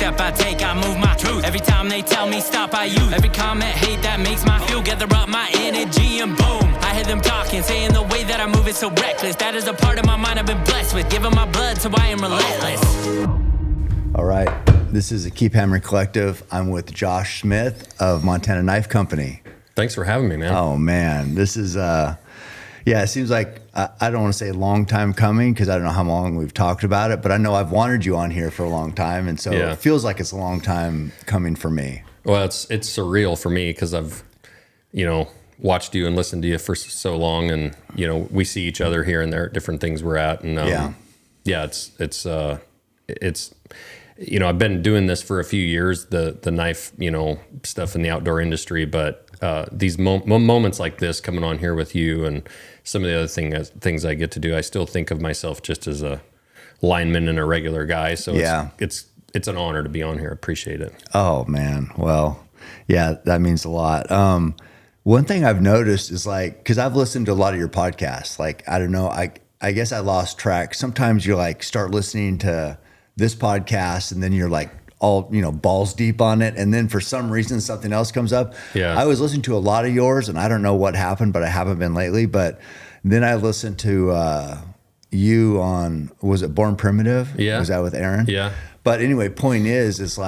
step I take, I move my truth. Every time they tell me stop, I use every comment, hate that makes my fuel. Gather up my energy and boom, I hear them talking, saying the way that I move is so reckless. That is a part of my mind I've been blessed with, giving my blood so I am relentless. All right, this is the Keep Hammering Collective. I'm with Josh Smith of Montana Knife Company. Thanks for having me, man. Oh man, this is it seems like I don't want to say a long time coming because I don't know how long we've talked about it, but I know I've wanted you on here for a long time, and so it feels like it's a long time coming for me. Well, it's surreal for me because I've watched you and listened to you for so long, and we see each other here and there at different things we're at, and it's I've been doing this for a few years, the knife stuff in the outdoor industry, but these moments like this, coming on here with you and some of the other things I get to do, I still think of myself just as a lineman and a regular guy. So it's an honor to be on here. I appreciate it. Oh man. Well, yeah, that means a lot. One thing I've noticed is cause I've listened to a lot of your podcasts. I don't know, I guess I lost track. Sometimes you start listening to this podcast and then you're all balls deep on it, and then for some reason something else comes up. I was listening to a lot of yours and I don't know what happened, but I haven't been lately. But then I listened to you on, was it Born Primitive? Was that with Aaron? But anyway, point is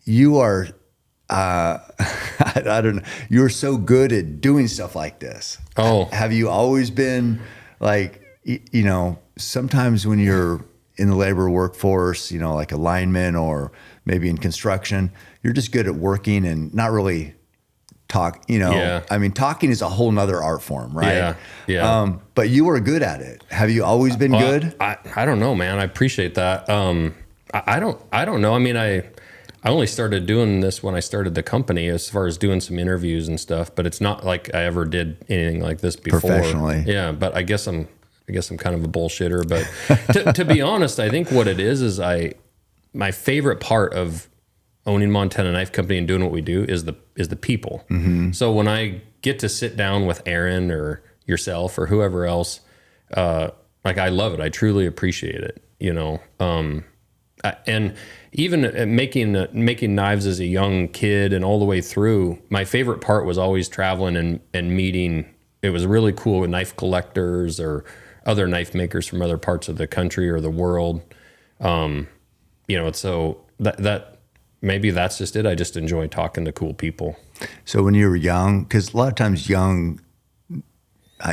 you are I don't know, you're so good at doing stuff like this. Have you always been sometimes when you're in the labor workforce, like a lineman or maybe in construction, you're just good at working and not really talk, I mean, talking is a whole nother art form, right? But you were good at it. Have you always been good? I don't know, man. I appreciate that. I don't know. I mean, I only started doing this when I started the company as far as doing some interviews and stuff, but it's not like I ever did anything like this before. Professionally. Yeah. But I guess I'm kind of a bullshitter, but to be honest, I think what it is my favorite part of owning Montana Knife Company and doing what we do is the people. Mm-hmm. So when I get to sit down with Aaron or yourself or whoever else, I love it. I truly appreciate it, and even making knives as a young kid and all the way through, my favorite part was always traveling and meeting. It was really cool with knife collectors or other knife makers from other parts of the country or the world. So that maybe that's just it. I just enjoy talking to cool people. So when you were young, because a lot of times young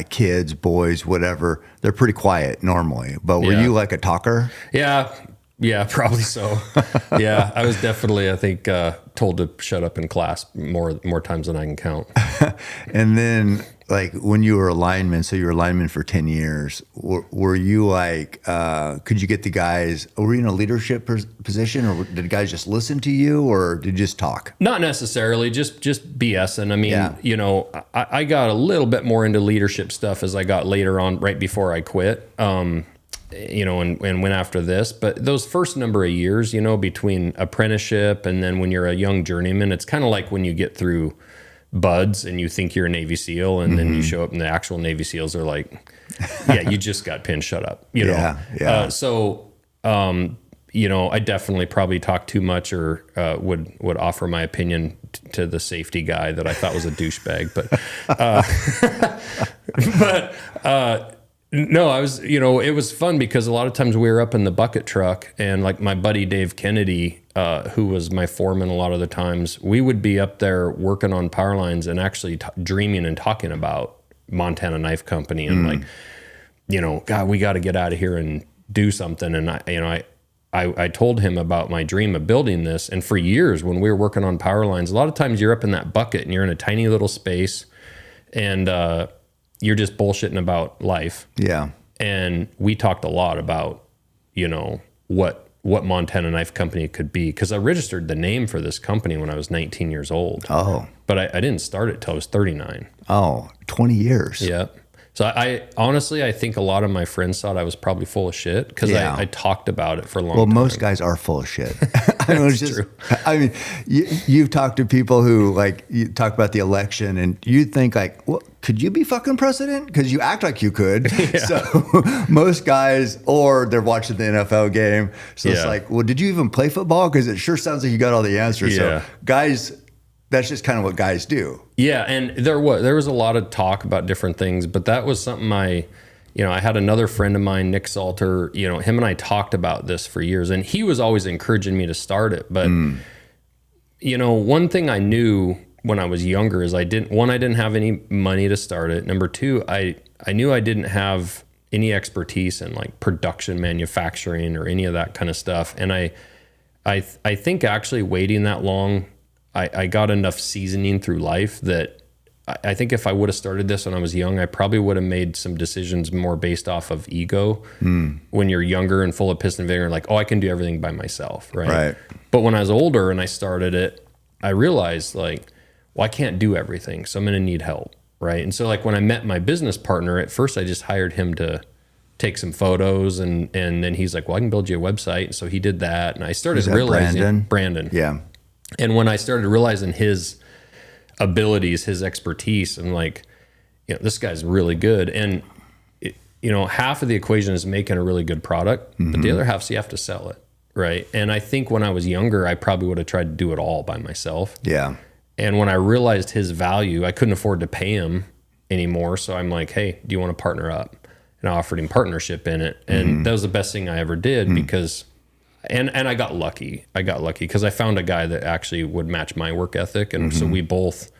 kids, boys, whatever, they're pretty quiet normally, but were you like a talker? Yeah, probably so. Yeah, I was definitely, I think, told to shut up in class more times than I can count. And then, when you were a lineman, so you were a lineman for 10 years, were you could you get the guys, were you in a leadership position, or did guys just listen to you, or did you just talk? Not necessarily, just BSing. I mean, I got a little bit more into leadership stuff as I got later on, right before I quit. And went after this. But those first number of years, between apprenticeship and then when you're a young journeyman, it's kind of like when you get through buds and you think you're a Navy SEAL, and then you show up and the actual Navy SEAls are like, yeah, you just got pinned, shut up. I definitely probably talked too much or would offer my opinion to the safety guy that I thought was a douchebag. No, I was, it was fun because a lot of times we were up in the bucket truck, and my buddy Dave Kennedy, who was my foreman a lot of the times, we would be up there working on power lines and actually dreaming and talking about Montana Knife Company and God, we got to get out of here and do something. And I told him about my dream of building this. And for years when we were working on power lines, a lot of times you're up in that bucket and you're in a tiny little space, and you're just bullshitting about life. Yeah. And we talked a lot about, what Montana Knife Company could be. Cause I registered the name for this company when I was 19 years old. Oh. But I didn't start it till I was 39. Oh, 20 years. Yeah. So I honestly, I think a lot of my friends thought I was probably full of shit because I talked about it for a long time. Well, most guys are full of shit. I mean, it's just, I mean, you've talked to people who like, you talk about the election and you think like, well, could you be fucking president? Because you act like you could. Yeah. So most guys, or they're watching the NFL game. So it's like, well, did you even play football? Because it sure sounds like you got all the answers. Yeah. So guys, that's just kind of what guys do. Yeah. And there was a lot of talk about different things, but that was something I had another friend of mine, Nick Salter, him and I talked about this for years, and he was always encouraging me to start it. But, one thing I knew when I was younger is I didn't have any money to start it. Number two, I knew I didn't have any expertise in like production manufacturing or any of that kind of stuff. And I think actually waiting that long, I got enough seasoning through life that I think if I would have started this when I was young, I probably would have made some decisions more based off of ego when you're younger and full of piss and vigor, like, oh, I can do everything by myself, right? But when I was older and I started it, I realized like, well, I can't do everything, so I'm going to need help, right? And so like when I met my business partner, at first I just hired him to take some photos, and then he's like, well, I can build you a website. And so he did that, and I started realizing Brandon. Yeah. And when I started realizing his abilities, his expertise, and like, this guy's really good. And half of the equation is making a really good product, but the other half is you have to sell it, right? And I think when I was younger, I probably would have tried to do it all by myself. Yeah. And when I realized his value, I couldn't afford to pay him anymore. So I'm like, hey, do you want to partner up? And I offered him partnership in it. And that was the best thing I ever did because, and I got lucky. Because I found a guy that actually would match my work ethic. And so we both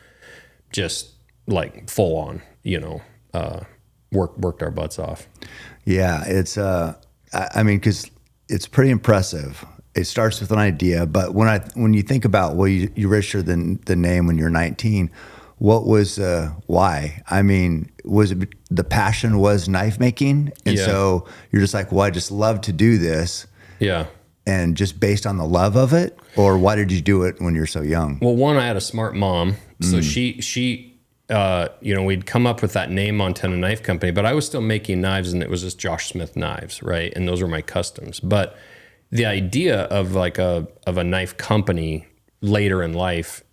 just like full on, worked our butts off. Yeah. It's, I mean, cause it's pretty impressive. It starts with an idea, but when you think about, well, you registered the name when you're 19, what was, why? I mean, was it the passion was knife making? And so you're just like, well, I just love to do this. Yeah. And just based on the love of it, or why did you do it when you're so young? Well, one, I had a smart mom. So she we'd come up with that name, Montana Knife Company, but I was still making knives, and it was just Josh Smith knives, right? And those were my customs. But the idea of like a knife company later in life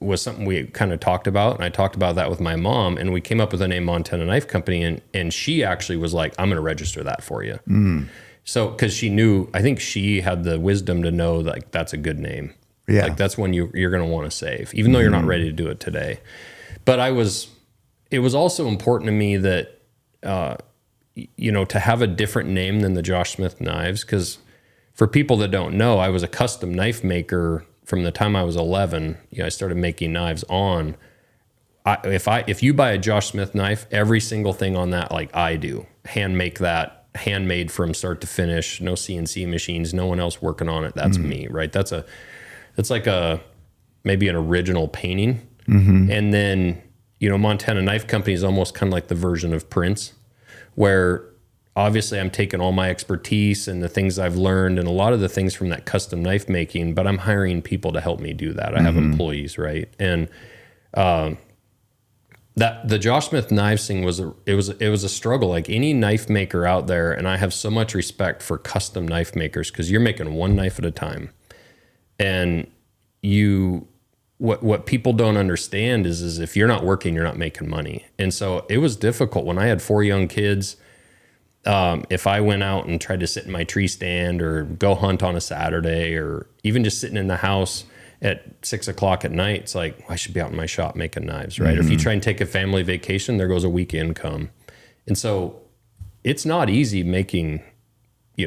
was something we kind of talked about. And I talked about that with my mom, and we came up with the name Montana Knife Company. And she actually was like, I'm going to register that for you. So, cause she knew, I think she had the wisdom to know like, that's a good name. Yeah. Like that's one you're going to want to save, even though you're not ready to do it today. But it was also important to me that, to have a different name than the Josh Smith knives. Cause for people that don't know, I was a custom knife maker from the time I was 11. I started making knives on. If you buy a Josh Smith knife, every single thing on that, like I do, hand make that, handmade from start to finish, no CNC machines, no one else working on it. That's me, right? That's like maybe an original painting. And then, Montana Knife Company is almost kind of like the version of Prince, where obviously I'm taking all my expertise and the things I've learned and a lot of the things from that custom knife making, but I'm hiring people to help me do that. I have employees, right? And that the Josh Smith knives thing was a struggle. Like any knife maker out there, and I have so much respect for custom knife makers because you're making one knife at a time, and what people don't understand is if you're not working, you're not making money. And so it was difficult when I had 4 young kids. If I went out and tried to sit in my tree stand or go hunt on a Saturday, or even just sitting in the house at 6 o'clock at night, it's like, I should be out in my shop making knives, right? Or if you try and take a family vacation, there goes a week income. And so it's not easy making,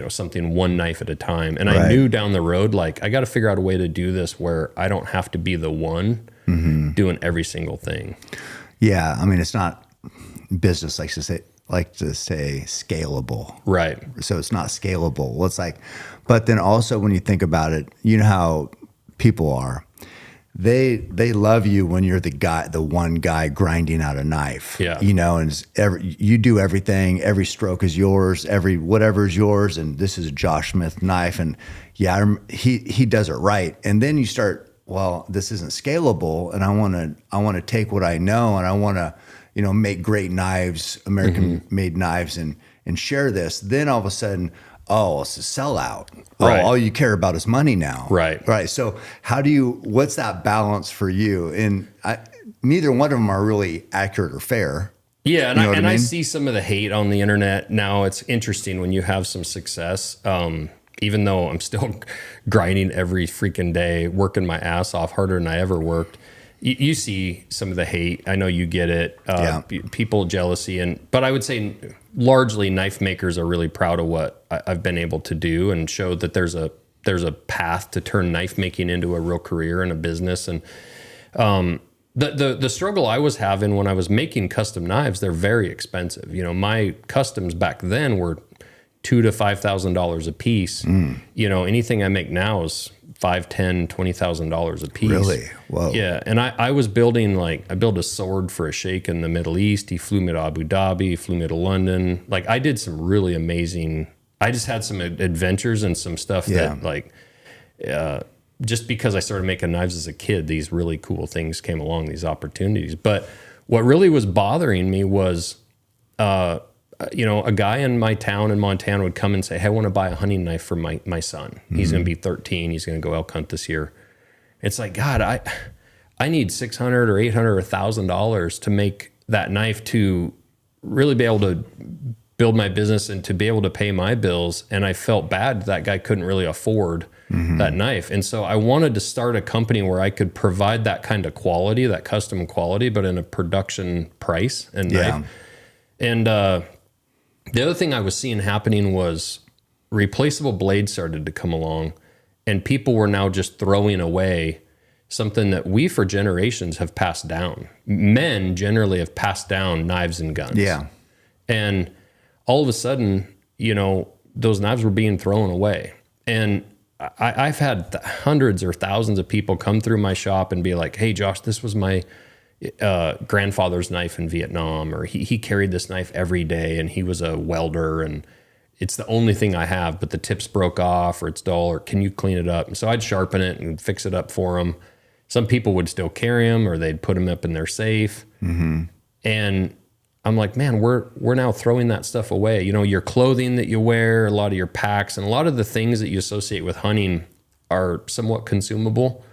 something one knife at a time. And I knew down the road, like, I got to figure out a way to do this where I don't have to be the one doing every single thing. Yeah. I mean, it's not business likes to say scalable. Right. So it's not scalable. Well, it's like, but then also when you think about it, you know how people are, they love you when you're the one guy grinding out a knife. Yeah. And you do everything, every stroke is yours, whatever is yours, and this is a Josh Smith knife, and he does it right. And then you start, well, this isn't scalable, and I want to take what I know, and I want to make great knives, American made knives, and share this. Then all of a sudden, oh, it's a sellout. Right. Oh, all you care about is money now. Right. Right. So what's that balance for you? And neither one of them are really accurate or fair. Yeah, and, You know what I I mean? see some of the hate on the internet now. It's interesting when you have some success. Even though I'm still grinding every freaking day, working my ass off harder than I ever worked, you see some of the hate. I know you get it. People jealousy, but I would say largely knife makers are really proud of what I've been able to do and show that there's a path to turn knife making into a real career and a business. And the struggle I was having when I was making custom knives, they're very expensive. You know, my customs back then were $2,000 to $5,000 a piece. You know, anything I make now is $5,000, $10,000, $20,000 a piece. Really? Whoa. Yeah. And I was building I built a sword for a sheikh in the Middle East. He flew me to Abu Dhabi, flew me to London. Like, I did some really amazing, I just had some adventures and some stuff that just because I started making knives as a kid, these really cool things came along, these opportunities. But what really was bothering me was, you know, a guy in my town in Montana would come and say, hey, I want to buy a hunting knife for my son. He's going to be 13. He's going to go elk hunt this year. It's like, God, I need $600 or $800 or $1,000 to make that knife to really be able to build my business and to be able to pay my bills. And I felt bad that guy couldn't really afford that knife. And so I wanted to start a company where I could provide that kind of quality, that custom quality, but in a production price and knife. And the other thing I was seeing happening was replaceable blades started to come along, and people were now just throwing away something that we for generations have passed down. Men generally have passed down knives and guns. Yeah. And all of a sudden, you know, those knives were being thrown away. And I've had hundreds or thousands of people come through my shop and be like, hey, Josh, this was my grandfather's knife in Vietnam, or he carried this knife every day and he was a welder and it's the only thing I have, but the tips broke off or it's dull, or can you clean it up? And so I'd sharpen it and fix it up for them. Some people would still carry them or they'd put them up in their safe. And I'm like, man, we're now throwing that stuff away. You know, your clothing that you wear, a lot of your packs, and a lot of the things that you associate with hunting are somewhat consumable.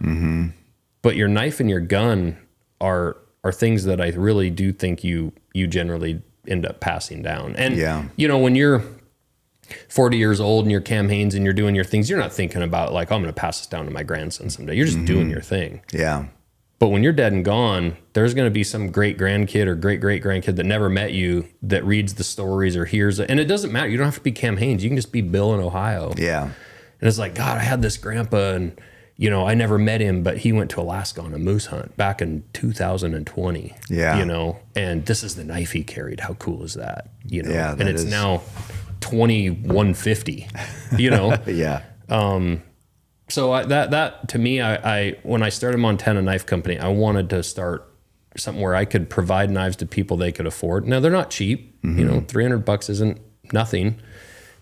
But your knife and your gun are things that I really do think you generally end up passing down. And you know, when you're 40 years old and you're Cam Hanes and you're doing your things, you're not thinking about like, oh, I'm going to pass this down to my grandson someday. You're just doing your thing. Yeah. But when you're dead and gone, there's going to be some great grandkid or great great grandkid that never met you that reads the stories or hears it. And it doesn't matter. You don't have to be Cam Hanes. You can just be Bill in Ohio. Yeah. And it's like, God, I had this grandpa and, you know, I never met him, but he went to Alaska on a moose hunt back in 2020. Yeah. You know, and this is the knife he carried. How cool is that? You know, Yeah, and that it's is. now 2150, you know? Yeah. So that to me, I when I started Montana Knife Company, I wanted to start something where I could provide knives to people they could afford. Now they're not cheap, you know, $300 isn't nothing,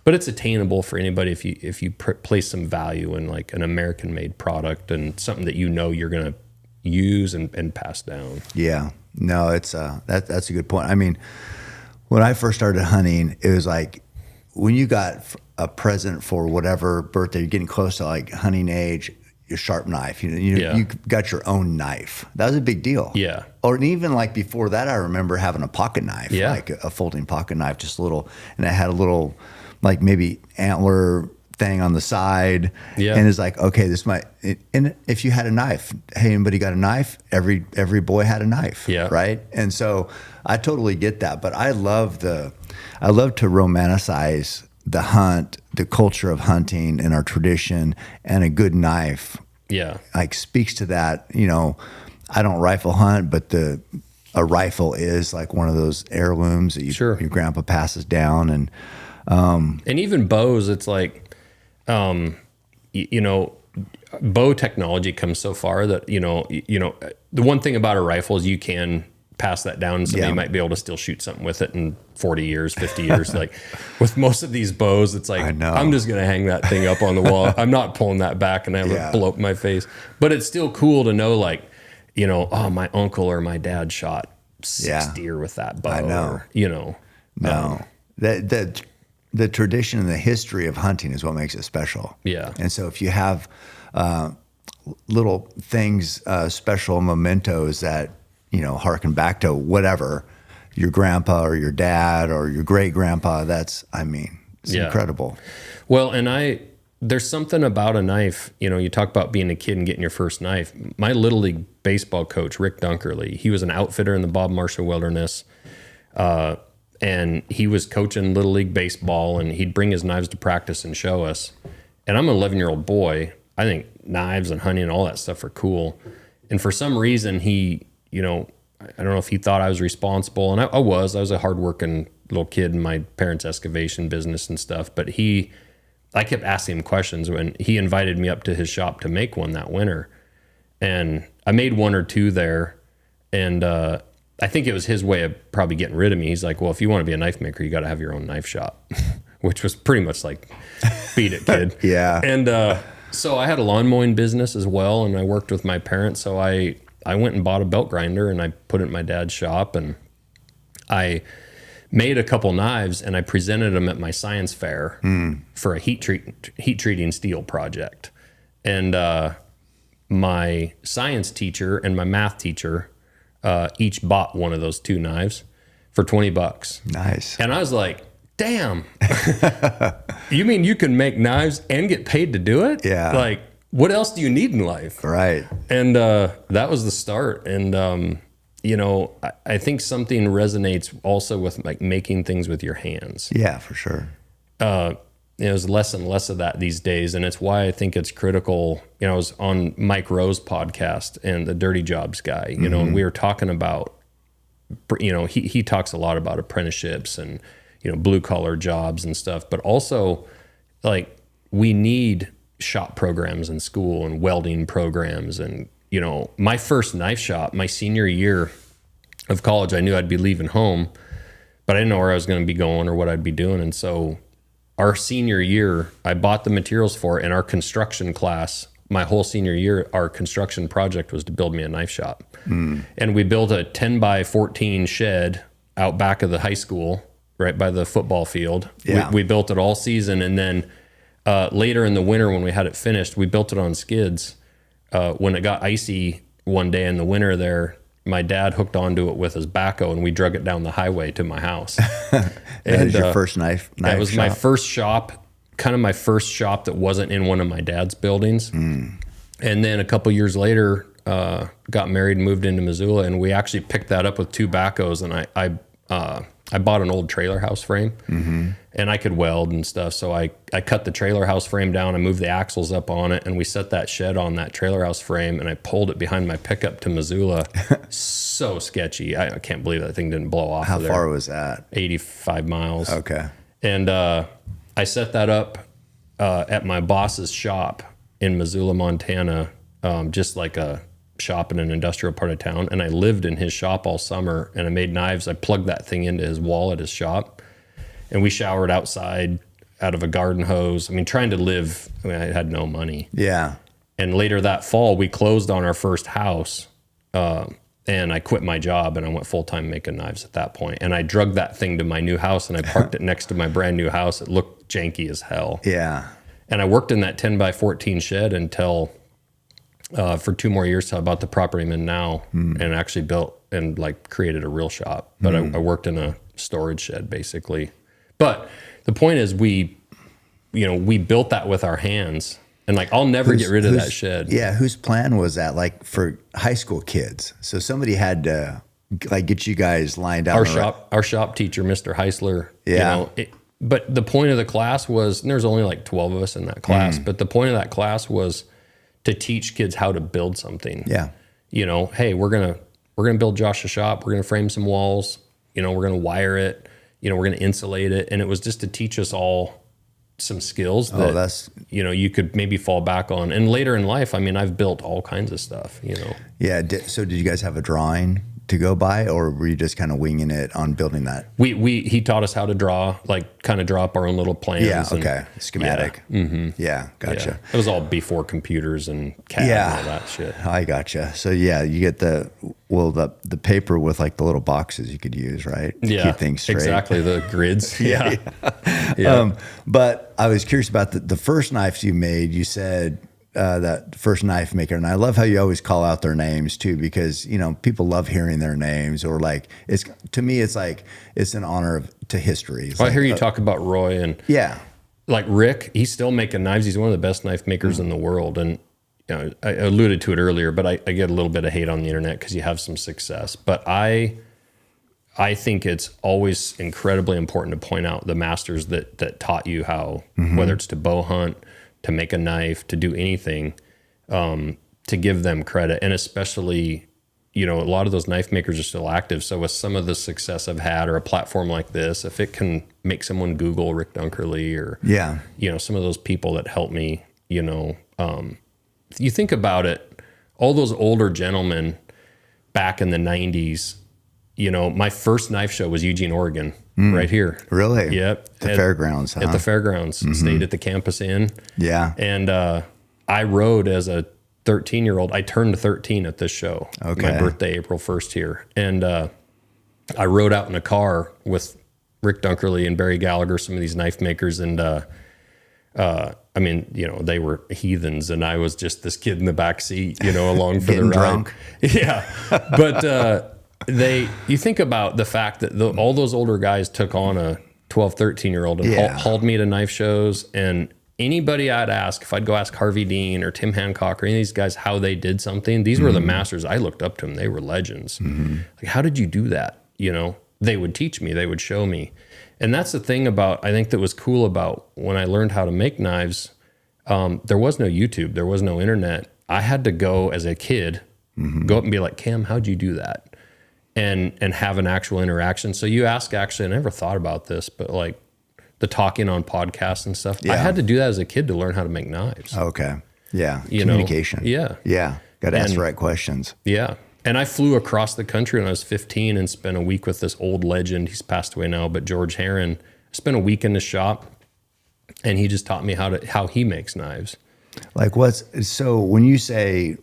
but it's attainable for anybody if you place some value in like an American made product and something that you know you're going to use and pass down. Yeah. No, it's that's a good point. I mean, when I first started hunting, it was like when you got a present for whatever birthday, you're getting close to like hunting age, your sharp knife, you got your own knife. That was a big deal. Yeah. Or even like before that, I remember having a pocket knife, Yeah. like a folding pocket knife, just a little, and it had a little like maybe antler thing on the side. Yeah. And it's like, okay, this might, and if you had a knife, hey, anybody got a knife? Every boy had a knife. Yeah. Right. And so I totally get that, but I love to romanticize the hunt, the culture of hunting and our tradition, and a good knife. Yeah. Like speaks to that. You know, I don't rifle hunt, but a rifle is like one of those heirlooms that your grandpa passes down. And even bows, it's like, you know, bow technology comes so far that, you know, the one thing about a rifle is you can pass that down and somebody might be able to still shoot something with it in 40 years, 50 years. Like with most of these bows, it's like, I'm just going to hang that thing up on the wall. I'm not pulling that back and I have it blow up my face. But it's still cool to know, like, you know, oh, my uncle or my dad shot 6 deer with that bow. I know. Or, you know. No, that the tradition and the history of hunting is what makes it special. Yeah. And so if you have little things, special mementos that, harken back to whatever, your grandpa or your dad or your great grandpa, it's incredible. Well, and there's something about a knife, you talk about being a kid and getting your first knife. My Little League baseball coach, Rick Dunkerley, he was an outfitter in the Bob Marshall Wilderness. And he was coaching Little League baseball, and he'd bring his knives to practice and show us. And I'm an 11-year-old boy. I think knives and hunting and all that stuff are cool. And for some reason, he, I don't know if he thought I was responsible. And I was a hardworking little kid in my parents' excavation business and stuff. But I kept asking him questions when he invited me up to his shop to make one that winter. And I made one or two there. And I think it was his way of probably getting rid of me. He's like, well, if you want to be a knife maker, you got to have your own knife shop, which was pretty much like, beat it, kid. Yeah. And so I had a lawn mowing business as well, and I worked with my parents. So I went and bought a belt grinder, and I put it in my dad's shop, and I made a couple knives, and I presented them at my science fair for a heat treating steel project. And my science teacher and my math teacher each bought one of those two knives for $20. Nice. And I was like, damn, you mean you can make knives and get paid to do it? Yeah. Like, what else do you need in life? Right. And that was the start. And, I think something resonates also with like making things with your hands. Yeah, for sure. There's less and less of that these days. And it's why I think it's critical. I was on Mike Rowe's podcast and the Dirty Jobs guy, and we were talking about, he talks a lot about apprenticeships and, blue collar jobs and stuff, but also like we need shop programs in school and welding programs. And, my first knife shop, my senior year of college, I knew I'd be leaving home, but I didn't know where I was going to be going or what I'd be doing. And so our senior year, I bought the materials for it, and our construction class, my whole senior year, our construction project was to build me a knife shop. And we built a 10 by 14 shed out back of the high school, right by the football field. Yeah. We built it all season. And then later in the winter, when we had it finished, we built it on skids. When it got icy one day in the winter there, my dad hooked onto it with his backhoe, and we drug it down the highway to my house. That is your first knife That was shop? my first shop, kind of my first shop that wasn't in one of my dad's buildings. And then a couple years later, got married and moved into Missoula, and we actually picked that up with two backhoes. And I bought an old trailer house frame, and I could weld and stuff. So I cut the trailer house frame down, I moved the axles up on it, and we set that shed on that trailer house frame, and I pulled it behind my pickup to Missoula. So sketchy. I can't believe that thing didn't blow off. How far was that? 85 miles. Okay. And I set that up at my boss's shop in Missoula, Montana, just like a shop in an industrial part of town. And I lived in his shop all summer, and I made knives. I plugged that thing into his wall at his shop, and we showered outside out of a garden hose. I mean, trying to live, I had no money. Yeah. And later that fall, we closed on our first house, and I quit my job, and I went full-time making knives at that point. And I drugged that thing to my new house, and I parked it next to my brand new house. It looked janky as hell. Yeah. And I worked in that 10 by 14 shed until for 2 more years till I bought the property I'm in now, and actually built and like created a real shop. But I worked in a storage shed basically. But the point is we built that with our hands, and like, I'll never get rid of that shed. Yeah. Whose plan was that? Like for high school kids. So somebody had to like get you guys lined out. Our shop teacher, Mr. Heisler. Yeah. But the point of the class was, and there's only like 12 of us in that class, but the point of that class was to teach kids how to build something. Yeah. Hey, we're gonna build Josh a shop. We're gonna frame some walls. We're gonna wire it. We're gonna insulate it. And it was just to teach us all some skills that you could maybe fall back on. And later in life, I've built all kinds of stuff. Yeah. So did you guys have a drawing to go by, or were you just kind of winging it on building that? He taught us how to draw, like kind of draw up our own little plans. Yeah. Okay. Schematic. Yeah. Gotcha. Yeah. It was all before computers and CAD and all that shit. I gotcha. So yeah, you get the paper with like the little boxes you could use, right? To keep things straight. Exactly. The grids. Yeah. But I was curious about the first knives you made. You said that first knife maker, and I love how you always call out their names too, because people love hearing their names, or like to me it's like it's an honor to history. I hear you talk about Roy and like Rick. He's still making knives. He's one of the best knife makers in the world, and I alluded to it earlier, but I get a little bit of hate on the internet because you have some success. But I think it's always incredibly important to point out the masters that taught you how, whether it's to bow hunt, to make a knife, to do anything, to give them credit. And especially, a lot of those knife makers are still active. So with some of the success I've had, or a platform like this, if it can make someone Google Rick Dunkerley, or, some of those people that help me, you think about it, all those older gentlemen back in the 90s, my first knife show was Eugene, Oregon, right here. Really? Yep. The fairgrounds, huh? At the fairgrounds. Stayed at the Campus Inn. Yeah. And I rode as a 13-year-old. I turned 13 at this show. Okay. My birthday, April 1st here. And I rode out in a car with Rick Dunkerley and Barry Gallagher, some of these knife makers. And they were heathens, and I was just this kid in the back seat, along for the ride. Drunk. Yeah. But you think about the fact that all those older guys took on a 12, 13-year-old and hauled me to knife shows. And anybody I'd ask, if I'd go ask Harvey Dean or Tim Hancock or any of these guys how they did something, these were the masters. I looked up to them. They were legends. Like, how did you do that? They would teach me, they would show me. And that's the thing I think that was cool about when I learned how to make knives. There was no YouTube, there was no internet. I had to go as a kid, go up and be like, Cam, how'd you do that? And have an actual interaction. So you ask, actually, I never thought about this, but like the talking on podcasts and stuff, I had to do that as a kid to learn how to make knives. Okay. Yeah. Communication. Yeah. Got to ask the right questions. Yeah. And I flew across the country when I was 15 and spent a week with this old legend. He's passed away now, but George Heron. I spent a week in the shop, and he just taught me how he makes knives. Like so when you say,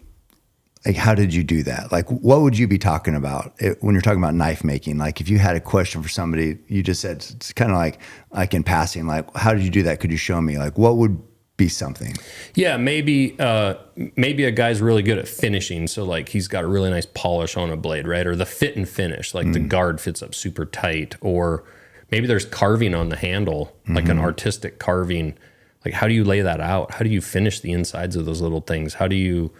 like, how did you do that? Like, what would you be talking about when you're talking about knife making? Like, if you had a question for somebody, you just said, it's kind of like in passing, like, how did you do that? Could you show me? Like, what would be something? Yeah, maybe a guy's really good at finishing. So like he's got a really nice polish on a blade, right? Or the fit and finish, like the guard fits up super tight. Or maybe there's carving on the handle, like an artistic carving. Like, how do you lay that out? How do you finish the insides of those little things? How did you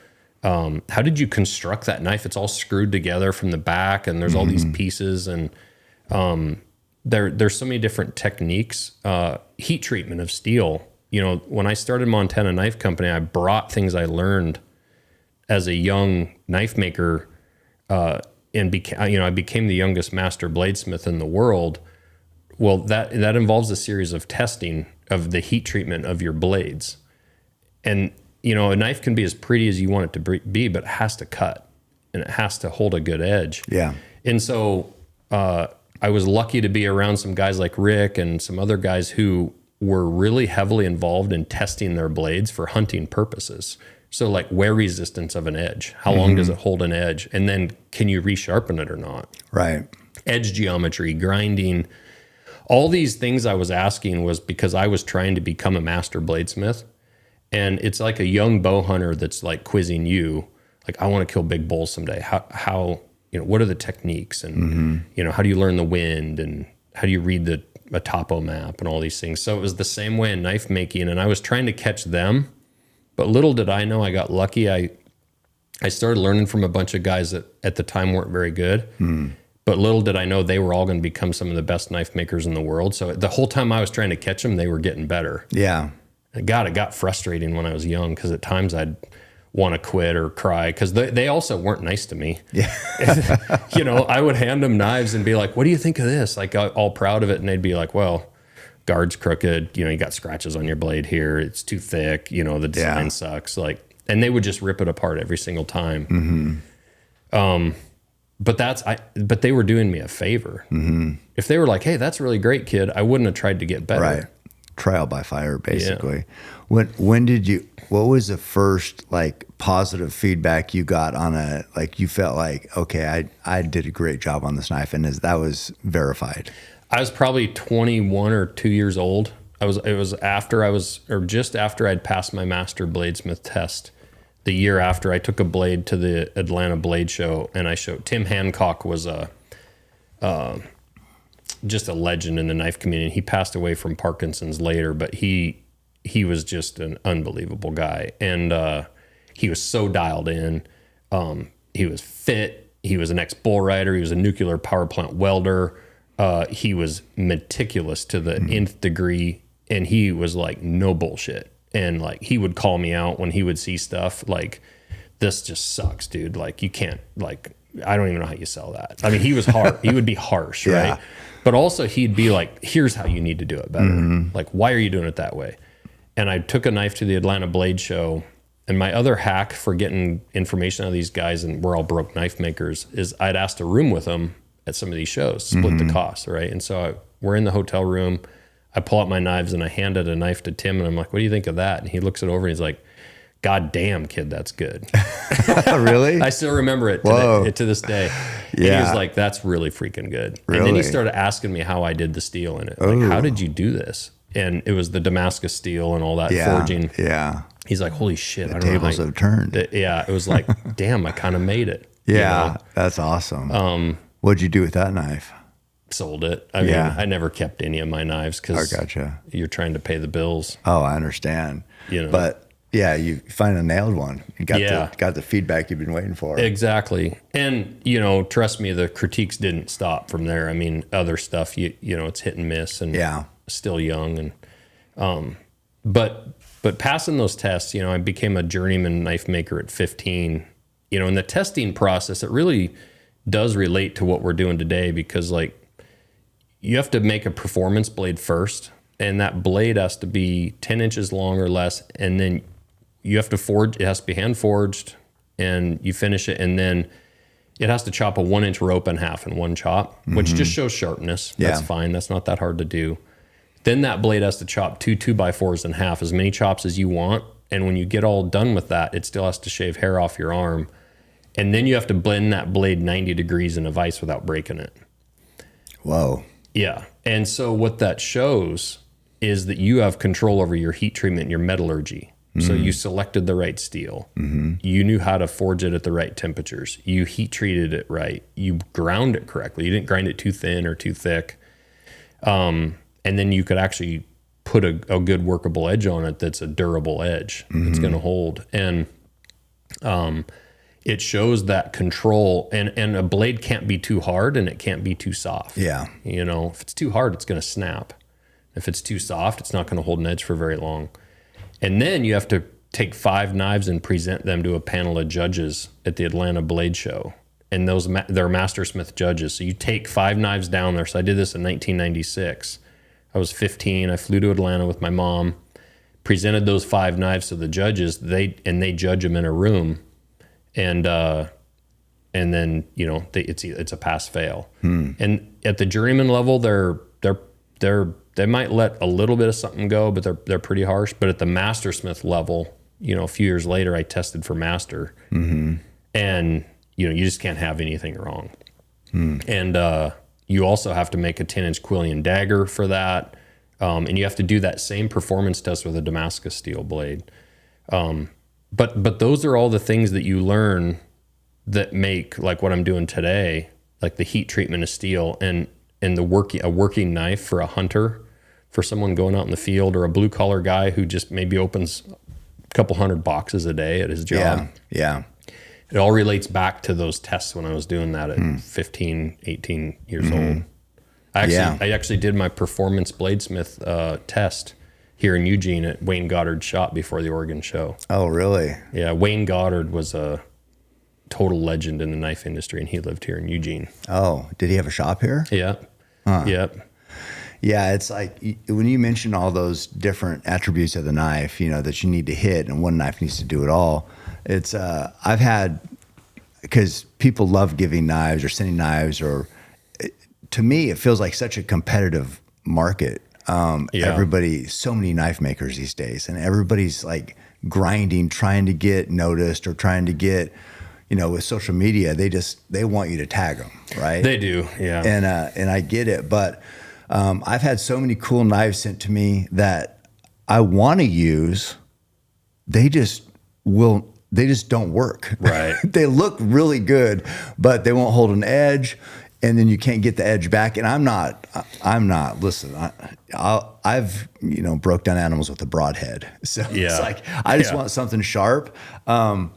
construct that knife? It's all screwed together from the back, and there's all these pieces, and there's so many different techniques. Heat treatment of steel. When I started Montana Knife Company, I brought things I learned as a young knife maker, and I became the youngest master bladesmith in the world. Well, that involves a series of testing of the heat treatment of your blades, and a knife can be as pretty as you want it to be, but it has to cut and it has to hold a good edge. Yeah. And so I was lucky to be around some guys like Rick and some other guys who were really heavily involved in testing their blades for hunting purposes. So like wear resistance of an edge. How long does it hold an edge? And then can you resharpen it or not? Right. Edge geometry, grinding. All these things I was asking was because I was trying to become a master bladesmith. And it's like a young bow hunter that's like quizzing you, like, I want to kill big bulls someday. How what are the techniques? And, how do you learn the wind? And how do you read a topo map and all these things? So it was the same way in knife making. And I was trying to catch them, but little did I know, I got lucky. I started learning from a bunch of guys that at the time weren't very good. But little did I know they were all going to become some of the best knife makers in the world. So the whole time I was trying to catch them, they were getting better. Yeah. God, it got frustrating when I was young, because at times I'd want to quit or cry, because they also weren't nice to me. Yeah. I would hand them knives and be like, what do you think of this? Like, all proud of it. And they'd be like, well, guard's crooked. You got scratches on your blade here. It's too thick. The design sucks. Like, and they would just rip it apart every single time. but they were doing me a favor. If they were like, hey, that's really great, kid, I wouldn't have tried to get better. Right. Trial by fire, basically. Yeah. What was the first like positive feedback you got on you felt like, okay, I did a great job on this knife, and that was verified? I was probably 21 or 2 years old. It was just after I'd passed my master bladesmith test. The year after, I took a blade to the Atlanta Blade Show, and I showed Tim Hancock was just a legend in the knife community. He passed away from Parkinson's later, but he was just an unbelievable guy, and he was so dialed in. He was fit. He was an ex-bull rider. He was a nuclear power plant welder. He was meticulous to the nth degree, and he was like no bullshit. And like he would call me out when he would see stuff like, this just sucks, dude. Like you can't, like, I don't even know how you sell that. I mean, he was hard. He would be harsh, yeah. right? But also he'd be like, here's how you need to do it better. Like, why are you doing it that way? And I took a knife to the Atlanta Blade Show. And my other hack for getting information out of these guys, and we're all broke knife makers, is I'd asked to room with them at some of these shows, split the cost, right? And so we're in the hotel room. I pull out my knives and I handed a knife to Tim, and I'm like, what do you think of that? And he looks it over and he's like, God damn, kid, that's good. Really? I still remember it to this day. And he was like, that's really freaking good. Really? And then he started asking me how I did the steel in it. Like, how did you do this? And it was the Damascus steel and all that forging. Yeah. He's like, holy shit. The tables have turned. It was like, damn, I kind of made it. Yeah, you know? that's awesome. What'd you do with that knife? Sold it. I mean, I never kept any of my knives because you're trying to pay the bills. Oh, I understand. You know, but yeah, you finally nailed one. You got the feedback you've been waiting for. Exactly. And you know, trust me, the critiques didn't stop from there. I mean, other stuff, you know, it's hit and miss, and still young, and but passing those tests, you know, I became a journeyman knife maker at 15. You know, in the testing process, it really does relate to what we're doing today, because like you have to make a performance blade first, and that blade has to be 10 inches long or less, and then you have to forge. It has to be hand forged, and you finish it, and then it has to chop a 1-inch rope in half in one chop, which just shows sharpness. That's fine. That's not that hard to do. Then that blade has to chop 2 2x4s in half, as many chops as you want. And when you get all done with that, it still has to shave hair off your arm. And then you have to blend that blade 90 degrees in a vise without breaking it. Whoa. Yeah. And so what that shows is that you have control over your heat treatment and your metallurgy. So you selected the right steel. You knew how to forge it at the right temperatures. You heat treated it right. You ground it correctly. You didn't grind it too thin or too thick. And then you could actually put a good workable edge on it that's a durable edge that's going to hold. And it shows that control. And a blade can't be too hard, and it can't be too soft. Yeah. You know, if it's too hard, it's going to snap. If it's too soft, it's not going to hold an edge for very long. And then you have to take 5 knives and present them to a panel of judges at the Atlanta Blade Show. And they're mastersmith judges. So you take 5 knives down there. So I did this in 1996. I was 15. I flew to Atlanta with my mom, presented those 5 knives to the judges. They judge them in a room, and then you know it's a pass fail. And at the journeyman level, they might let a little bit of something go, but they're pretty harsh. But at the mastersmith level, you know, a few years later, I tested for master, and you know, you just can't have anything wrong. And you also have to make a 10-inch Quillian dagger for that, and you have to do that same performance test with a Damascus steel blade. But those are all the things that you learn that make like what I'm doing today, like the heat treatment of steel and a working knife for a hunter, for someone going out in the field, or a blue collar guy who just maybe opens a couple hundred boxes a day at his job. Yeah. It all relates back to those tests when I was doing that at 15, 18 years old. I actually did my performance bladesmith test here in Eugene at Wayne Goddard's shop before the Oregon show. Oh, really? Yeah, Wayne Goddard was a total legend in the knife industry, and he lived here in Eugene. Oh, did he have a shop here? Yeah. Yep. Yeah, it's like when you mention all those different attributes of the knife, you know, that you need to hit, and one knife needs to do it all. It's I've had because people love giving knives or sending knives, or to me, it feels like such a competitive market. Everybody, so many knife makers these days, and everybody's like grinding, trying to get noticed or trying to get, with social media, they want you to tag them, right? They do, yeah. And I get it, but I've had so many cool knives sent to me that I want to use. They just don't work. Right. They look really good, but they won't hold an edge, and then you can't get the edge back. And I'm not. Listen, I've broke down animals with a broadhead, so it's like I just want something sharp. But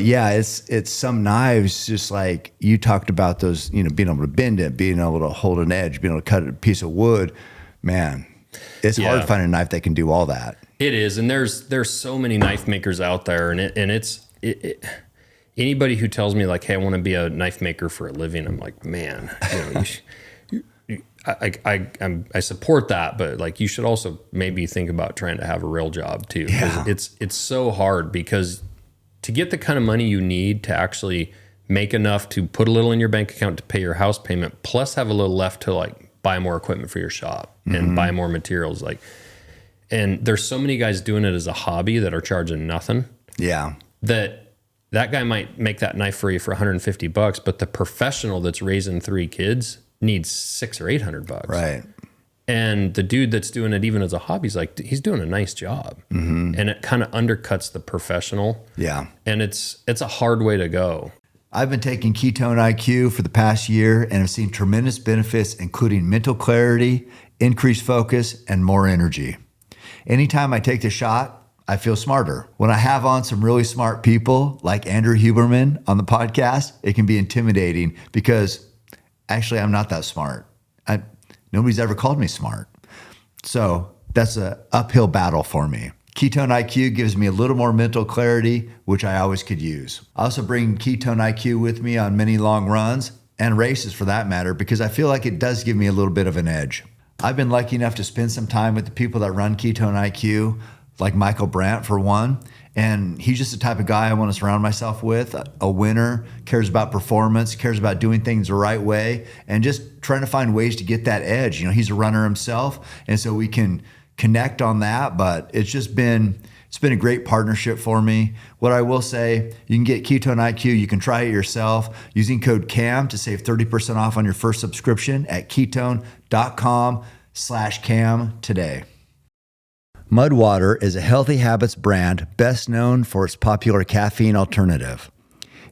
yeah, it's some knives, just like you talked about those, being able to bend it, being able to hold an edge, being able to cut a piece of wood. Man, it's hard to find a knife that can do all that. It is, and there's so many knife makers out there, and it's anybody who tells me like, hey, I want to be a knife maker for a living, I'm like, man, I support that, but like you should also maybe think about trying to have a real job too. Yeah. It's so hard, because to get the kind of money you need to actually make enough to put a little in your bank account to pay your house payment, plus have a little left to like buy more equipment for your shop and buy more materials. And there's so many guys doing it as a hobby that are charging nothing. Yeah. That guy might make that knife for you for $150, but the professional that's raising 3 kids needs $600 or $800. Right. And the dude that's doing it even as a hobby, he's doing a nice job. And it kind of undercuts the professional. Yeah. And it's a hard way to go. I've been taking Ketone IQ for the past year and have seen tremendous benefits, including mental clarity, increased focus, and more energy. Anytime I take the shot, I feel smarter. When I have on some really smart people like Andrew Huberman on the podcast, it can be intimidating because actually I'm not that smart. Nobody's ever called me smart. So that's an uphill battle for me. Ketone IQ gives me a little more mental clarity, which I always could use. I also bring Ketone IQ with me on many long runs and races for that matter, because I feel like it does give me a little bit of an edge. I've been lucky enough to spend some time with the people that run Ketone IQ, like Michael Brandt for one. And he's just the type of guy I want to surround myself with, a winner, cares about performance, cares about doing things the right way, and just trying to find ways to get that edge. He's a runner himself, and so we can connect on that. But it's been a great partnership for me. What I will say, you can get Ketone IQ. You can try it yourself using code CAM to save 30% off on your first subscription at ketone.com/CAM today. Mudwater is a Healthy Habits brand best known for its popular caffeine alternative.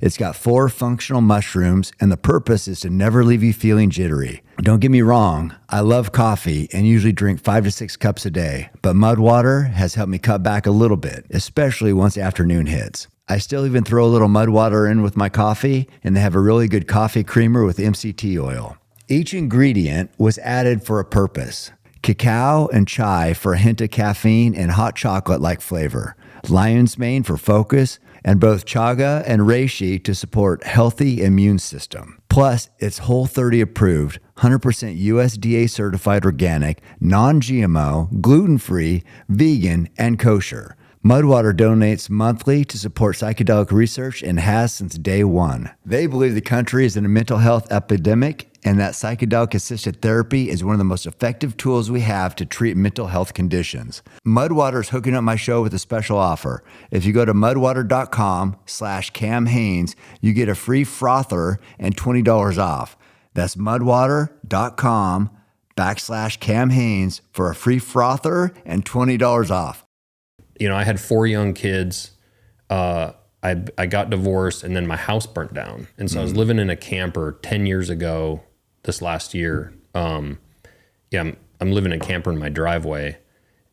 It's got 4 functional mushrooms, and the purpose is to never leave you feeling jittery. Don't get me wrong, I love coffee and usually drink 5 to 6 cups a day, but Mudwater has helped me cut back a little bit, especially once afternoon hits. I still even throw a little Mudwater in with my coffee, and they have a really good coffee creamer with MCT oil. Each ingredient was added for a purpose. Cacao and chai for a hint of caffeine and hot chocolate-like flavor. Lion's mane for focus, and both chaga and reishi to support healthy immune system. Plus, it's Whole30 approved, 100% USDA certified organic, non-GMO, gluten-free, vegan, and kosher. Mudwater donates monthly to support psychedelic research and has since day one. They believe the country is in a mental health epidemic and that psychedelic-assisted therapy is one of the most effective tools we have to treat mental health conditions. Mudwater is hooking up my show with a special offer. If you go to mudwater.com/CamHaines, you get a free frother and $20 off. That's mudwater.com/CamHaines for a free frother and $20 off. I had 4 young kids. I got divorced, and then my house burnt down. And so I was living in a camper 10 years ago this last year. I'm living in a camper in my driveway.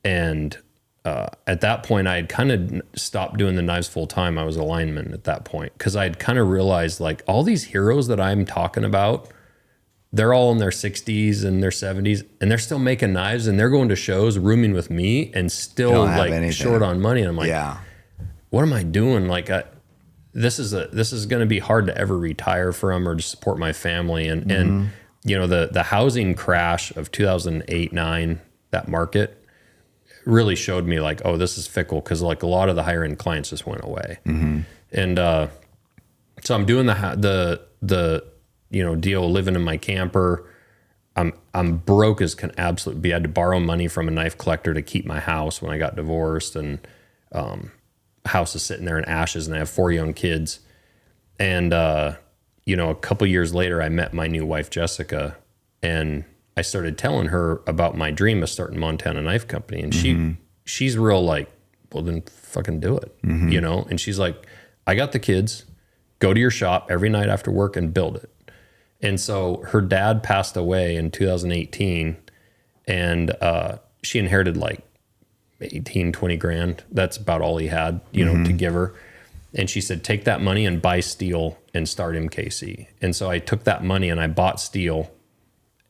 And at that point, I had kind of stopped doing the knives full time. I was a lineman at that point, because I had kind of realized like all these heroes that I'm talking about, they're all in their 60s and their 70s, and they're still making knives, and they're going to shows, rooming with me, and still like short on money. And I'm like, what am I doing? Like, this is going to be hard to ever retire from or to support my family. And the housing crash of 2008-9, that market really showed me like, oh, this is fickle, because like a lot of the higher end clients just went away. And so I'm doing the deal, living in my camper. I'm broke as can absolutely be. I had to borrow money from a knife collector to keep my house when I got divorced, and house is sitting there in ashes, and I have 4 young kids. And a couple years later, I met my new wife Jessica, and I started telling her about my dream of starting Montana Knife Company, and she's real like, well, then fucking do it, And she's like, I got the kids. Go to your shop every night after work and build it. And so her dad passed away in 2018, and she inherited like 18, 20 grand. That's about all he had, to give her. And she said, take that money and buy steel and start MKC. And so I took that money and I bought steel,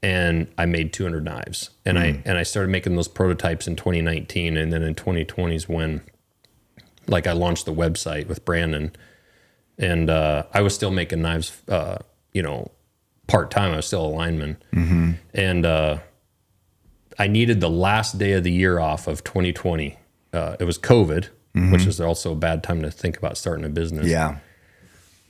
and I made 200 knives. And I started making those prototypes in 2019. And then in 2020 is when like I launched the website with Brandon, and I was still making knives, part-time. I was still a lineman. And I needed the last day of the year off of 2020. It was COVID, which is also a bad time to think about starting a business. Yeah.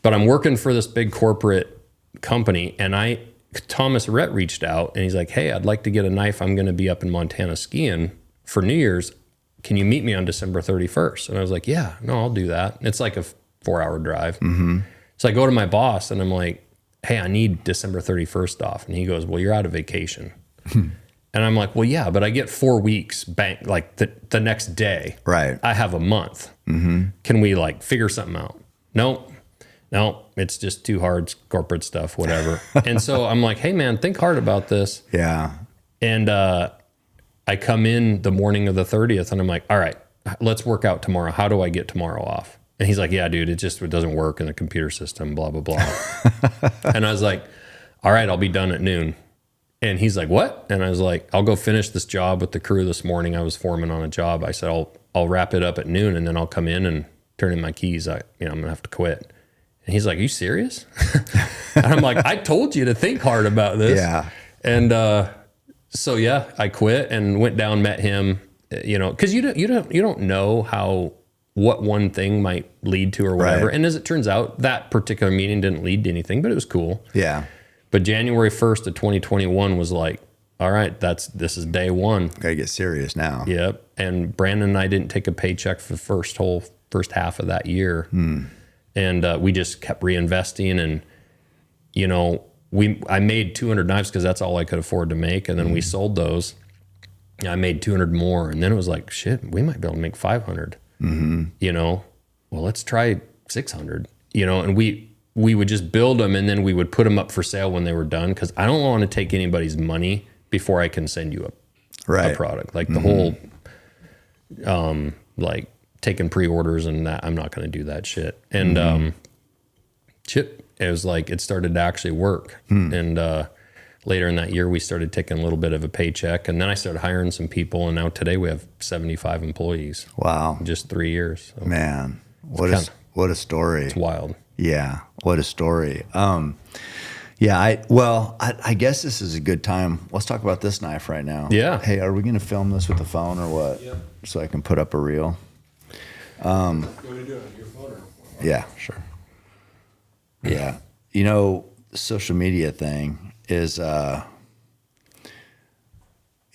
But I'm working for this big corporate company, and Thomas Rhett reached out, and he's like, hey, I'd like to get a knife. I'm going to be up in Montana skiing for New Year's. Can you meet me on December 31st? And I was like, yeah, no, I'll do that. It's like a 4-hour drive. So I go to my boss and I'm like, hey, I need December 31st off. And he goes, well, you're out of vacation. And I'm like, well, yeah, but I get 4 weeks bank, like the next day. Right. I have a month. Can we like figure something out? No, it's just too hard. It's corporate stuff, whatever. And so I'm like, hey man, think hard about this. Yeah. And I come in the morning of the 30th and I'm like, all right, let's work out tomorrow. How do I get tomorrow off? And he's like, yeah, dude, it doesn't work in the computer system, blah, blah, blah. And I was like, all right, I'll be done at noon. And he's like, what? And I was like, I'll go finish this job with the crew this morning. I was foreman on a job. I said, I'll wrap it up at noon, and then I'll come in and turn in my keys. I'm going to have to quit. And he's like, are you serious? And I'm like, I told you to think hard about this. Yeah. And so, yeah, I quit and went down, met him, because you don't know what one thing might lead to or whatever. Right. And as it turns out, that particular meeting didn't lead to anything, but it was cool. Yeah. But January 1st of 2021 was like, all right, this is day one. Gotta get serious now. Yep. And Brandon and I didn't take a paycheck for the first half of that year. And we just kept reinvesting, and, I made 200 knives because that's all I could afford to make. And then we sold those. I made 200 more. And then it was like, shit, we might be able to make 500. Well, let's try 600, and we would just build them, and then we would put them up for sale when they were done. Cause I don't want to take anybody's money before I can send you a product. Like the whole, like taking pre-orders and that, I'm not going to do that shit. And, it was like, it started to actually work. And, later in that year, we started taking a little bit of a paycheck, and then I started hiring some people, and now today we have 75 employees. Wow. In just 3 years. So man, what a story. It's wild. Yeah. What a story. I guess this is a good time. Let's talk about this knife right now. Yeah. Hey, are we going to film this with the phone or what? Yep. So I can put up a reel. You want to do it on your phone or? Yeah, sure. Yeah. The social media thing is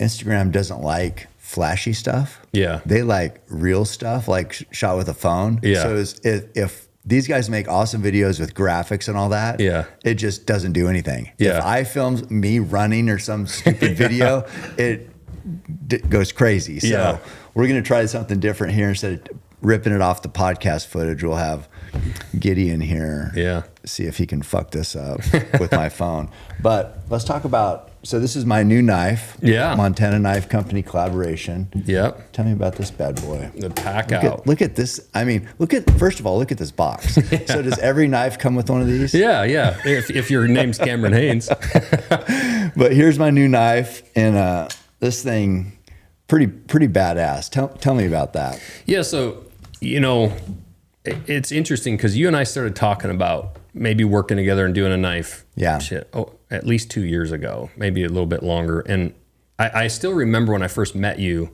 Instagram doesn't like flashy stuff. Yeah. They like real stuff, like shot with a phone. Yeah. So if these guys make awesome videos with graphics and all that, yeah, it just doesn't do anything. Yeah. If I film me running or some stupid video, it goes crazy. So we're going to try something different here. Instead of ripping it off the podcast footage, we'll have Gideon here. Yeah. See if he can fuck this up with my phone. But let's talk about, so this is my new knife. Yeah. Montana Knife Company collaboration. Yep. Tell me about this bad boy. The Packout. Look at this. I mean, first of all, look at this box. Yeah. So does every knife come with one of these? Yeah. If your name's Cameron Haynes. But here's my new knife, and this thing, pretty badass. Tell me about that. Yeah. So, it's interesting because you and I started talking about maybe working together and doing a knife. Yeah. At least 2 years ago, maybe a little bit longer. And I still remember when I first met you,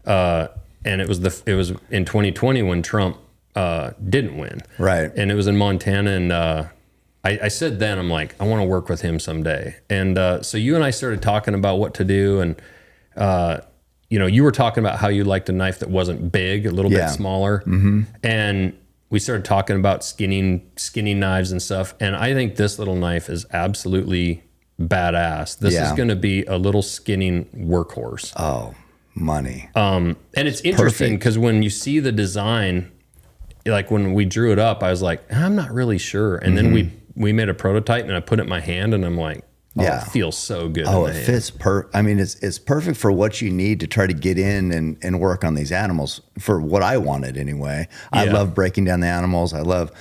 and it was in 2020 when Trump didn't win. Right. And it was in Montana. And I said then, I'm like, I want to work with him someday. And so you and I started talking about what to do. And, you know, you were talking about how you liked a knife that wasn't big, a little bit smaller. And we started talking about skinning knives and stuff. And I think this little knife is absolutely badass. This is going to be a little skinning workhorse. Oh, money. And it's interesting because when you see the design, like when we drew it up, I was like, I'm not really sure. And then we made a prototype and I put it in my hand and I'm like, oh, it feels so good. Oh, it fits I mean, it's perfect for what you need to try to get in and work on these animals for what I wanted anyway. I love breaking down the animals. I love,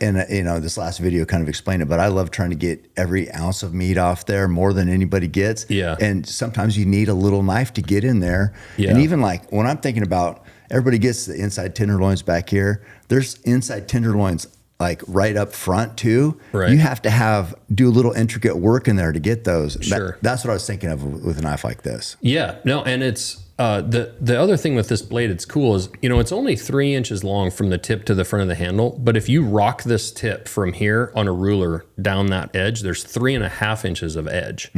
and you know, this last video kind of explained it, but I love trying to get every ounce of meat off there more than anybody gets. Yeah. And sometimes you need a little knife to get in there. Yeah. And even like when I'm thinking about, everybody gets the inside tenderloins back here. There's inside tenderloins like right up front too. Right. You have to do a little intricate work in there to get those. Sure. That's what I was thinking of with a knife like this. Yeah, no, and it's the other thing with this blade, it's cool is, you know, it's only 3 inches long from the tip to the front of the handle, but if you rock this tip from here on a ruler down that edge, there's 3.5 inches of edge.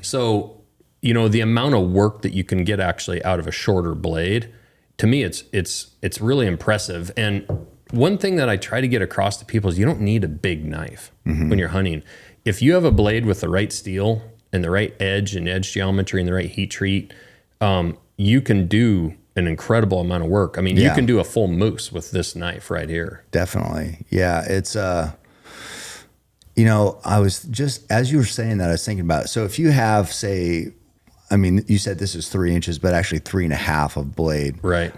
So, you know, the amount of work that you can get actually out of a shorter blade, to me, it's really impressive. And one thing that I try to get across to people is you don't need a big knife when you're hunting. If you have a blade with the right steel and the right edge and edge geometry and the right heat treat, you can do an incredible amount of work. I mean, you can do a full moose with this knife right here. Definitely. Yeah. It's, you know, I was just, as you were saying that, I was thinking about it. So if you have, say, I mean, you said this is 3 inches, but actually 3.5 of blade. Right.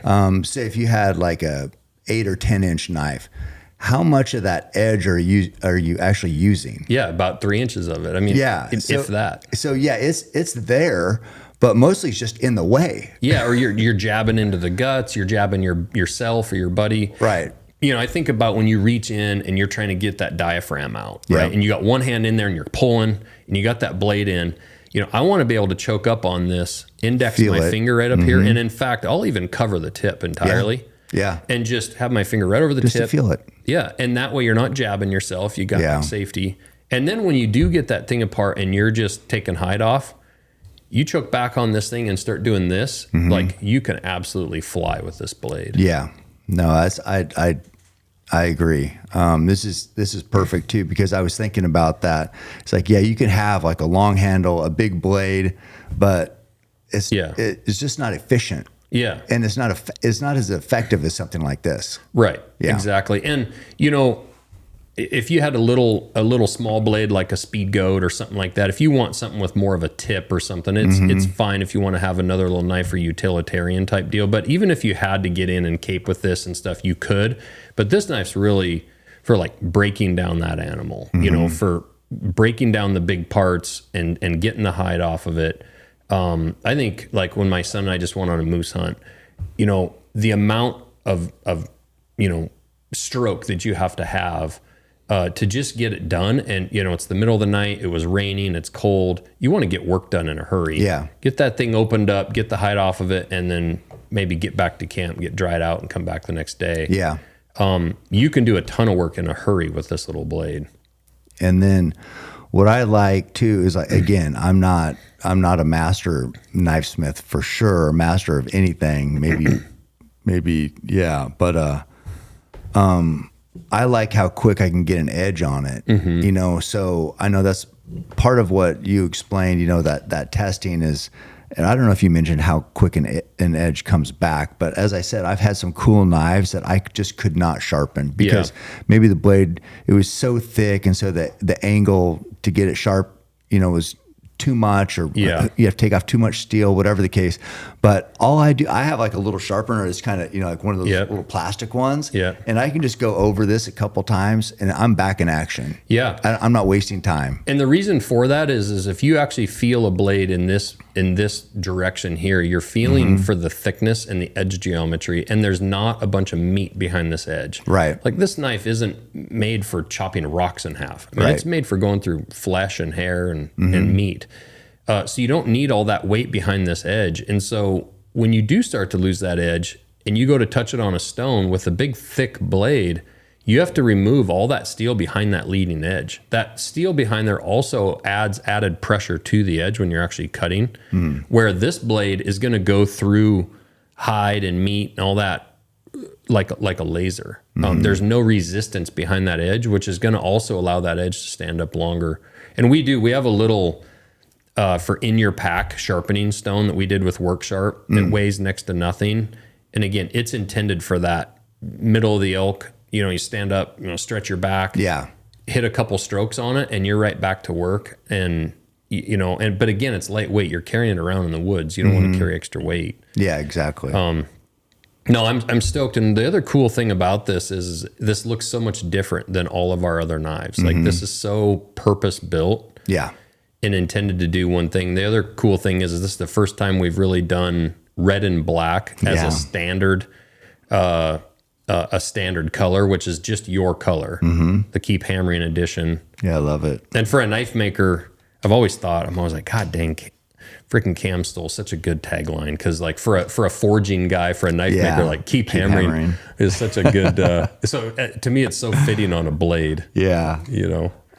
Say if you had like a 8 or 10 inch knife, how much of that edge are you actually using? Yeah, about 3 inches of it. I mean, if that. So yeah, it's there, but mostly it's just in the way. Yeah, or you're jabbing into the guts, you're jabbing yourself or your buddy. Right. You know, I think about when you reach in and you're trying to get that diaphragm out, right? And you got one hand in there and you're pulling and you got that blade in. You know, I want to be able to choke up on this, index my finger right up here. And in fact, I'll even cover the tip entirely. Yeah. And just have my finger right over the tip. To feel it. Yeah. And that way you're not jabbing yourself. You got safety. And then when you do get that thing apart and you're just taking hide off, you choke back on this thing and start doing this, like you can absolutely fly with this blade. Yeah. No, I agree. This is perfect too, because I was thinking about that. It's like, yeah, you can have like a long handle, a big blade, but it's just not efficient. Yeah. And it's not as effective as something like this. Right. Yeah. Exactly. And you know, if you had a little small blade like a Speed Goat or something like that, if you want something with more of a tip or something, it's fine if you want to have another little knife or utilitarian type deal. But even if you had to get in and cape with this and stuff, you could. But this knife's really for like breaking down that animal, you know, for breaking down the big parts and getting the hide off of it. I think like when my son and I just went on a moose hunt, you know, the amount of you know, stroke that you have to just get it done. And, you know, it's the middle of the night. It was raining. It's cold. You want to get work done in a hurry. Yeah. Get that thing opened up, get the hide off of it, and then maybe get back to camp, get dried out, and come back the next day. Yeah. You can do a ton of work in a hurry with this little blade. And then what I like too is, like, again, I'm not a master knifesmith for sure, master of anything, maybe, yeah. But, I like how quick I can get an edge on it, you know? So I know that's part of what you explained, you know, that testing is, and I don't know if you mentioned how quick an edge comes back, but as I said, I've had some cool knives that I just could not sharpen because maybe the blade, it was so thick. And so the angle to get it sharp, you know, was too much, or you have to take off too much steel, whatever the case. But all I do, I have like a little sharpener. It's kind of, you know, like one of those little plastic ones. Yeah. And I can just go over this a couple times and I'm back in action. Yeah. I'm not wasting time. And the reason for that is if you actually feel a blade in this direction here, you're feeling for the thickness and the edge geometry, and there's not a bunch of meat behind this edge. Right. Like this knife isn't made for chopping rocks in half. I mean, it's made for going through flesh and hair and meat. So you don't need all that weight behind this edge. And so when you do start to lose that edge, and you go to touch it on a stone with a big thick blade, you have to remove all that steel behind that leading edge. That steel behind there also adds added pressure to the edge when you're actually cutting, where this blade is going to go through hide and meat and all that like a laser. There's no resistance behind that edge, which is going to also allow that edge to stand up longer. And we have a little for in your pack sharpening stone that we did with Work Sharp that weighs next to nothing. And again, it's intended for that middle of the elk. You know, you stand up, stretch your back, hit a couple strokes on it, and you're right back to work. And but again, it's lightweight. You're carrying it around in the woods. You don't want to carry extra weight. Yeah, exactly. No, I'm stoked. And the other cool thing about this is this looks so much different than all of our other knives. Like this is so purpose built. Yeah. And intended to do one thing. The other cool thing is this is the first time we've really done red and black as a standard color, which is just your color, the Keep Hammering edition. Yeah, I love it. And for a knife maker, I'm always like, God dang, freaking Cam stole such a good tagline, because like for a forging guy, for a knife maker, like keep hammering is such a good. So to me, it's so fitting on a blade. Yeah,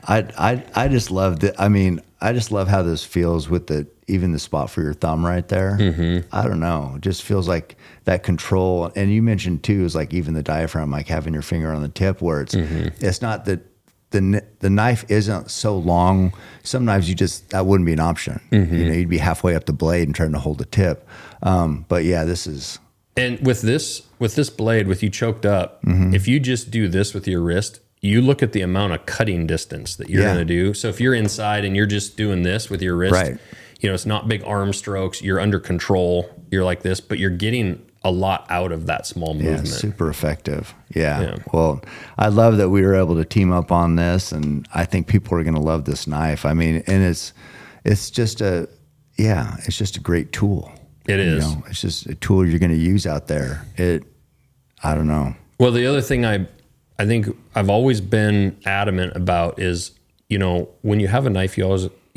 I just love that. I mean, I just love how this feels with even the spot for your thumb right there. I don't know. It just feels like that control. And you mentioned too, is like even the diaphragm, like having your finger on the tip, where it's not that the knife isn't so long. Some knives that wouldn't be an option. You'd be halfway up the blade and trying to hold the tip. But yeah, this is. And with this blade, with you choked up, if you just do this with your wrist, you look at the amount of cutting distance that you're going to do. So if you're inside and you're just doing this with your wrist, it's not big arm strokes. You're under control. You're like this, but you're getting a lot out of that small movement. Yeah, super effective. Yeah. Well, I love that we were able to team up on this, and I think people are going to love this knife. I mean, and it's just a great tool. It is. It's just a tool you're going to use out there. I don't know. Well, the other thing I think I've always been adamant about is, when you have a knife, you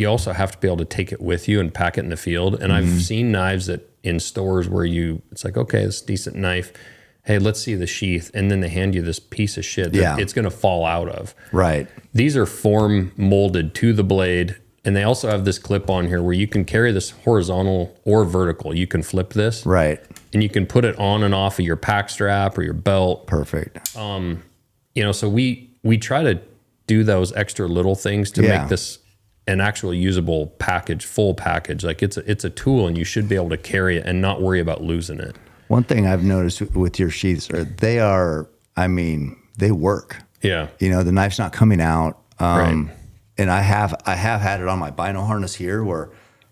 also have to be able to take it with you and pack it in the field. And I've seen knives in stores where it's like, okay, this is a decent knife. Hey, let's see the sheath. And then they hand you this piece of shit that it's going to fall out of. Right. These are form molded to the blade. And they also have this clip on here where you can carry this horizontal or vertical. You can flip this. Right. And you can put it on and off of your pack strap or your belt. Perfect. So we try to do those extra little things to make this an actual usable package, full package. Like it's a tool, and you should be able to carry it and not worry about losing it. One thing I've noticed with your sheaths, they work. Yeah. The knife's not coming out. Right. And I have had it on my bino harness here, where,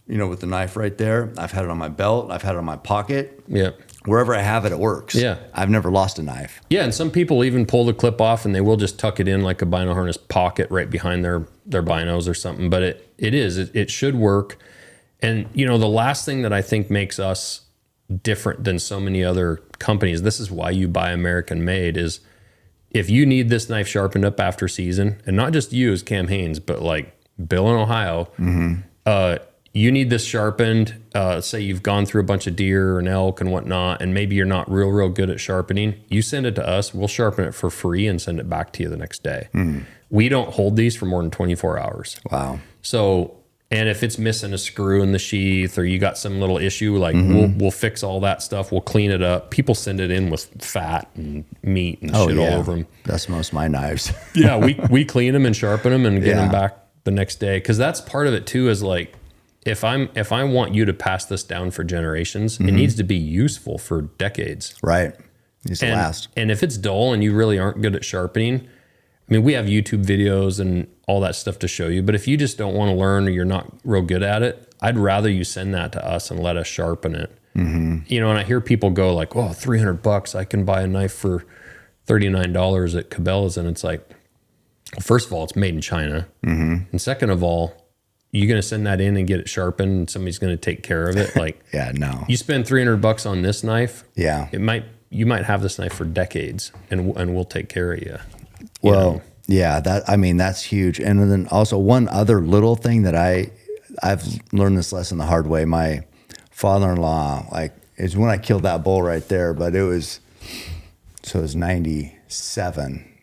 with the knife right there. I've had it on my belt. I've had it on my pocket. Yeah. Wherever I have it, it works. Yeah. I've never lost a knife. Yeah, and some people even pull the clip off and they will just tuck it in like a bino harness pocket right behind their binos or something. But it should work. And, the last thing that I think makes us different than so many other companies, this is why you buy American made, is if you need this knife sharpened up after season, and not just you as Cam Haynes, but like Bill in Ohio, you need this sharpened. Say you've gone through a bunch of deer and elk and whatnot, and maybe you're not real good at sharpening. You send it to us. We'll sharpen it for free and send it back to you the next day. We don't hold these for more than 24 hours. Wow. So, and if it's missing a screw in the sheath or you got some little issue, like we'll fix all that stuff. We'll clean it up. People send it in with fat and meat and shit all over them. That's most of my knives. Yeah, we clean them and sharpen them and get them back the next day. Because that's part of it too, is like, if I want you to pass this down for generations, it needs to be useful for decades. Right. It needs to last. And if it's dull and you really aren't good at sharpening, I mean, we have YouTube videos and all that stuff to show you, but if you just don't want to learn or you're not real good at it, I'd rather you send that to us and let us sharpen it. And I hear people go like, oh, $300, I can buy a knife for $39 at Cabela's. And it's like, well, first of all, it's made in China. And second of all, you're going to send that in and get it sharpened and somebody's going to take care of it. Like, no, you spend $300 on this knife. Yeah. You might have this knife for decades and we'll take care of you. Well, yeah, that's huge. And then also one other little thing that I've learned this lesson the hard way. My father-in-law, like, is when I killed that bull right there. But it was 97,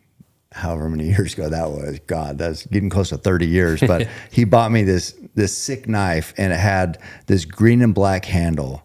however many years ago that was. God, that's getting close to 30 years. But he bought me this sick knife, and it had this green and black handle,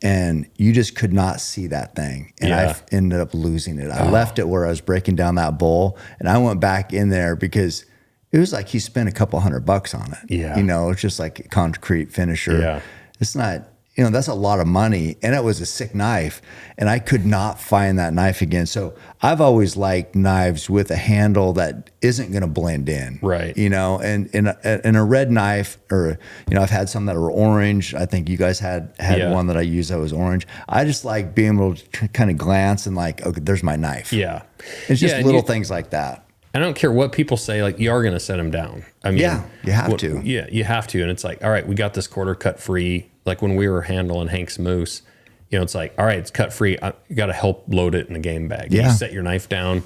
and you just could not see that thing. And I ended up losing it. I left it where I was breaking down that bull, and I went back in there because it was like he spent a couple $100 on it. Yeah. You know, it's just like a concrete finisher. Yeah. It's not, you know, that's a lot of money, and it was a sick knife, and I could not find that knife again. So I've always liked knives with a handle that isn't going to blend in, right? You know, and in a red knife, or you know, I've had some that were orange. I think you guys had one that I used that was orange. I just like being able to kind of glance and like, okay, there's my knife. Yeah, it's just little things like that. I don't care what people say, like you are going to set them down. I mean, yeah, you have to. Yeah, you have to. And it's like, all right, we got this quarter cut free. Like when we were handling Hank's moose, you know, it's like, all right, it's cut free. You got to help load it in a game bag. Yeah. You set your knife down,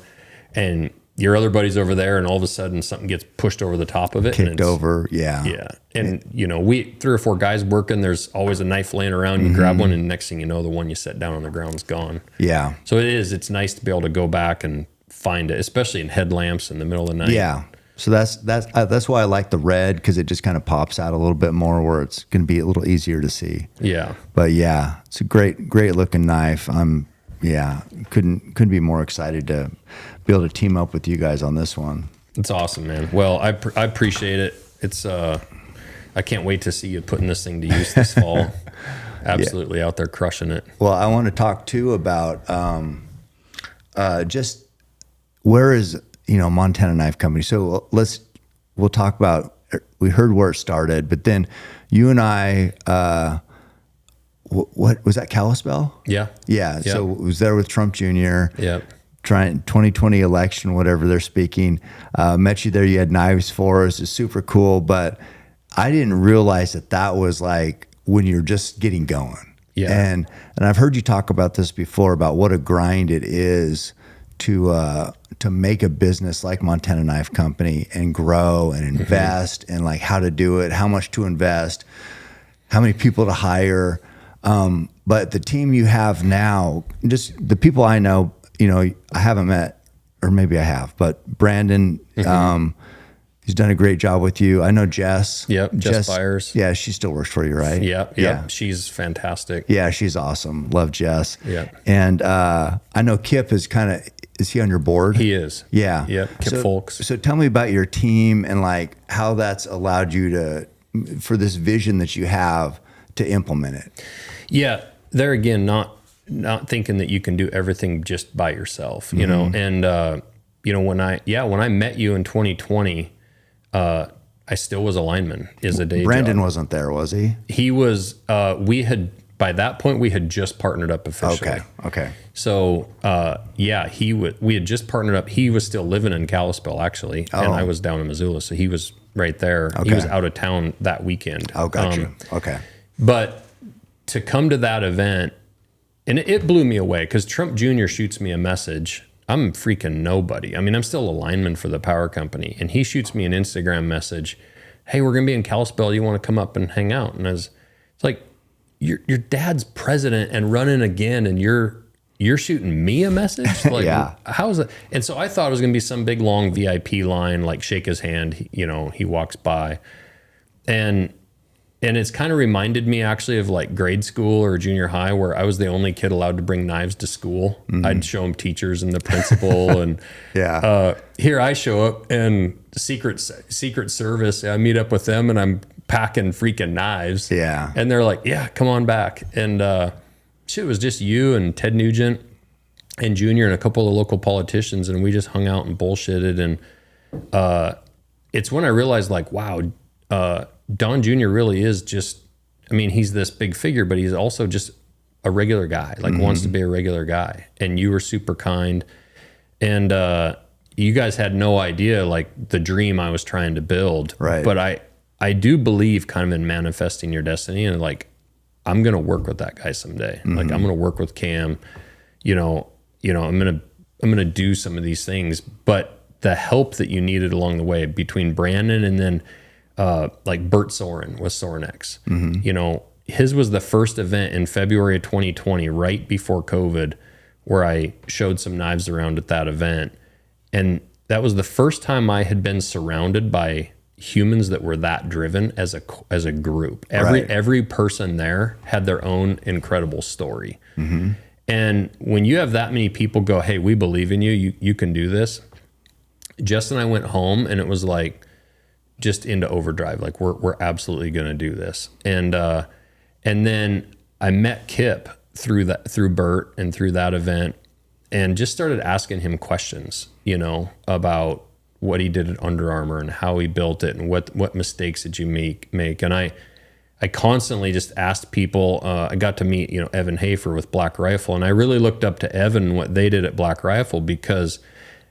and your other buddy's over there, and all of a sudden something gets pushed over the top of it. Kicked over. Yeah. Yeah. And, you know, 3 or 4 guys working, there's always a knife laying around. You grab one, and next thing you know, the one you set down on the ground is gone. Yeah. So it's nice to be able to go back and find it, especially in headlamps in the middle of the night. Yeah. So that's why I like the red, because it just kind of pops out a little bit more, where it's going to be a little easier to see. Yeah. But yeah, it's a great looking knife. Couldn't be more excited to be able to team up with you guys on this one. It's awesome, man. Well, I appreciate it. It's I can't wait to see you putting this thing to use this fall. Absolutely out there crushing it. Well, I want to talk too about just where is, you know, Montana Knife Company. So we'll talk about, we heard where it started, but then you and I, what was that, Kalispell? Yeah. Yeah. Yep. So it was there with Trump Jr. Yep. Trying 2020 election, whatever they're speaking. Met you there. You had knives for us. It's super cool. But I didn't realize that was like when you're just getting going. Yeah. And I've heard you talk about this before, about what a grind it is to make a business like Montana Knife Company and grow and invest, and like how to do it, how much to invest, how many people to hire. But the team you have now, just the people I know, you know, I haven't met, or maybe I have, but Brandon, he's done a great job with you. I know Jess. Yep. Jess Byers. Yeah. She still works for you, right? Yep. Yeah. She's fantastic. Yeah. She's awesome. Love Jess. Yeah. And, I know Kip is he on your board? He is. Yeah. Yep. Kip Folks. So tell me about your team and like how that's allowed you for this vision that you have to implement it. Yeah. There again, not thinking that you can do everything just by yourself, you know? And, you know, when I met you in 2020, I still was a lineman is a day Brandon job. wasn't there, was he? He was, by that point we had just partnered up officially. Okay. So, we had just partnered up. He was still living in Kalispell actually. And I was down in Missoula. So he was right there. Okay. He was out of town that weekend. Oh, gotcha. Okay. But to come to that event, and it blew me away because Trump Jr. shoots me a message. I'm freaking nobody. I mean, I'm still a lineman for the power company. And he shoots me an Instagram message. Hey, we're going to be in Kalispell. You want to come up and hang out? And it's like, your dad's president and running again, and you're shooting me a message? Like, yeah. How's that? And so I thought it was going to be some big, long VIP line, like shake his hand, you know, he walks by. And it's kind of reminded me actually of like grade school or junior high, where I was the only kid allowed to bring knives to school. I'd show them teachers and the principal, and here I show up and Secret Service. I meet up with them and I'm packing freaking knives. Yeah, and they're like, "Yeah, come on back." And shit, it was just you and Ted Nugent and Junior and a couple of local politicians, and we just hung out and bullshitted. And it's when I realized, like, wow. Don Jr. really is just, I mean, he's this big figure, but he's also just a regular guy, like wants to be a regular guy. And you were super kind. And you guys had no idea, like, the dream I was trying to build. Right. But I do believe kind of in manifesting your destiny, and like, I'm going to work with that guy someday. Like, I'm going to work with Cam, you know, I'm going to do some of these things, but the help that you needed along the way between Brandon and then, like Bert Soren with Sorenex, you know, his was the first event in February of 2020, right before COVID, where I showed some knives around at that event. And that was the first time I had been surrounded by humans that were that driven as a group. Every person there had their own incredible story. And when you have that many people go, hey, we believe in you, you can do this. Jess and I went home, and it was like just into overdrive. Like we're absolutely going to do this. And then I met Kip through Bert and through that event, and just started asking him questions, you know, about what he did at Under Armour and how he built it and what mistakes did you make. And I constantly just asked people. I got to meet, you know, Evan Hafer with Black Rifle, and I really looked up to Evan and what they did at Black Rifle, because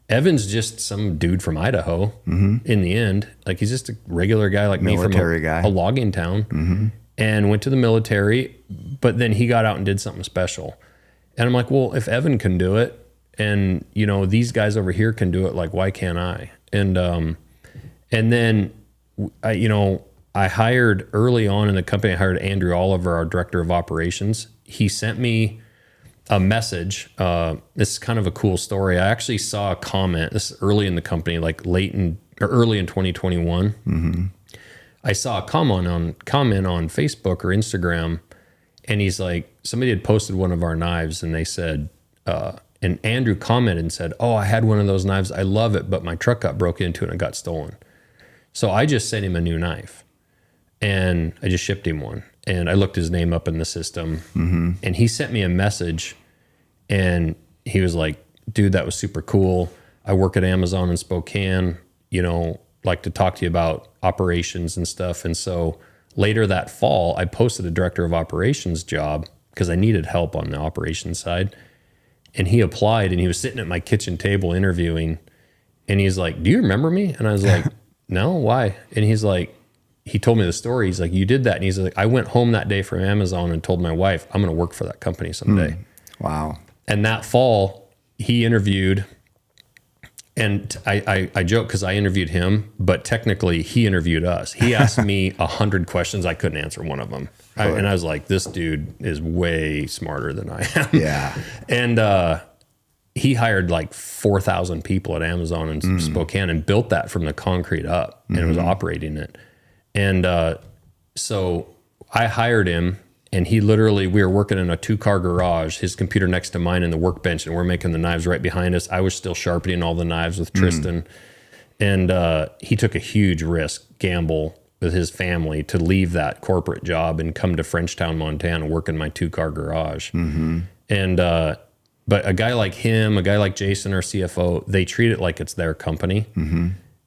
Evan's just some dude from Idaho in the end. Like, he's just a regular guy like military me from guy. a logging town, and went to the military, but then he got out and did something special. And I'm like, well, if Evan can do it, and, you know, these guys over here can do it, like, why can't I? And then I hired early on in the company, I hired Andrew Oliver, our director of operations. He sent me a message. This is kind of a cool story. I actually saw a comment. This is early in the company, like early in 2021. I saw a comment on Facebook or Instagram, and he's like, somebody had posted one of our knives, and they said, and Andrew commented and said, oh, I had one of those knives. I love it, but my truck got broken into and it got stolen. So I just sent him a new knife, and I just shipped him one. And I looked his name up in the system, and he sent me a message, and he was like, dude, that was super cool. I work at Amazon in Spokane, you know, like to talk to you about operations and stuff. And so later that fall, I posted a director of operations job because I needed help on the operations side. And he applied, and he was sitting at my kitchen table interviewing, and he's like, do you remember me? And I was like, no, why? And he's like, he told me the story. He's like, you did that. And he's like, I went home that day from Amazon and told my wife, I'm going to work for that company someday. Wow. And that fall he interviewed, and I joke because I interviewed him, but technically he interviewed us. He asked me 100 questions. I couldn't answer one of them. And I was like, this dude is way smarter than I am. Yeah. And he hired like 4,000 people at Amazon in Spokane and built that from the concrete up, and was operating it. And so I hired him, and we were working in a 2-car garage, his computer next to mine in the workbench, and we're making the knives right behind us. I was still sharpening all the knives with Tristan. And he took a huge gamble with his family to leave that corporate job and come to Frenchtown, Montana, work in my 2-car garage. And, but a guy like him, a guy like Jason, our CFO, they treat it like it's their company.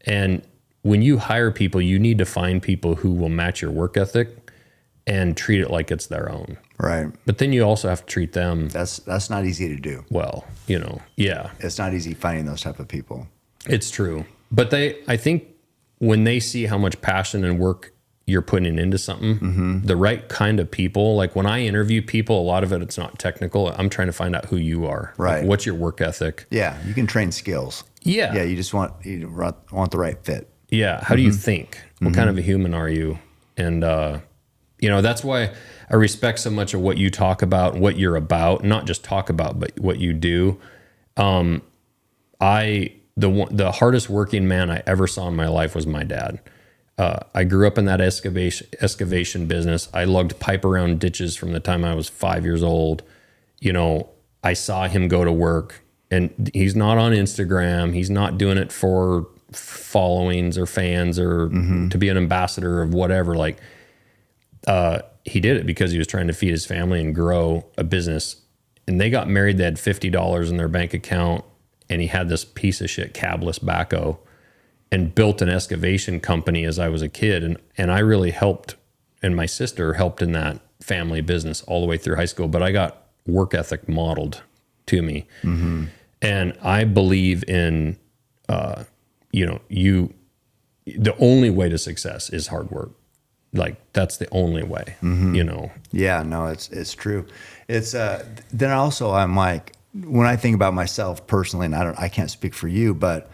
And when you hire people, you need to find people who will match your work ethic and treat it like it's their own. Right. But then you also have to treat them. That's not easy to do. Well, you know, yeah. It's not easy finding those type of people. It's true. But I think when they see how much passion and work you're putting into something, the right kind of people, like when I interview people, a lot of it's not technical. I'm trying to find out who you are. Right. Like, what's your work ethic? Yeah. You can train skills. Yeah. Yeah. You just want the right fit. Yeah. How do you think? What kind of a human are you? And, you know, that's why I respect so much of what you talk about, what you're about, not just talk about, but what you do. The hardest working man I ever saw in my life was my dad. I grew up in that excavation business. I lugged pipe around ditches from the time I was 5 years old. You know, I saw him go to work, and he's not on Instagram. He's not doing it for followings or fans or to be an ambassador of whatever. Like, he did it because he was trying to feed his family and grow a business. And they got married. They had $50 in their bank account, and he had this piece of shit cabless backhoe, and built an excavation company as I was a kid. And I really helped, and my sister helped in that family business all the way through high school. But I got work ethic modeled to me. And I believe in, you know, the only way to success is hard work. Like, that's the only way, you know? Yeah, no, it's true. It's, then also I'm like, when I think about myself personally, and I can't speak for you, but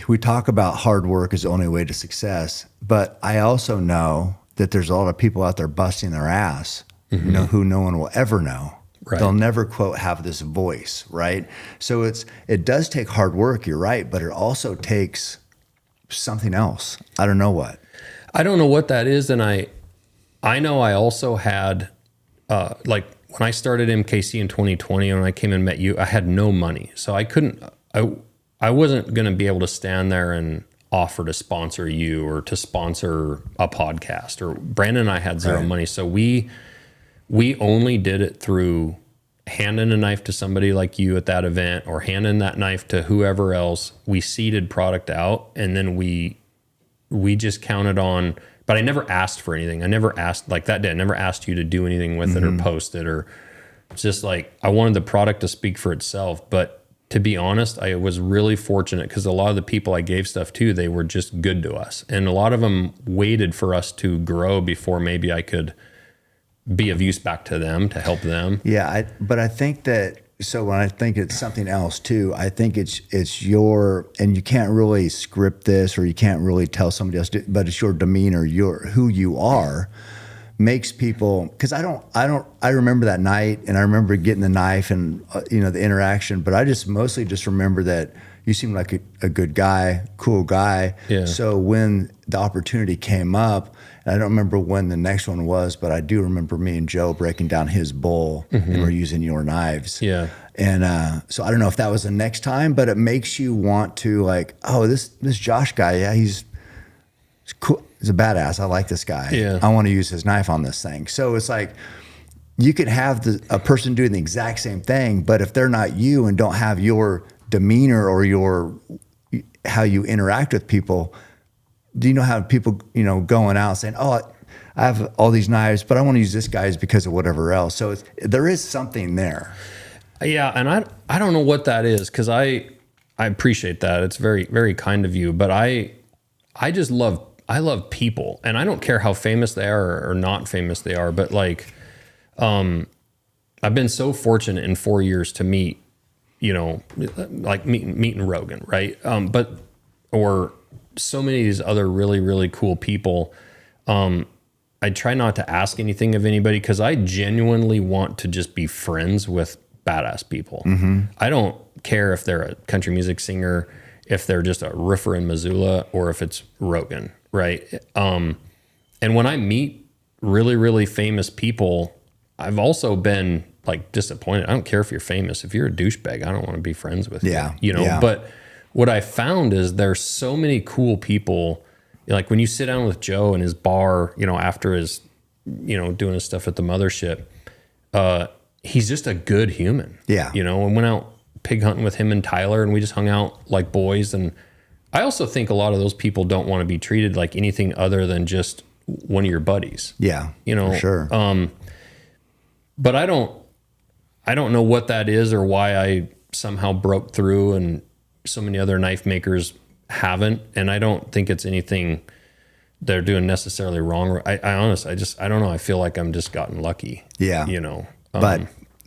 we talk about hard work is the only way to success. But I also know, that there's a lot of people out there busting their ass, who no one will ever know. Right. They'll never, quote, have this voice, right? So it does take hard work, you're right, but it also takes something else. I don't know what. I don't know what that is. And I know I also had, like when I started MKC in 2020, when I came and met you, I had no money. So I wasn't going to be able to stand there and offer to sponsor you or to sponsor a podcast. Or Brandon and I had zero money. So we only did it through handing a knife to somebody like you at that event, or handing that knife to whoever else. We seeded product out, and then we just counted on, but I never asked for anything. I never asked, like that day, I never asked you to do anything with it or post it, or just like, I wanted the product to speak for itself. But to be honest, I was really fortunate because a lot of the people I gave stuff to, they were just good to us. And a lot of them waited for us to grow before maybe I could be of use back to them, to help them. Yeah, but I think that, so when I think it's something else too, I think it's your, and you can't really script this, or you can't really tell somebody else, but it's your demeanor, who you are, makes people, because I remember that night, and I remember getting the knife and the interaction, but I just mostly just remember that you seemed like a good guy, cool guy. Yeah. So when the opportunity came up, and I don't remember when the next one was, but I do remember me and Joe breaking down his bull, and we're using your knives. Yeah. And so I don't know if that was the next time, but it makes you want to, like, oh, this Josh guy, yeah, he's cool. He's a badass. I like this guy. Yeah. I want to use his knife on this thing. So it's like, you could have a person doing the exact same thing, but if they're not you and don't have your demeanor or how you interact with people, do you know how people, going out saying, oh, I have all these knives, but I want to use this guy's because of whatever else. So there is something there. Yeah. And I don't know what that is, because I appreciate that. It's very, very kind of you, but I love people, and I don't care how famous they are or not famous they are, but like, I've been so fortunate in 4 years to meet, like meeting Rogan, right? Or so many of these other really, really cool people. I try not to ask anything of anybody, because I genuinely want to just be friends with badass people. I don't care if they're a country music singer, if they're just a roofer in Missoula, or if it's Rogan, right? And when I meet really, really famous people, I've also been like disappointed. I don't care if you're famous. If you're a douchebag, I don't want to be friends with you. Yeah. But what I found is there's so many cool people. Like when you sit down with Joe in his bar, after his, doing his stuff at the mothership, he's just a good human. Yeah. And went out pig hunting with him and Tyler, and we just hung out like boys. And I also think a lot of those people don't want to be treated like anything other than just one of your buddies. Yeah, for sure. But I don't know what that is, or why I somehow broke through and so many other knife makers haven't. And I don't think it's anything they're doing necessarily wrong. I honestly, I don't know. I feel like I'm just gotten lucky. Yeah. But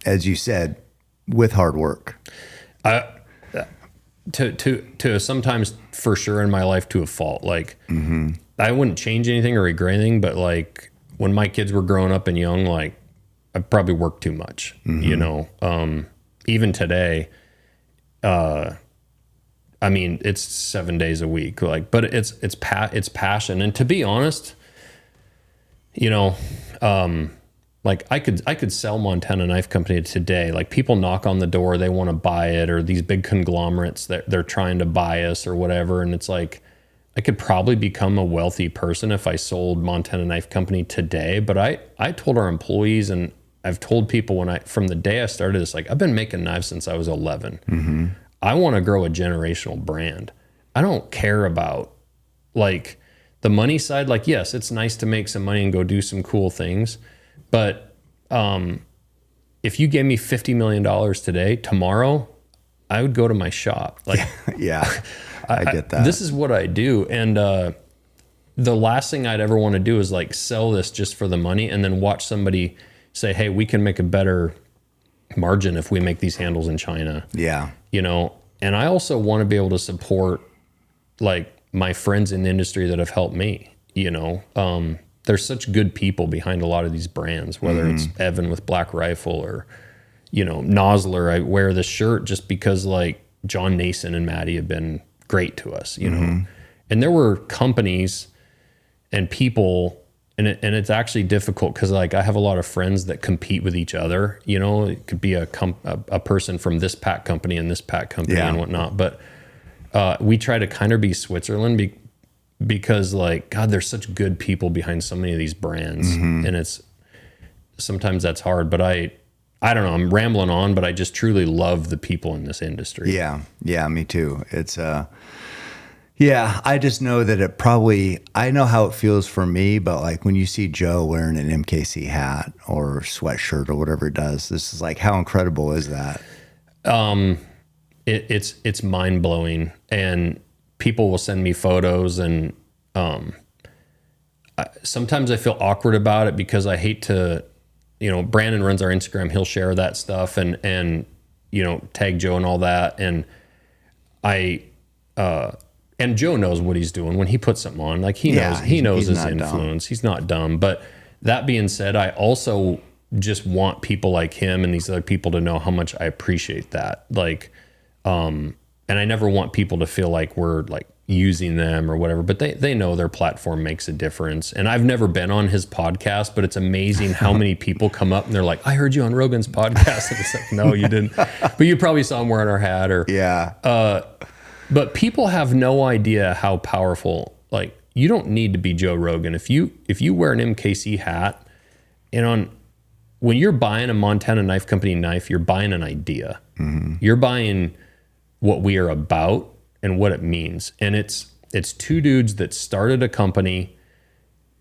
as you said, with hard work. To sometimes, for sure, in my life, to a fault. Like, I wouldn't change anything or regret anything, but like when my kids were growing up and young, like I probably worked too much, even today, I mean, it's 7 days a week, like, but it's passion. And to be honest, like I could sell Montana Knife Company today. Like people knock on the door, they want to buy it, or these big conglomerates that they're trying to buy us or whatever. And it's like, I could probably become a wealthy person if I sold Montana Knife Company today. But I told our employees, and I've told people from the day I started this, like I've been making knives since I was 11. I want to grow a generational brand. I don't care about like the money side. Like, yes, it's nice to make some money and go do some cool things. But if you gave me $50 million today, tomorrow, I would go to my shop. Like, yeah, I get that. This is what I do. And the last thing I'd ever want to do is like sell this just for the money and then watch somebody say, hey, we can make a better margin if we make these handles in China. Yeah. And I also want to be able to support like my friends in the industry that have helped me, there's such good people behind a lot of these brands, whether it's Evan with Black Rifle or, you know, Nosler. I wear this shirt just because like John Nason and Maddie have been great to us, you know, and there were companies and people, and it's actually difficult because like I have a lot of friends that compete with each other, you know, it could be a person from this pack company and this pack company and whatnot. But we try to kind of be Switzerland because like, God, there's such good people behind so many of these brands, and sometimes that's hard, but I don't know, I'm rambling on, but I just truly love the people in this industry. Yeah. Yeah. Me too. It's, yeah, I just know that I know how it feels for me, but like when you see Joe wearing an MKC hat or sweatshirt or whatever it does, this is like, how incredible is that? It's mind blowing, and people will send me photos, and sometimes I feel awkward about it because I hate to, you know, Brandon runs our Instagram. He'll share that stuff and, you know, tag Joe and all that. And and Joe knows what he's doing when he puts something on, like he knows his influence. He's not dumb. But that being said, I also just want people like him and these other people to know how much I appreciate that. Like, and I never want people to feel like we're like using them or whatever, but they know their platform makes a difference. And I've never been on his podcast, but it's amazing how many people come up and they're like, I heard you on Rogan's podcast. And it's like, no, you didn't, but you probably saw him wearing our hat or, but people have no idea how powerful, like you don't need to be Joe Rogan. If you wear an MKC hat and when you're buying a Montana Knife Company knife, you're buying an idea. You're buying what we are about and what it means. And it's two dudes that started a company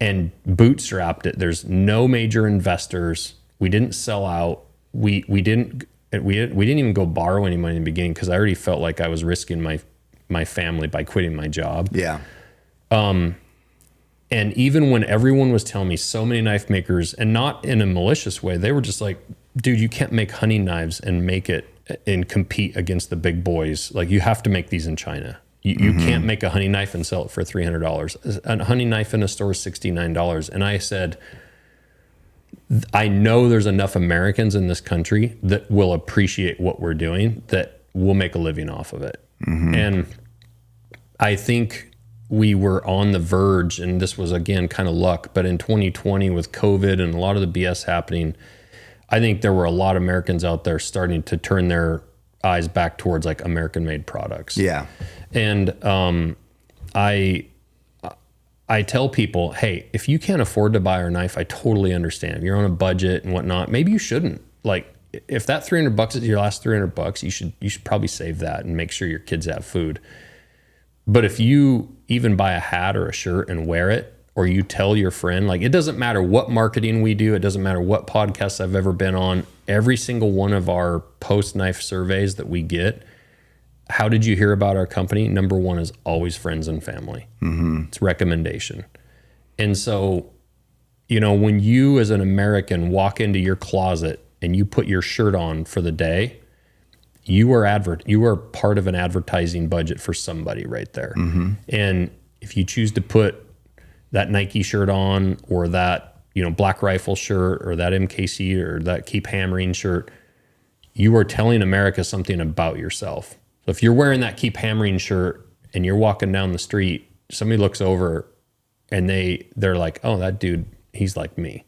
and bootstrapped it. There's no major investors. We didn't sell out. We didn't even go borrow any money in the beginning because I already felt like I was risking my family by quitting my job. Yeah. And even when everyone was telling me, so many knife makers, and not in a malicious way, they were just like, dude, you can't make hunting knives and make it and compete against the big boys. Like you have to make these in China. You can't make a hunting knife and sell it for $300. A hunting knife in a store is $69. And I said, I know there's enough Americans in this country that will appreciate what we're doing, that will make a living off of it. And I think we were on the verge, and this was again kind of luck, but in 2020 with COVID and a lot of the BS happening, I think there were a lot of Americans out there starting to turn their eyes back towards like American made products. Yeah. And I tell people, hey, if you can't afford to buy our knife, I totally understand. If you're on a budget and whatnot, maybe you shouldn't. Like if that $300 is your last $300, you should probably save that and make sure your kids have food. But if you even buy a hat or a shirt and wear it, or you tell your friend, like it doesn't matter what marketing we do, it doesn't matter what podcasts I've ever been on, every single one of our post-knife surveys that we get, how did you hear about our company? Number one is always friends and family. It's recommendation. And so, you know, when you as an American walk into your closet and you put your shirt on for the day, you are part of an advertising budget for somebody right there. And if you choose to put that Nike shirt on, or that, you know, Black Rifle shirt, or that MKC, or that Keep Hammering shirt, you are telling America something about yourself. So if you're wearing that Keep Hammering shirt and you're walking down the street, somebody looks over and they're like, oh, that dude, he's like me.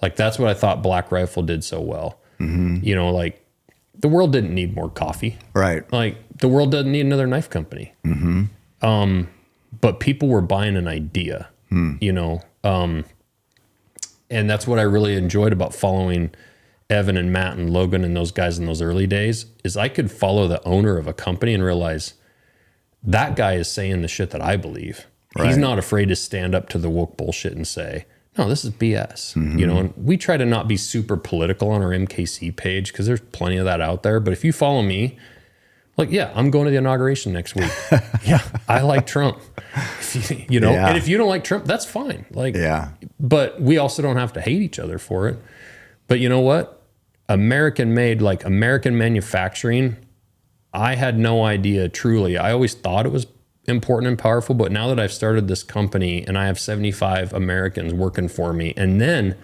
Like that's what I thought Black Rifle did so well. You know, like the world didn't need more coffee. Right. Like the world doesn't need another knife company. But people were buying an idea. You know, and that's what I really enjoyed about following Evan and Matt and Logan and those guys in those early days, is I could follow the owner of a company and realize that guy is saying the shit that I believe. Right. He's not afraid to stand up to the woke bullshit and say, no, this is BS. You know, and we try to not be super political on our MKC page because there's plenty of that out there. But if you follow me, like, yeah, I'm going to the inauguration next week. Yeah, I like Trump. You know, and if you don't like Trump, that's fine. Like, but we also don't have to hate each other for it. But you know what? American made, like American manufacturing, I had no idea truly. I always thought it important and powerful. But now that I've started this company and I have 75 Americans working for me, and then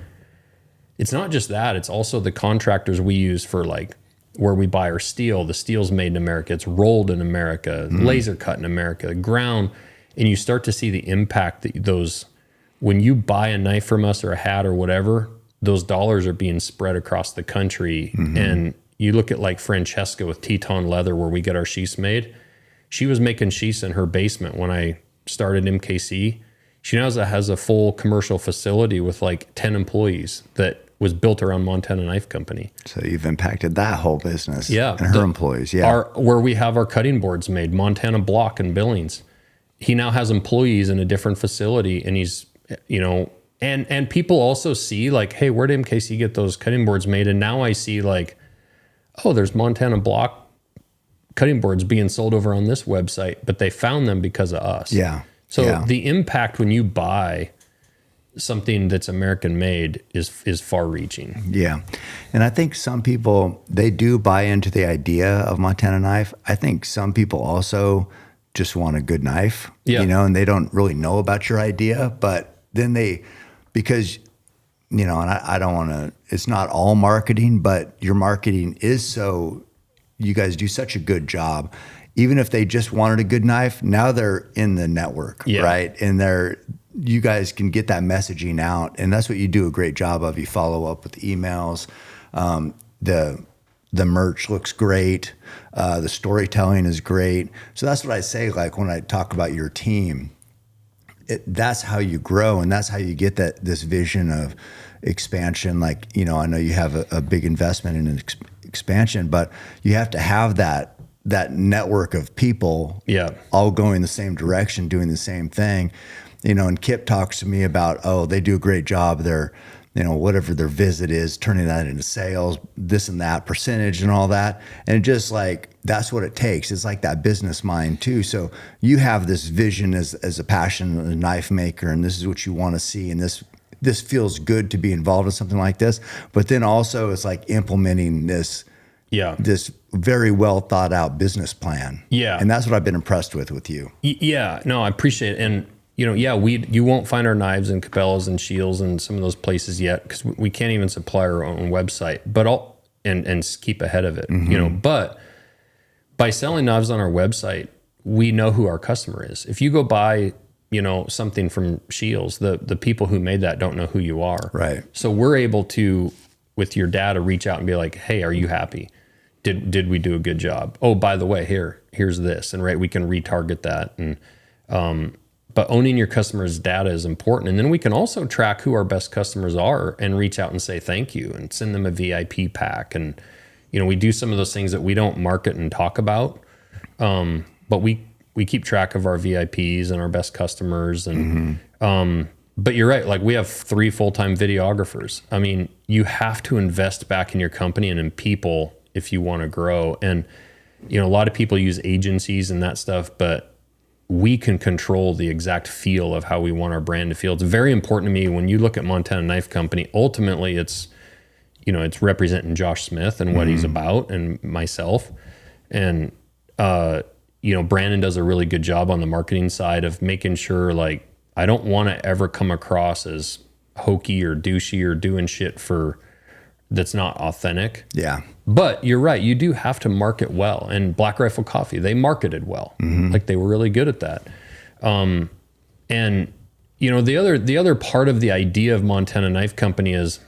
it's not just that, it's also the contractors we use for like where we buy our steel. The steel's made in America. It's rolled in America, laser cut in America, ground. And you start to see the impact that those, when you buy a knife from us or a hat or whatever, those dollars are being spread across the country. And you look at like Francesca with Teton Leather, where we get our sheaths made. She was making sheaths in her basement when I started MKC. She now has a full commercial facility with like 10 employees that was built around Montana Knife Company. So you've impacted that whole business. Yeah. And her employees. Yeah. Where we have our cutting boards made, Montana Block in Billings. He now has employees in a different facility, and he's, you know, and people also see like, hey, where did MKC get those cutting boards made? And now I see like, oh, there's Montana Block cutting boards being sold over on this website, but they found them because of us. Yeah. So the impact when you buy something that's American made is far reaching. Yeah. And I think some people, they do buy into the idea of Montana Knife. I think some people also just want a good knife, Yeah. you know, and they don't really know about your idea, but then because, you know, and I don't want to, it's not all marketing, but your marketing is so, you guys do such a good job. Even if they just wanted a good knife, now they're in the network, right? And you guys can get that messaging out, and that's what you do a great job of. You follow up with emails. The merch looks great. The storytelling is great. So that's what I say, like when I talk about your team, that's how you grow, and that's how you get this vision of expansion. Like, you know, I know you have a big investment in an expansion, but you have to have that network of people all going the same direction, doing the same thing. You know, and Kip talks to me about, oh, they do a great job. They're, you know, whatever their visit is, turning that into sales, this and that percentage and all that. And just like, that's what it takes. It's like that business mind too. So you have this vision as a passionate knife maker, and this is what you want to see. And this feels good to be involved in something like this. But then also it's like implementing this very well thought out business plan. Yeah. And that's what I've been impressed with you. Yeah, no, I appreciate it. And you know, you won't find our knives and Cabela's and Shields and some of those places yet, because we can't even supply our own website, but and keep ahead of it, you know. But by selling knives on our website, we know who our customer is. If you go buy, you know, something from Shields, the people who made that don't know who you are. Right. So we're able to, with your data, reach out and be like, hey, are you happy? Did we do a good job? Oh, by the way, here's this. And we can retarget that. And but owning your customers' data is important. And then we can also track who our best customers are and reach out and say thank you and send them a VIP pack. And, you know, we do some of those things that we don't market and talk about. But we keep track of our VIPs and our best customers. And but you're right, like we have 3 full-time videographers. I mean, you have to invest back in your company and in people if you want to grow. And, you know, a lot of people use agencies and that stuff, but we can control the exact feel of how we want our brand to feel. It's very important to me when you look at Montana Knife Company. Ultimately, it's, you know, it's representing Josh Smith and what he's about, and myself. And, you know, Brandon does a really good job on the marketing side of making sure, like, I don't want to ever come across as hokey or douchey or doing shit that's not authentic. Yeah. But you're right. You do have to market well. And Black Rifle Coffee, they marketed well. Like they were really good at that. And you know, the other part of the idea of Montana Knife Company is,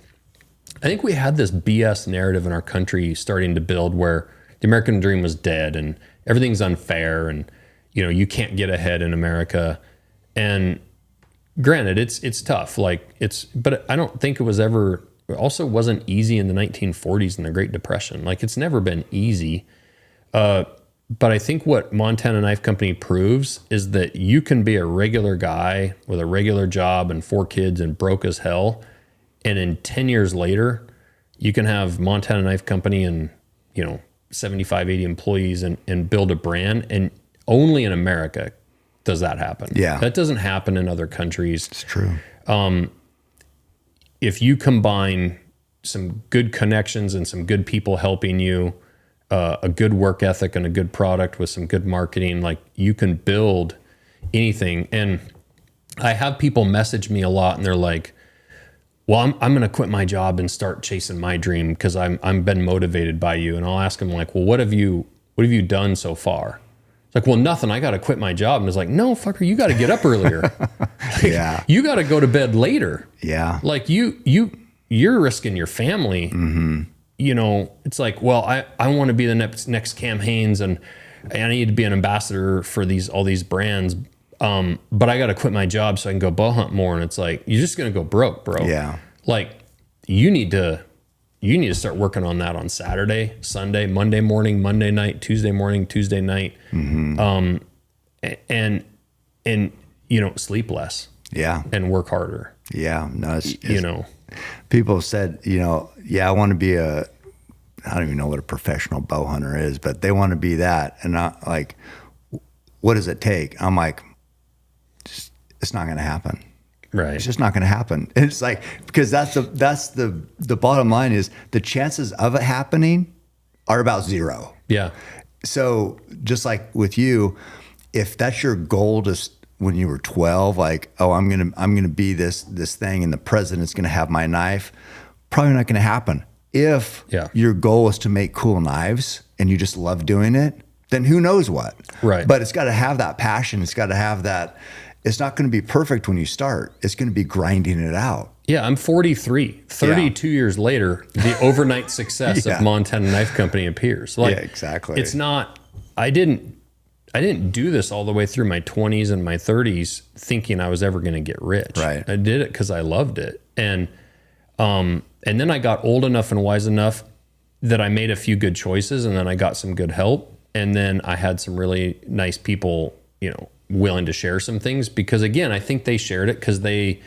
I think we had this BS narrative in our country starting to build where the American dream was dead and everything's unfair and, you know, you can't get ahead in America. And granted, it's tough. But I don't think it also wasn't easy in the 1940s and the Great Depression. Like, it's never been easy. But I think what Montana Knife Company proves is that you can be a regular guy with a regular job and 4 kids and broke as hell. And in 10 years later, you can have Montana Knife Company and, you know, 75, 80 employees and build a brand. And only in America does that happen. Yeah. That doesn't happen in other countries. It's true. If you combine some good connections and some good people helping you, a good work ethic and a good product with some good marketing, like you can build anything. And I have people message me a lot and they're like, well, I'm going to quit my job and start chasing my dream because I'm been motivated by you. And I'll ask them like, well, what have you done so far? It's like, well, nothing. I got to quit my job. And it's like, no, fucker, you got to get up earlier. Yeah. You got to go to bed later. Yeah. Like you're risking your family. Mm-hmm. You know, it's like, well, I want to be the next Cam Hanes and I need to be an ambassador for all these brands. But I got to quit my job so I can go bow hunt more. And it's like, you're just going to go broke, bro. Yeah. Like you need to start working on that on Saturday, Sunday, Monday morning, Monday night, Tuesday morning, Tuesday night. Mm-hmm. And, you know, sleep less. Yeah. And work harder. Yeah. No, you know, people have said, you know, yeah, I want to be I don't even know what a professional bow hunter is, but they want to be that. And I like, what does it take? I'm like, it's not going to happen. right. It's just not going to happen. And it's like, because that's the bottom line is the chances of it happening are about zero. Yeah. So just like with you, if that's your goal when you were 12, like, oh, I'm going to be this thing and the president's going to have my knife, probably not going to happen. If your goal is to make cool knives and you just love doing it, then who knows what. Right. But it's got to have that passion. It's got to have that. It's not going to be perfect when you start. It's going to be grinding it out. Yeah, I'm 43. 32 years later, the overnight success of Montana Knife Company appears. Like, yeah, exactly. It's not. I didn't do this all the way through my 20s and my 30s thinking I was ever going to get rich. Right. I did it because I loved it, and then I got old enough and wise enough that I made a few good choices, and then I got some good help, and then I had some really nice people, you know, willing to share some things, because again, I think they shared it because they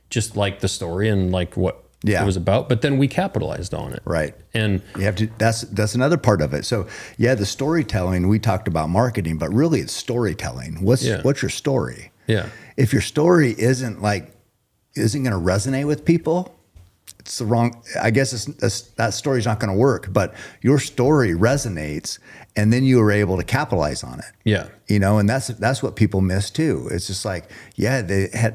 just liked the story and like what it was about, but then we capitalized on it. Right. And you have to, that's another part of it. So yeah, the storytelling, we talked about marketing, but really it's storytelling. What's your story? Yeah. If your story isn't going to resonate with people, it's the wrong, I guess that story's not going to work, but your story resonates and then you were able to capitalize on it. Yeah. You know, and that's what people miss too. It's just like, yeah,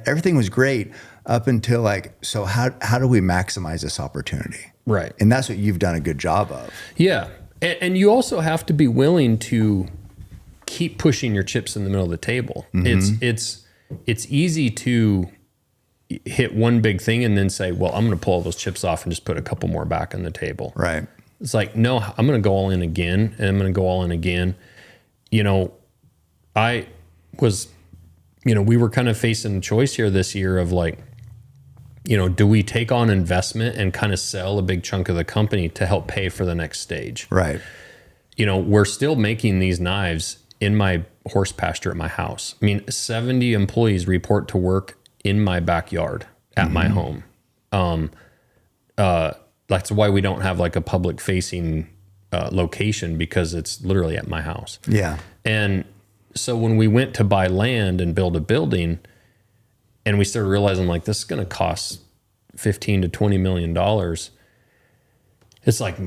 everything was great up until like, so how do we maximize this opportunity? Right. And that's what you've done a good job of. Yeah. And you also have to be willing to keep pushing your chips in the middle of the table. Mm-hmm. It's easy to hit one big thing and then say, well, I'm going to pull all those chips off and just put a couple more back on the table. Right. It's like, no, I'm going to go all in again, and I'm going to go all in again. You know, we were kind of facing a choice here this year of like, you know, do we take on investment and kind of sell a big chunk of the company to help pay for the next stage? Right. You know, we're still making these knives in my horse pasture at my house. I mean, 70 employees report to work in my backyard at my home. That's why we don't have like a public facing location, because it's literally at my house. Yeah. And so when we went to buy land and build a building, and we started realizing like this is going to cost $15 to $20 million, it's like,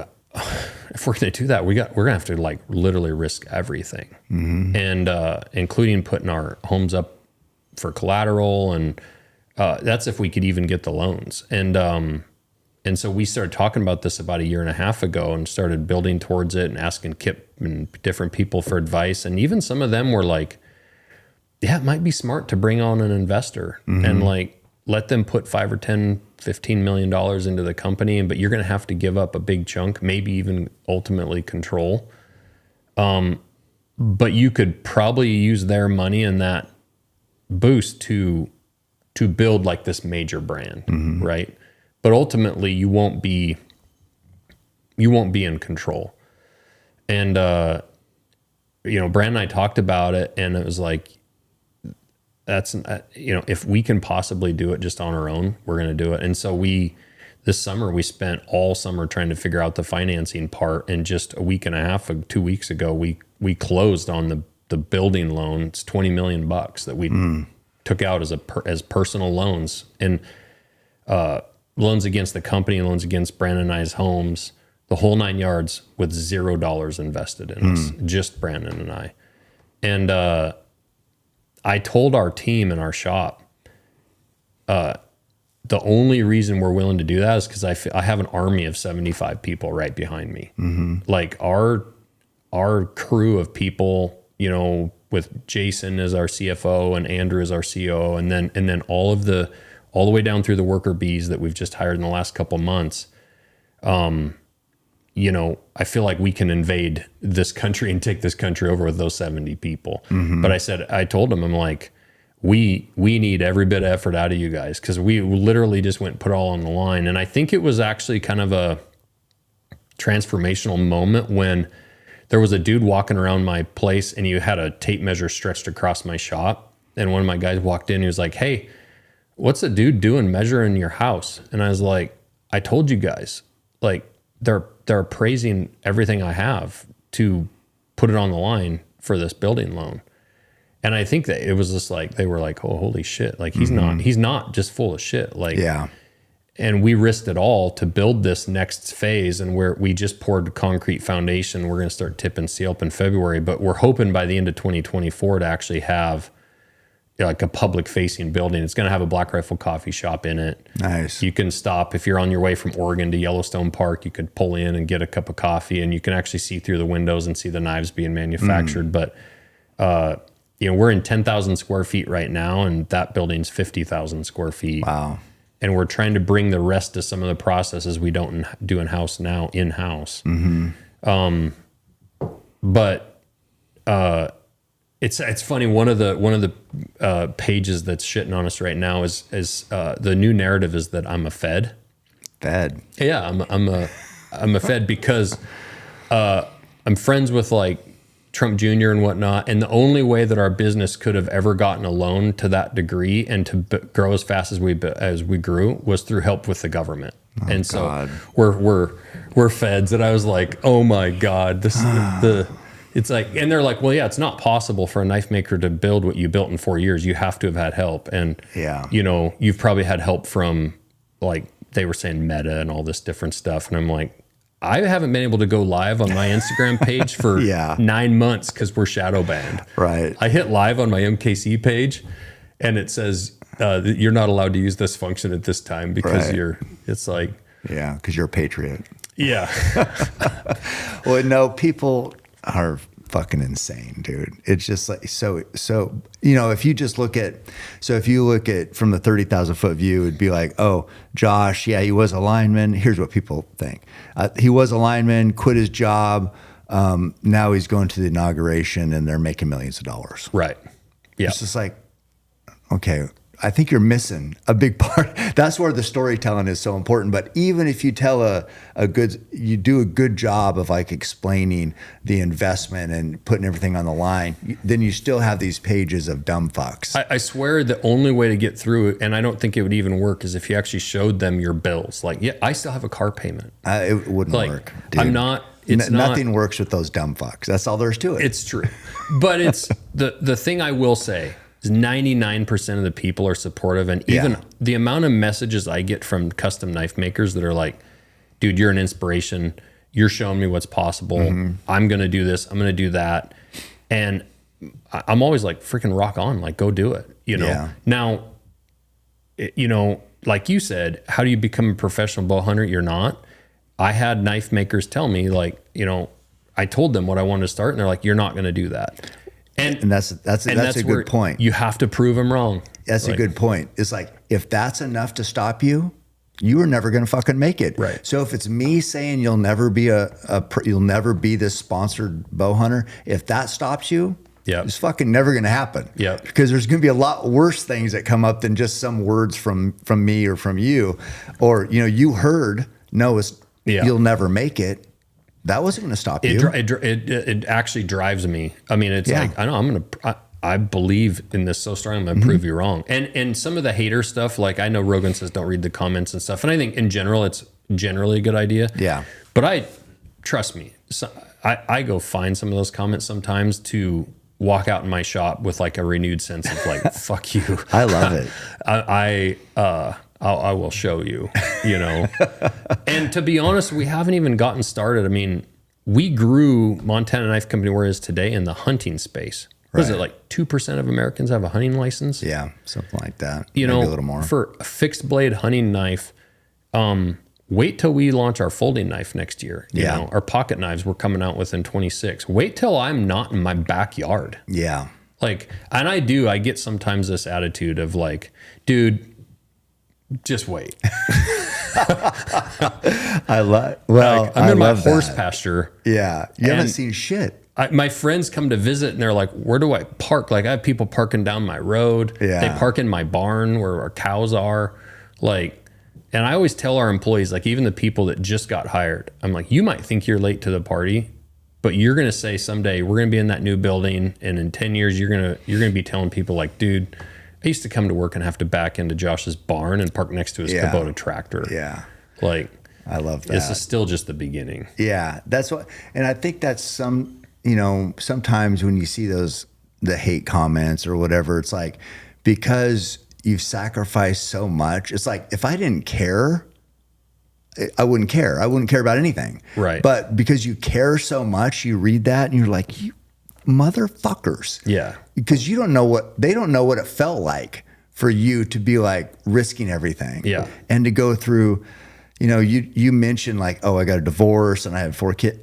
if we're going to do that, we're going to have to like literally risk everything, and including putting our homes up for collateral, and that's if we could even get the loans. And so we started talking about this about a year and a half ago and started building towards it and asking Kip and different people for advice. And even some of them were like, yeah, it might be smart to bring on an investor and like let them put $5 or $10, $15 million into the company. But you're going to have to give up a big chunk, maybe even ultimately control. But you could probably use their money and that boost to build like this major brand, right? But ultimately, you won't be in control. And you know, Brand and I talked about it, and it was like, that's you know, if we can possibly do it just on our own, we're going to do it. And so this summer we spent all summer trying to figure out the financing part, and just a week and a half, 2 weeks ago, we closed on the building loan. It's $20 million that we took out as personal loans, and loans against the company, loans against Brandon and I's homes, the whole 9 yards, with $0 invested in us, just Brandon and I. And I told our team in our shop, the only reason we're willing to do that is because I have an army of 75 people right behind me. Like our crew of people, you know, with Jason as our CFO and Andrew as our COO, and then all the way down through the worker bees that we've just hired in the last couple months. You know, I feel like we can invade this country and take this country over with those 70 people. But I told them, I'm like, we need every bit of effort out of you guys, because we literally just went and put all on the line. And I think it was actually kind of a transformational moment when there was a dude walking around my place and you had a tape measure stretched across my shop. And one of my guys walked in, he was like, hey, what's a dude doing measuring your house? And I was like, I told you guys, like, they're appraising everything I have to put it on the line for this building loan. And I think that it was just like, they were like, oh, holy shit. Like he's not just full of shit. Like, yeah. And we risked it all to build this next phase. And we just poured concrete foundation. We're going to start tip and seal up in February, but we're hoping by the end of 2024 to actually have like a public facing building. It's going to have a Black Rifle coffee shop in it. Nice. You can stop if you're on your way from Oregon to Yellowstone Park, you could pull in and get a cup of coffee, and you can actually see through the windows and see the knives being manufactured. But, you know, we're in 10,000 square feet right now, and that building's 50,000 square feet. Wow. And we're trying to bring the rest of some of the processes we don't do in-house now in-house. It's funny. One of the pages that's shitting on us right now is the new narrative is that I'm a Fed. Fed. Yeah, I'm a Fed because I'm friends with like Trump Jr. and whatnot, and the only way that our business could have ever gotten a loan to that degree and to grow as fast as we grew was through help with the government. Oh, and so God. we're Feds, and I was like, oh my God, this is it's like, and they're like, well, yeah, it's not possible for a knife maker to build what you built in 4 years. You have to have had help. And, you know, you've probably had help from, like, they were saying Meta and all this different stuff. And I'm like, I haven't been able to go live on my Instagram page for 9 months because we're shadow banned. Right. I hit live on my MKC page and it says, you're not allowed to use this function at this time because it's like. Yeah, because you're a patriot. Yeah. Well, no, people are fucking insane, dude. It's just like so you know, if you look at from the 30,000 foot view, it'd be like, oh, Josh, yeah, he was a lineman. Here's what people think. He was a lineman, quit his job. Now he's going to the inauguration and they're making millions of dollars. Right. Yeah. It's just like, okay, I think you're missing a big part. That's where the storytelling is so important. But even if you tell you do a good job of like explaining the investment and putting everything on the line, then you still have these pages of dumb fucks. I swear the only way to get through it, and I don't think it would even work, is if you actually showed them your bills. Like, yeah, I still have a car payment. It wouldn't work. Dude. I'm not. Nothing works with those dumb fucks. That's all there is to it. It's true. But it's the thing I will say. 99% of the people are supportive, and even the amount of messages I get from custom knife makers that are like, dude, you're an inspiration. You're showing me what's possible. I'm going to do this. I'm going to do that. And I'm always like, freaking rock on, like go do it. You know, now, you know, like you said, how do you become a professional bow hunter? You're not. I had knife makers tell me like, you know, I told them what I wanted to start and they're like, you're not going to do that. And that's a good point. You have to prove them wrong. That's a good point. It's like, if that's enough to stop you, you are never going to fucking make it. Right. So if it's me saying you'll never be you'll never be this sponsored bow hunter, if that stops you, it's fucking never going to happen. Yeah. Because there's going to be a lot worse things that come up than just some words from me or from you, or you know, you heard you'll never make it. That wasn't going to stop you. It actually drives me. I mean, it's like, I know I believe in this so strongly. I'm going to prove you wrong. And some of the hater stuff, like I know Rogan says, don't read the comments and stuff. And I think in general, it's generally a good idea. Yeah. But trust me, I go find some of those comments sometimes to walk out in my shop with like a renewed sense of like, fuck you. I love it. I will show you, you know. And to be honest, we haven't even gotten started. I mean, we grew Montana Knife Company where it is today in the hunting space, What is it, like 2% of Americans have a hunting license? Yeah, something like that. You Maybe know, a little more. for a fixed blade hunting knife, wait till we launch our folding knife next year. You know, our pocket knives we're coming out with in 26. Wait till I'm not in my backyard. Yeah. Like, and I get sometimes this attitude of like, dude, just wait. I'm in my horse pasture. Yeah. You haven't seen shit. My friends come to visit and they're like, where do I park? Like I have people parking down my road. Yeah. They park in my barn where our cows are. Like, and I always tell our employees, like even the people that just got hired, I'm like, you might think you're late to the party, but you're going to say someday we're going to be in that new building. And in 10 years, you're going to be telling people like, dude, I used to come to work and have to back into Josh's barn and park next to his Kubota tractor. Yeah. Like, I love that. This is still just the beginning. Yeah. That's what, and I think that's sometimes when you see the hate comments or whatever, it's like, because you've sacrificed so much, it's like, if I didn't care, I wouldn't care. I wouldn't care about anything. Right. But because you care so much, you read that and you're like, you motherfuckers. Yeah. Because they don't know what it felt like for you to be like risking everything. Yeah. And to go through, you mentioned like, oh, I got a divorce and I had 4 kids.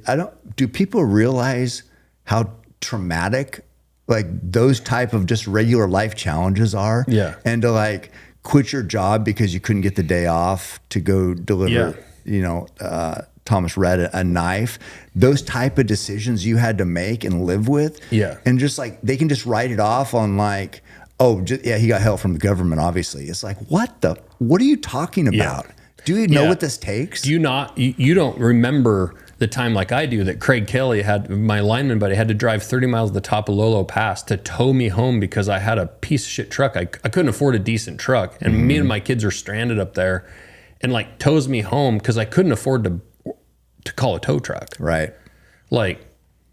Do people realize how traumatic like those type of just regular life challenges are? Yeah. And to like quit your job because you couldn't get the day off to go deliver, Thomas Red a knife, those type of decisions you had to make and live with. Yeah. And just like, they can just write it off on like, he got help from the government, obviously. It's like, what are you talking about? Yeah. Do you know what this takes? You don't remember the time like I do that Craig Kelly my lineman buddy had to drive 30 miles to the top of Lolo Pass to tow me home because I had a piece of shit truck. I couldn't afford a decent truck. And me and my kids are stranded up there and like tows me home because I couldn't afford to call a tow truck. Right. Like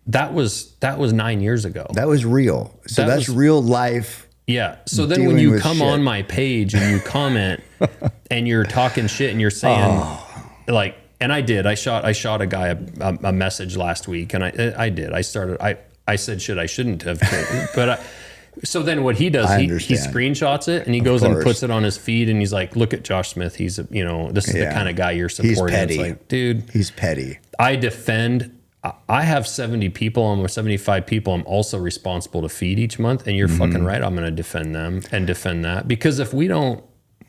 that was 9 years ago. That was real. So that's real life. Yeah. So then when you come on my page and you comment and you're talking shit and you're saying like, and I shot a guy a message last week and I said shit I shouldn't have, but so then what he does, he screenshots it and he goes and puts it on his feed and he's like, look at Josh Smith. He's this is the kind of guy you're supporting. He's petty. It's like, dude, he's petty. I have 70 people, almost 75 people I'm also responsible to feed each month. And you're fucking right. I'm going to defend them and defend that because if we don't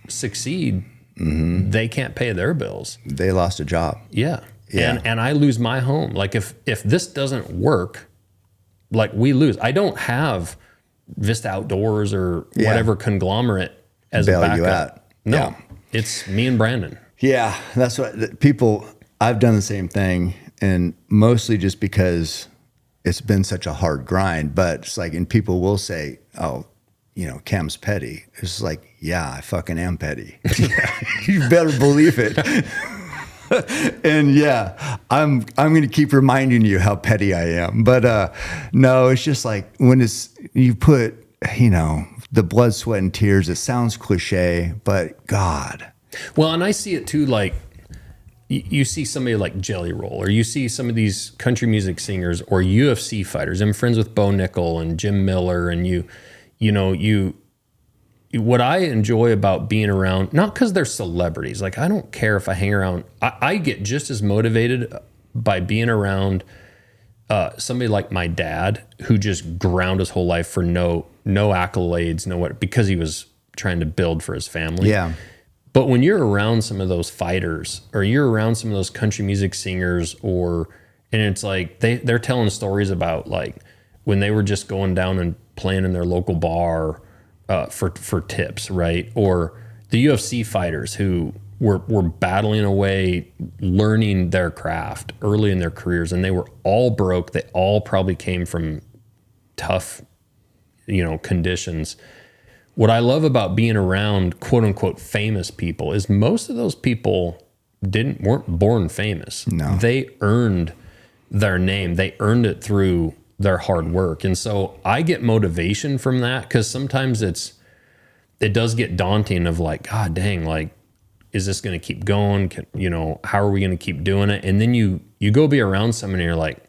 succeed, they can't pay their bills. They lost a job. Yeah. And I lose my home. Like if this doesn't work, like we lose. I don't have Vista Outdoors or whatever conglomerate as a backup. You out. No, it's me and Brandon. Yeah. That's what I've done the same thing. And mostly just because it's been such a hard grind, but it's like, and people will say, oh, Cam's petty. It's like, yeah, I fucking am petty. You better believe it. And yeah, I'm going to keep reminding you how petty I am. But no, it's just like when you put, the blood, sweat, and tears, it sounds cliche, but God. Well, and I see it too, like, you see somebody like Jelly Roll, or you see some of these country music singers or UFC fighters. I'm friends with Bo Nickel and Jim Miller, and what I enjoy about being around, not because they're celebrities, like I don't care if I hang around. I get just as motivated by being around somebody like my dad, who just ground his whole life for no accolades, because he was trying to build for his family. Yeah. But when you're around some of those fighters or you're around some of those country music singers and it's like they're telling stories about like when they were just going down and playing in their local bar for tips, right? Or the UFC fighters who were battling away, learning their craft early in their careers, and they were all broke. They all probably came from tough, conditions. What I love about being around quote unquote famous people is most of those people weren't born famous. No. They earned their name. They earned it through their hard work. And so I get motivation from that because sometimes it does get daunting of like, God dang, like, is this going to keep going? How are we going to keep doing it? And then you go be around someone and you're like,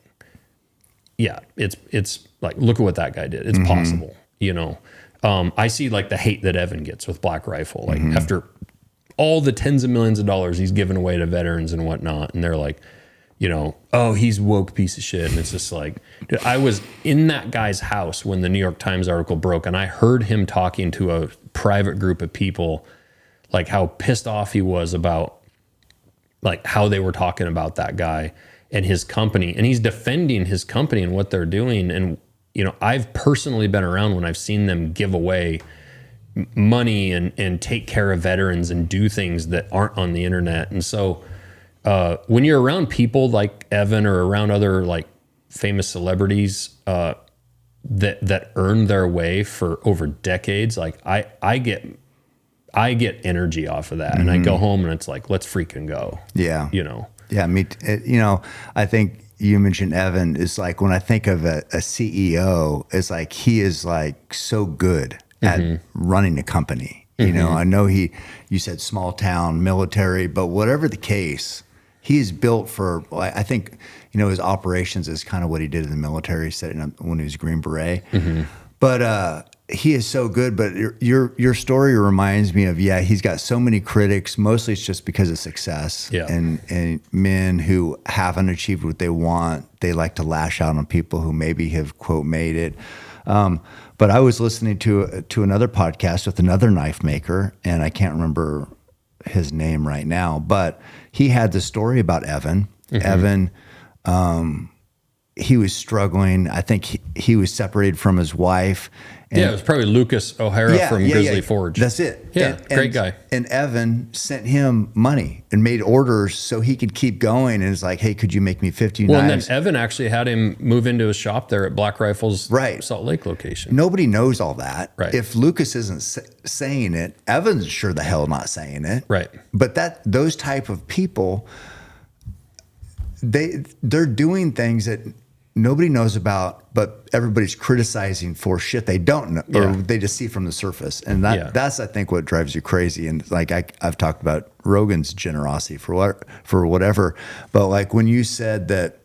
yeah, it's like, look at what that guy did. It's possible, you know. I see like the hate that Evan gets with Black Rifle, like after all the tens of millions of dollars he's given away to veterans and whatnot. And they're like, you know, oh, he's woke piece of shit. And it's just like, dude, I was in that guy's house when the New York Times article broke, and I heard him talking to a private group of people, like how pissed off he was about like how they were talking about that guy and his company. And he's defending his company and what they're doing. And, you know, I've personally been around when I've seen them give away money and take care of veterans and do things that aren't on the internet. And so, when you're around people like Evan or around other like famous celebrities that earn their way for over decades, like I get energy off of that, and I go home and it's like, let's freaking go. Yeah, you know. Yeah, you know, I think you mentioned Evan is like, when I think of a CEO, it's like he is like so good at running a company. You know, I know you said small town military, but whatever the case, he's built for, I think, you know, his operations is kind of what he did in the military, setting up when he was Green Beret. But he is so good. But your story reminds me of, he's got so many critics. Mostly it's just because of success. Yeah. And men who haven't achieved what they want, they like to lash out on people who maybe have, quote, made it. But I was listening to another podcast with another knife maker, and I can't remember his name right now, but he had the story about Evan. Evan, he was struggling. I think he was separated from his wife. And it was probably Lucas O'Hara from Grizzly Forge. That's it. Yeah, great guy. And Evan sent him money and made orders so he could keep going. And it's like, hey, could you make me 50 knives? And then Evan actually had him move into his shop there at Black Rifle's Salt Lake location. Nobody knows all that. Right. If Lucas isn't saying it, Evan's sure the hell not saying it. Right. But those type of people, they're doing things that nobody knows about, but everybody's criticizing for shit they don't know, or they just see from the surface. And that's, I think, what drives you crazy. And like I've talked about Rogan's generosity for whatever, but like when you said that,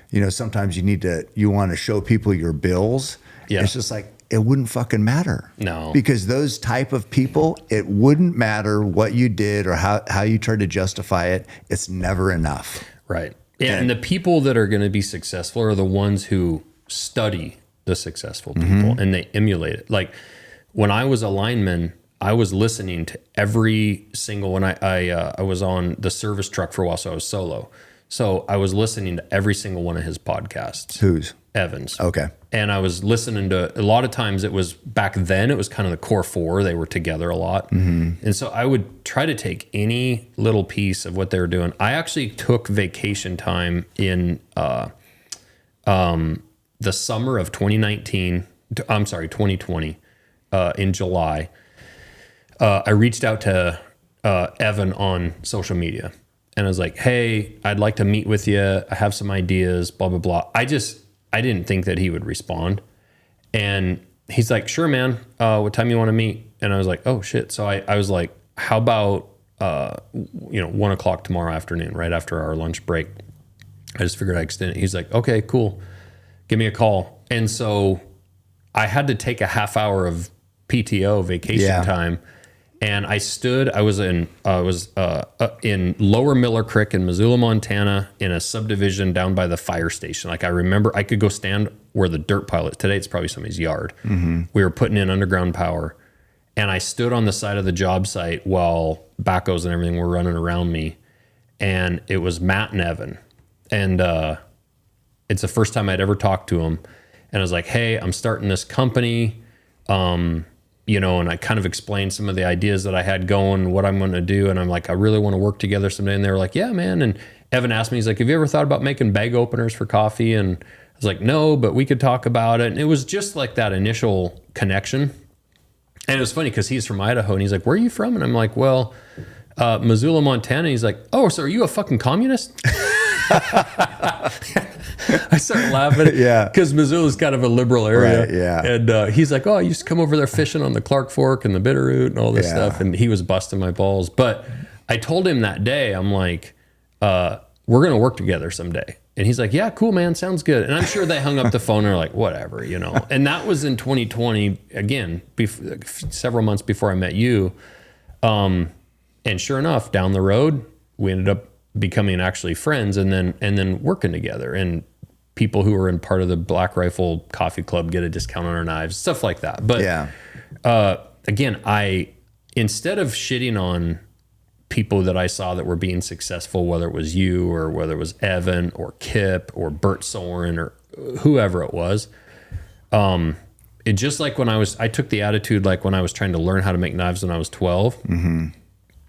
you know, sometimes you want to show people your bills. It's just like, it wouldn't fucking matter. No. Because those type of people, it wouldn't matter what you did or how you tried to justify it. It's never enough. Right. And the people that are going to be successful are the ones who study the successful people and they emulate it. Like when I was a lineman, I was listening to every single one. I was on the service truck for a while, so I was solo. So I was listening to every single one of his podcasts. Whose? Evan's. Okay. And I was listening to, a lot of times it was, back then it was kind of the core four. They were together a lot. And so I would try to take any little piece of what they were doing. I actually took vacation time in the summer of 2020, in July. I reached out to Evan on social media and I was like, hey, I'd like to meet with you. I have some ideas, blah, blah, blah. I didn't think that he would respond. And he's like, sure, man. What time you want to meet? And I was like, oh shit. So I was like, how about, 1 o'clock tomorrow afternoon, right after our lunch break. I just figured I'd extend it. He's like, okay, cool. Give me a call. And so I had to take a half hour of PTO vacation time. And I was in Lower Miller Creek in Missoula, Montana, in a subdivision down by the fire station. Like I remember I could go stand where the dirt pile is. Today it's probably somebody's yard. We were putting in underground power. And I stood on the side of the job site while backhoes and everything were running around me. And it was Matt and Evan. And it's the first time I'd ever talked to him. And I was like, hey, I'm starting this company. And I kind of explained some of the ideas that I had going, what I'm going to do. And I'm like, I really want to work together someday. And they were like, yeah, man. And Evan asked me, he's like, have you ever thought about making bag openers for coffee? And I was like, no, but we could talk about it. And it was just like that initial connection. And it was funny because he's from Idaho and he's like, where are you from? And I'm like, well, Missoula, Montana. And he's like, oh, so are you a fucking communist? I started laughing. Because Missoula is kind of a liberal area. Right, And he's like, oh, I used to come over there fishing on the Clark Fork and the Bitterroot and all this stuff. And he was busting my balls. But I told him that day, I'm like, we're going to work together someday. And he's like, yeah, cool, man. Sounds good. And I'm sure they hung up the phone and are like, whatever, you know. And that was in 2020, again, several months before I met you. And sure enough, down the road, we ended up becoming actually friends and then working together. And people who are in part of the Black Rifle Coffee Club get a discount on our knives, stuff like that. But again, instead of shitting on people that I saw that were being successful, whether it was you or whether it was Evan or Kip or Bert Soren or whoever it was, it just like when I took the attitude like when I was trying to learn how to make knives when I was 12,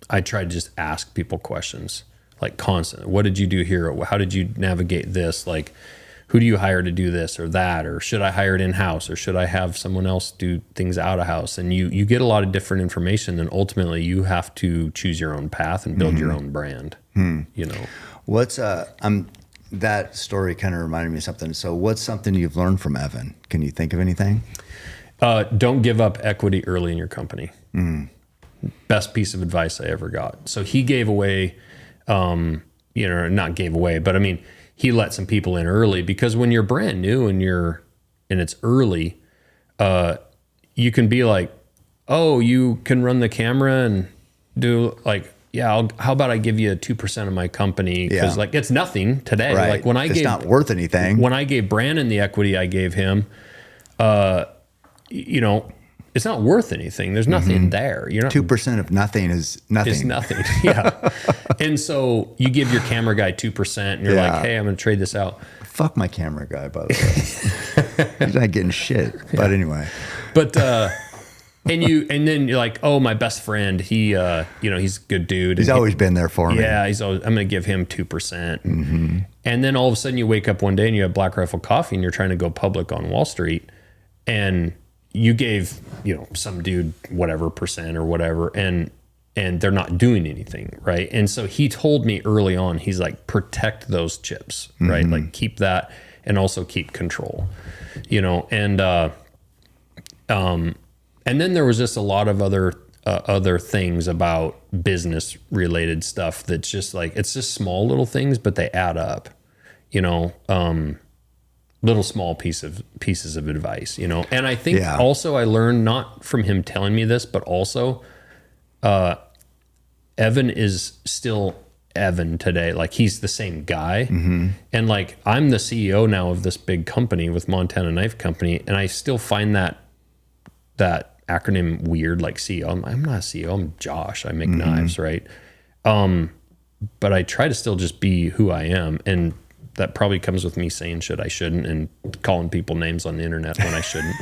I tried to just ask people questions like constantly. What did you do here? How did you navigate this? Like, who do you hire to do this or that? Or should I hire it in-house? Or should I have someone else do things out of house? And you get a lot of different information, and ultimately you have to choose your own path and build your own brand, you know? What's, that story kind of reminded me of something. So what's something you've learned from Evan? Can you think of anything? Don't give up equity early in your company. Best piece of advice I ever got. So he gave away, you know, not gave away, but I mean, he let some people in early, because when you're brand new and it's early, you can be like, oh, you can run the camera and do like, yeah, how about I give you 2% of my company? Because like it's nothing today. Right. Like when it's not worth anything. When I gave Brandon the equity I gave him, you know, it's not worth anything. There's nothing there. You're not 2% of nothing is nothing. It's nothing. Yeah. And so you give your camera guy 2% and you're like, hey, I'm going to trade this out. Fuck my camera guy, by the way. He's not getting shit. But anyway. But, and then you're like, oh, my best friend, he, you know, he's a good dude. He's always been there for me. Yeah. I'm going to give him 2%. And then all of a sudden you wake up one day and you have Black Rifle Coffee and you're trying to go public on Wall Street, and you gave, you know, some dude whatever percent or whatever, and they're not doing anything, right? And so he told me early on, he's like, protect those chips, right? Like keep that, and also keep control, you know. And then there was just a lot of other things about business related stuff that's just like, it's just small little things, but they add up, you know. Little small pieces of advice, you know. And I think also I learned, not from him telling me this, but also Evan is still Evan today. Like he's the same guy. And like I'm the CEO now of this big company with Montana Knife Company, and I still find that acronym weird, like CEO. I'm not a CEO, I'm Josh. I make knives, right? But I try to still just be who I am, and that probably comes with me saying shit I shouldn't and calling people names on the internet when I shouldn't.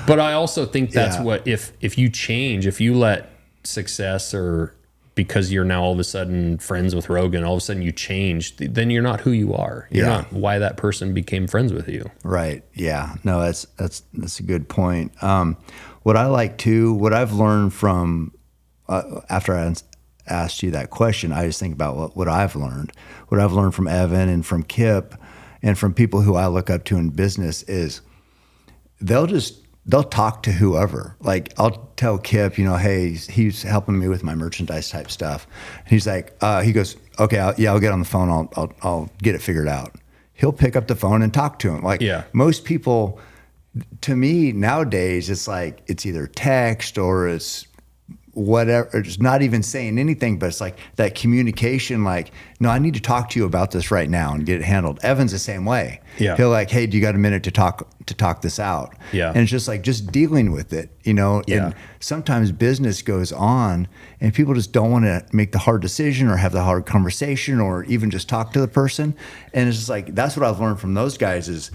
But I also think that's what, if you change, if you let success, or because you're now all of a sudden friends with Rogan, all of a sudden you change, then you're not who you are. You're not why that person became friends with you. Right. Yeah. No, that's a good point. What I like too, what I've learned from, after I asked you that question, I just think about what I've learned. What I've learned from Evan and from Kip and from people who I look up to in business is they'll talk to whoever. Like I'll tell Kip, you know, hey, he's helping me with my merchandise type stuff. He's like, he goes, okay, I'll get on the phone. I'll get it figured out. He'll pick up the phone and talk to him. Like most people, to me nowadays, it's like, it's either text or it's whatever, it's not even saying anything, but it's like that communication, like, no, I need to talk to you about this right now and get it handled. Evan's the same way. He'll like, hey, do you got a minute to talk this out? And it's just like, just dealing with it, you know. And sometimes business goes on and people just don't want to make the hard decision or have the hard conversation or even just talk to the person. And it's just like, that's what I've learned from those guys is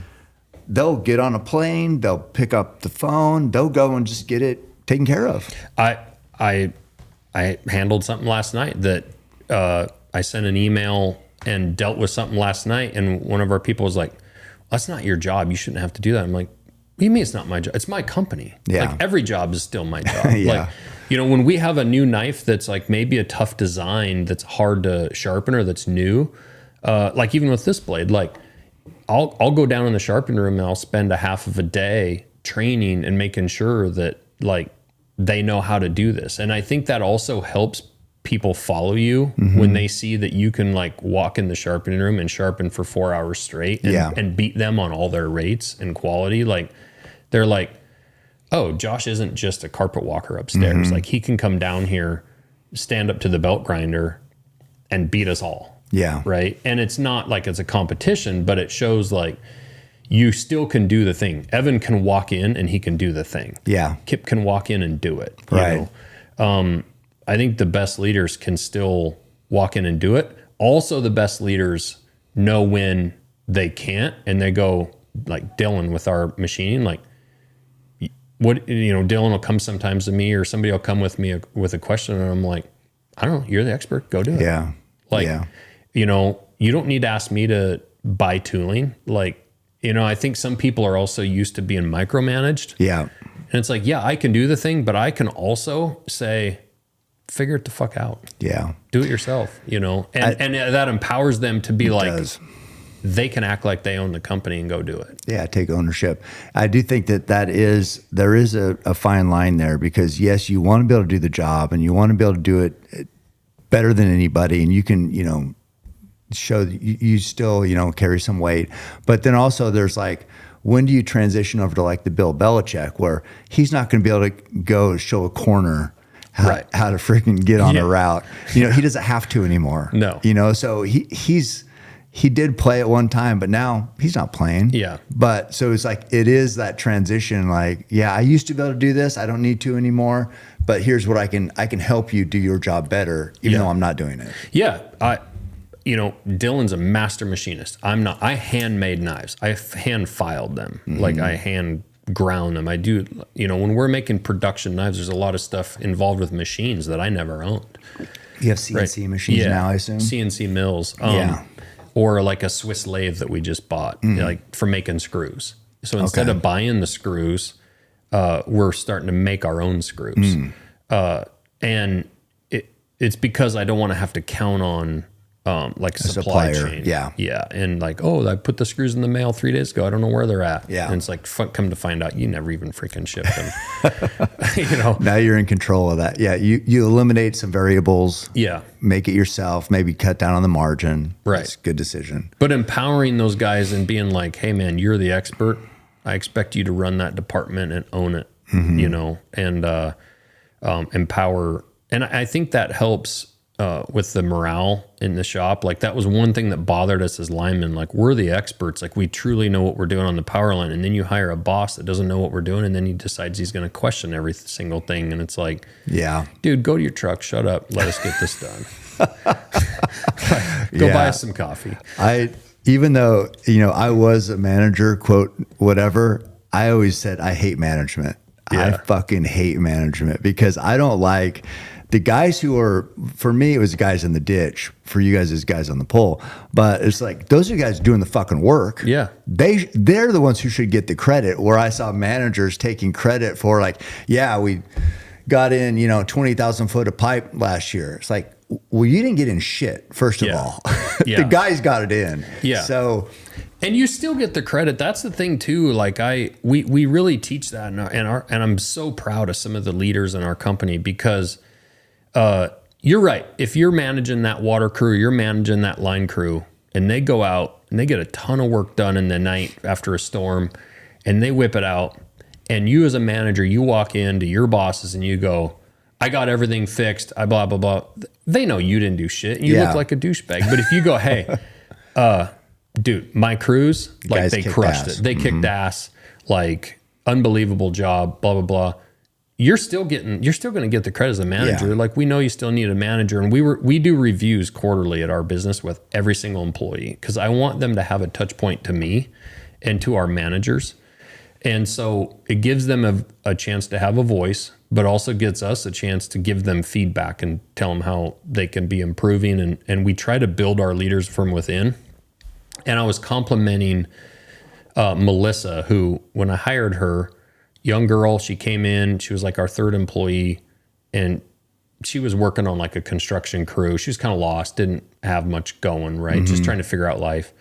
they'll get on a plane, they'll pick up the phone, they'll go and just get it taken care of. I handled something last night that I sent an email and dealt with something last night, and one of our people was like, that's not your job. You shouldn't have to do that. I'm like, what do you mean it's not my job? It's my company. Like every job is still my job. Like, you know, when we have a new knife that's like maybe a tough design that's hard to sharpen or that's new, like even with this blade, like I'll go down in the sharpening room and I'll spend a half of a day training and making sure that like they know how to do this. And I think that also helps people follow you when they see that you can like walk in the sharpening room and sharpen for 4 hours straight and beat them on all their rates and quality. Like they're like, oh, Josh isn't just a carpet walker upstairs. Like he can come down here, stand up to the belt grinder and beat us all. Yeah. Right. And it's not like it's a competition, but it shows like you still can do the thing. Evan can walk in and he can do the thing. Yeah. Kip can walk in and do it. Right. I think the best leaders can still walk in and do it. Also, the best leaders know when they can't, and they go like Dylan with our machining. Like, what Dylan will come sometimes to me, or somebody will come with me with a question, and I'm like, I don't know, you're the expert, go do it. Yeah. Like, you don't need to ask me to buy tooling. Like, I think some people are also used to being micromanaged. Yeah. And it's like, yeah, I can do the thing, but I can also say, figure it the fuck out. Yeah. Do it yourself, and that empowers them to be like, they can act like they own the company and go do it. Yeah. Take ownership. I do think there is a fine line there, because yes, you want to be able to do the job and you want to be able to do it better than anybody. And you can, show that you still, carry some weight, but then also there's like, when do you transition over to like the Bill Belichick, where he's not going to be able to go show a corner how to freaking get on a route. He doesn't have to anymore. No. So he did play at one time, but now he's not playing. Yeah. But so it's like, it is that transition. Like, yeah, I used to be able to do this. I don't need to anymore, but here's what I can help you do your job better, even though I'm not doing it. Yeah. Dylan's a master machinist. I'm not. I handmade knives. I hand filed them. Like I hand ground them. I do, when we're making production knives, there's a lot of stuff involved with machines that I never owned. You have CNC machines now, I assume? CNC mills. Or like a Swiss lathe that we just bought, like for making screws. So instead of buying the screws, we're starting to make our own screws. And it's because I don't want to have to count on like a supply chain. Yeah. And like, oh, I put the screws in the mail 3 days ago. I don't know where they're at. Yeah. And it's like, come to find out, you never even freaking shipped them. Now you're in control of that. Yeah. You eliminate some variables. Yeah. Make it yourself, maybe cut down on the margin. Right. That's a good decision. But empowering those guys and being like, hey man, you're the expert. I expect you to run that department and own it, and empower. And I think that helps with the morale in the shop. Like that was one thing that bothered us as linemen. Like we're the experts. Like we truly know what we're doing on the power line. And then you hire a boss that doesn't know what we're doing. And then he decides he's going to question every single thing. And it's like, dude, go to your truck, shut up. Let us get this done. Go buy us some coffee. Even though, I was a manager, quote, whatever, I always said, I hate management. I fucking hate management, because I don't like the guys who are, for me, it was guys in the ditch. For you guys, it's guys on the pole. But it's like, those are guys doing the fucking work. Yeah. They're the ones who should get the credit, where I saw managers taking credit for like, we got in, 20,000 foot of pipe last year. It's like, well, you didn't get in shit, first of all. The guys got it in. Yeah. So, and you still get the credit. That's the thing too. Like we really teach that, and I'm so proud of some of the leaders in our company, because you're right. If you're managing that water crew, you're managing that line crew, and they go out and they get a ton of work done in the night after a storm, and they whip it out. And you as a manager, you walk into your bosses and you go, I got everything fixed. I blah, blah, blah. They know you didn't do shit. You look like a douchebag. But if you go, hey, dude, my crews, like guys they crushed it. They kicked ass, like unbelievable job, blah, blah, blah. You're still going to get the credit as a manager. Like we know you still need a manager. And we do reviews quarterly at our business with every single employee, because I want them to have a touch point to me and to our managers. And so it gives them a chance to have a voice, but also gets us a chance to give them feedback and tell them how they can be improving. And we try to build our leaders from within. And I was complimenting Melissa, who, when I hired her, young girl, she came in, she was like our third employee, and she was working on like a construction crew. She was kind of lost, didn't have much going, right? Just trying to figure out life.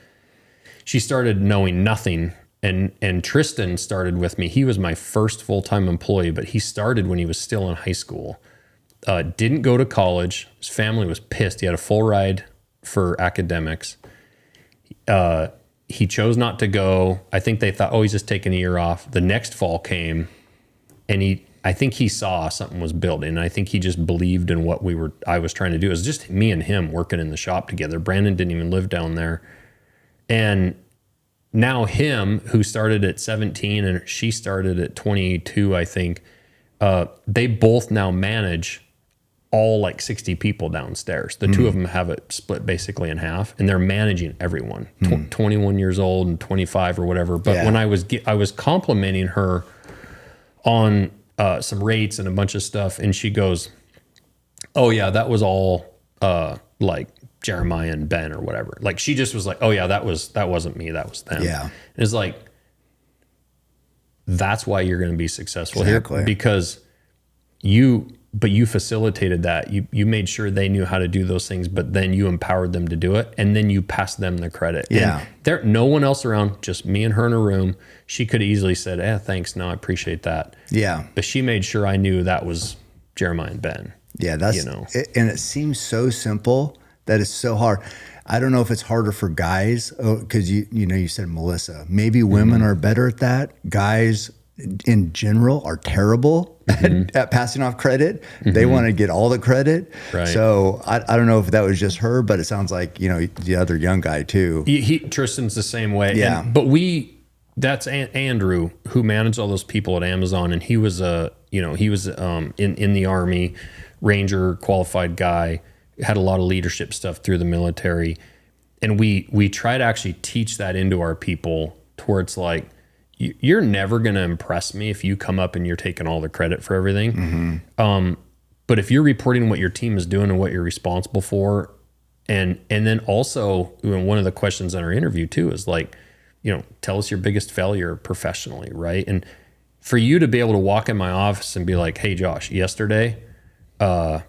She started knowing nothing. And Tristan started with me. He was my first full-time employee, but he started when he was still in high school. didn't go to college. His family was pissed. He had a full ride for academics. He chose not to go. I think they thought, oh, he's just taking a year off. The next fall came, and I think he saw something was building. And I think he just believed in what I was trying to do. It was just me and him working in the shop together. Brandon didn't even live down there. And now him, who started at 17 and she started at 22, I think, they both now manage all like 60 people downstairs. The two of them have it split basically in half, and they're managing everyone, 21 years old and 25 or whatever. But when I was complimenting her on some rates and a bunch of stuff, and she goes, oh yeah, that was all like Jeremiah and Ben or whatever. Like she just was like, oh yeah, that wasn't me, that was them. Yeah. And it's like, that's why you're going to be successful here, because you facilitated that. You made sure they knew how to do those things, but then you empowered them to do it, and then you passed them the credit. Yeah. And there, no one else around, just me and her in a room. She could have easily said, thanks, no, I appreciate that. Yeah. But she made sure I knew that was Jeremiah and Ben. Yeah, that's, and it seems so simple that it's so hard. I don't know if it's harder for guys, because you said Melissa. Maybe women are better at that. Guys in general are terrible at passing off credit. They want to get all the credit. Right. So I don't know if that was just her, but it sounds like, the other young guy too. Tristan's the same way. Yeah. But that's Andrew, who managed all those people at Amazon. And he was in the Army, Ranger, qualified guy, had a lot of leadership stuff through the military. And we try to actually teach that into our people, towards like, you're never going to impress me if you come up and you're taking all the credit for everything. But if you're reporting what your team is doing and what you're responsible for, and then also one of the questions in our interview too is like, tell us your biggest failure professionally, right? And for you to be able to walk in my office and be like, hey Josh, yesterday, I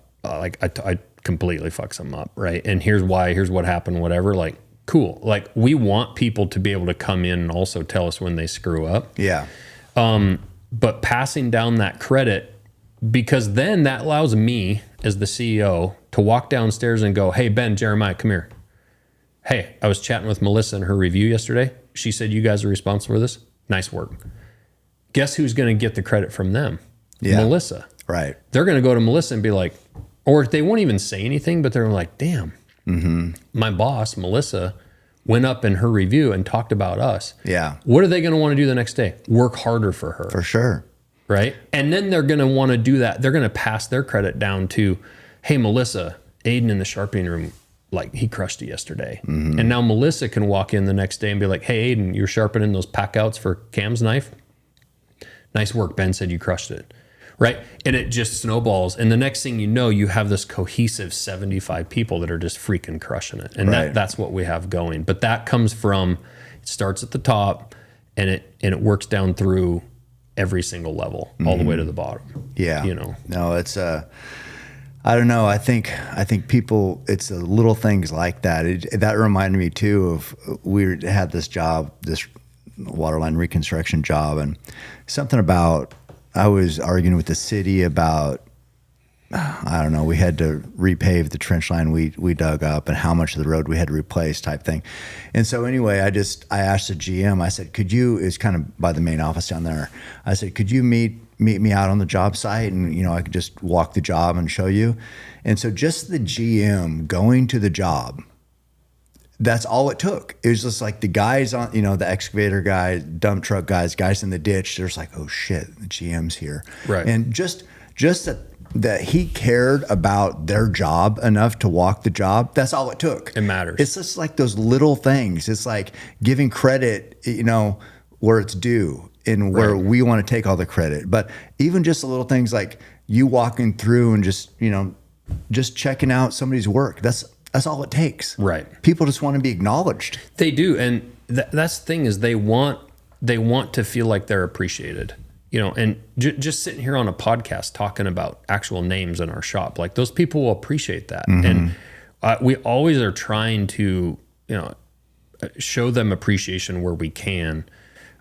completely fucked something up, right? And here's why, here's what happened, whatever, like, cool. Like, we want people to be able to come in and also tell us when they screw up. Yeah. But passing down that credit, because then that allows me as the CEO to walk downstairs and go, hey, Ben, Jeremiah, come here. Hey, I was chatting with Melissa in her review yesterday. She said, you guys are responsible for this. Nice work. Guess who's going to get the credit from them? Yeah. Melissa. Right. They're going to go to Melissa and be like, or they won't even say anything, but they're like, damn, my boss, Melissa, went up in her review and talked about us. Yeah. What are they going to want to do the next day? Work harder for her. For sure. Right. And then they're going to want to do that. They're going to pass their credit down to, hey, Melissa, Aiden in the sharpening room, like, he crushed it yesterday. And now Melissa can walk in the next day and be like, hey, Aiden, you're sharpening those packouts for Cam's knife. Nice work. Ben said you crushed it. Right. And it just snowballs. And the next thing you know, you have this cohesive 75 people that are just freaking crushing it. And that's what we have going. But that comes from, it starts at the top and it works down through every single level, all the way to the bottom. Yeah. No, it's I don't know. I think people, it's the little things like that. That reminded me too of, we had this job, this waterline reconstruction job, and something about, I was arguing with the city about, I don't know, we had to repave the trench line we dug up and how much of the road we had to replace type thing. And so anyway, I asked the GM, I said, could you, it's kind of by the main office down there. I said, could you meet me out on the job site, and I could just walk the job and show you. And so just the GM going to the job, that's all it took. It was just like the guys on, the excavator guys, dump truck guys in the ditch. There's like, oh shit, the GM's here. Right. And just that he cared about their job enough to walk the job. That's all it took. It matters. It's just like those little things. It's like giving credit, where it's due and where we want to take all the credit. But even just the little things like you walking through and just checking out somebody's work. That's all it takes. Right. People just want to be acknowledged. They do. And that's the thing, is they want to feel like they're appreciated, and just sitting here on a podcast talking about actual names in our shop, like, those people will appreciate that. And we always are trying to, show them appreciation where we can.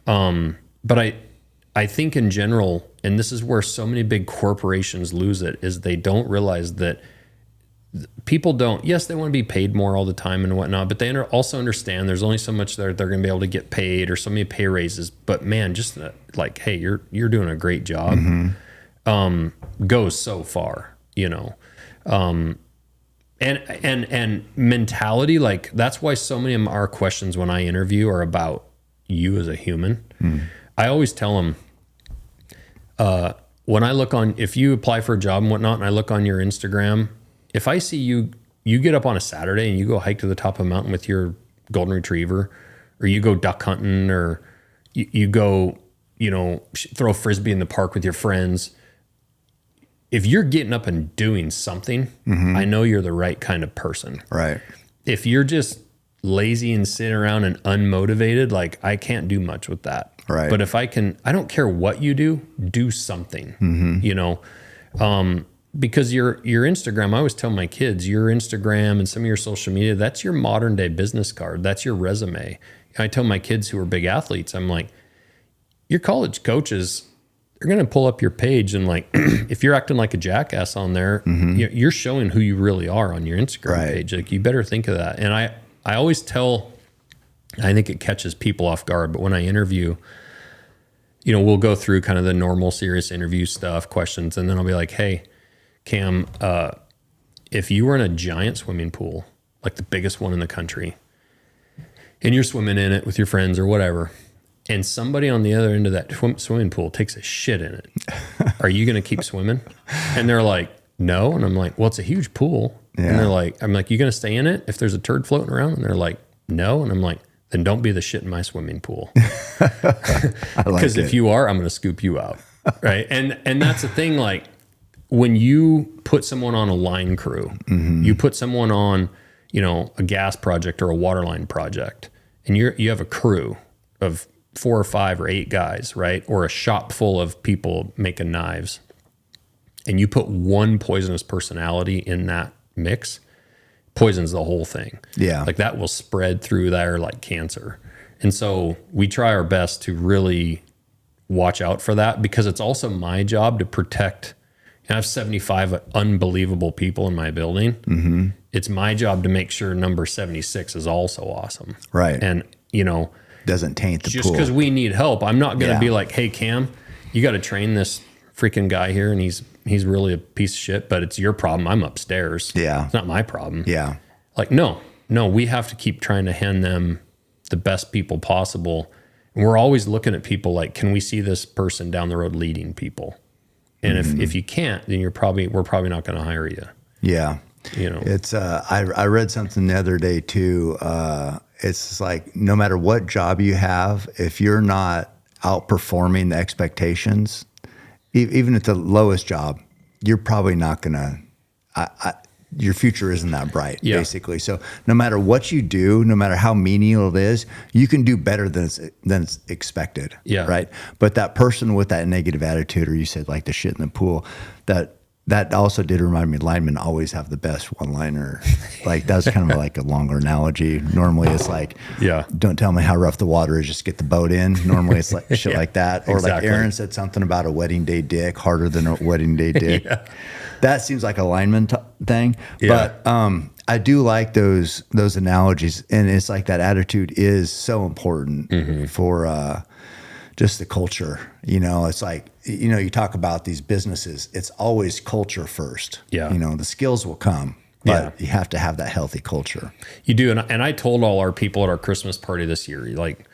But I think in general, and this is where so many big corporations lose it, is they don't realize that people don't, yes, they want to be paid more all the time and whatnot, but they also understand there's only so much that they're going to be able to get paid or so many pay raises. But man, just like, hey, you're doing a great job, goes so far, you know. And mentality, like that's why so many of our questions when I interview are about you as a human. I always tell them, when I look on, if you apply for a job and whatnot, and I look on your Instagram, if I see you get up on a Saturday and you go hike to the top of a mountain with your golden retriever, or you go duck hunting, or you go, you know, throw a Frisbee in the park with your friends. If you're getting up and doing something, I know you're the right kind of person. Right. If you're just lazy and sitting around and unmotivated, like I can't do much with that. Right. But if I don't care what you do something, you know, because your Instagram, I always tell my kids, your Instagram and some of your social media, that's your modern day business card. That's your resume. I tell my kids who are big athletes, I'm like, your college coaches, they're going to pull up your page and like, if you're acting like a jackass on there, you're showing who you really are on your Instagram page. Like you better think of that. And I always tell, I think it catches people off guard, but when I interview, you know, we'll go through kind of the normal serious interview stuff, questions. And then I'll be like, hey, Cam, if you were in a giant swimming pool, like the biggest one in the country, and you're swimming in it with your friends or whatever, and somebody on the other end of that swimming pool takes a shit in it, are you going to keep swimming? And they're like, no. And I'm like, well, it's a huge pool. Yeah. And they're like, I'm like, you going to stay in it if there's a turd floating around? And they're like, no. And I'm like, then don't be the shit in my swimming pool. Because if you are, I'm going to scoop you out. Right. And that's the thing. Like when you put someone on a line crew, you put someone on, you know, a gas project or a water line project, and you have a crew of 4 or 5 or 8 guys, right? Or a shop full of people making knives, and you put one poisonous personality in that mix, poisons the whole thing. Yeah. Like that will spread through there like cancer. And so we try our best to really watch out for that, because it's also my job to protect. And I have 75 unbelievable people in my building. It's my job to make sure number 76 is also awesome. Right. And, you know, doesn't taint the pool. Just because we need help, I'm not going to be like, hey, Cam, you got to train this freaking guy here, and he's really a piece of shit, but it's your problem. I'm upstairs. Yeah. It's not my problem. Yeah. Like, no, we have to keep trying to hand them the best people possible. And we're always looking at people like, can we see this person down the road leading people? And if you can't, then we're probably not going to hire you. Yeah. You know, it's, I read something the other day too. It's like, no matter what job you have, if you're not outperforming the expectations, even at the lowest job, you're probably not going to, your future isn't that bright, basically. So no matter what you do, no matter how menial it is, you can do better than it's expected. Yeah. Right. But that person with that negative attitude, or you said like the shit in the pool, that also did remind me, linemen always have the best one-liner. Like that's kind of like a longer analogy. Normally it's like, don't tell me how rough the water is, just get the boat in. Normally it's like shit like that. Or like Aaron said something about a wedding day dick, harder than a wedding day dick. That seems like a lineman thing. But I do like those analogies. And it's like that attitude is so important for just the culture. You know, it's like, you know, you talk about these businesses, it's always culture first. Yeah. You know, the skills will come, but you have to have that healthy culture. You do. And I told all our people at our Christmas party this year, like,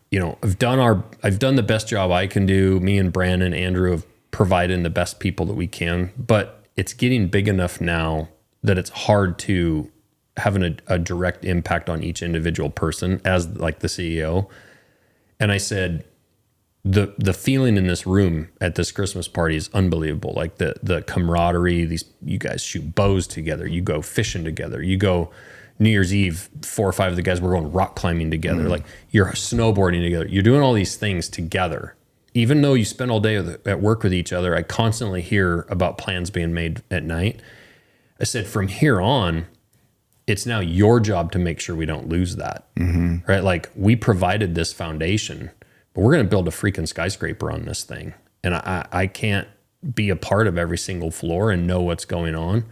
you know, I've done the best job I can do. Me and Brandon, Andrew have provided the best people that we can, but it's getting big enough now that it's hard to have a direct impact on each individual person as like the CEO. And I said, the feeling in this room at this Christmas party is unbelievable. Like the camaraderie, you guys shoot bows together, you go fishing together, you go New Year's Eve, 4 or 5 of the guys were going rock climbing together. Like you're snowboarding together. You're doing all these things together. Even though you spend all day at work with each other, I constantly hear about plans being made at night. I said, from here on, it's now your job to make sure we don't lose that. Right? Like we provided this foundation, but we're going to build a freaking skyscraper on this thing. And I can't be a part of every single floor and know what's going on.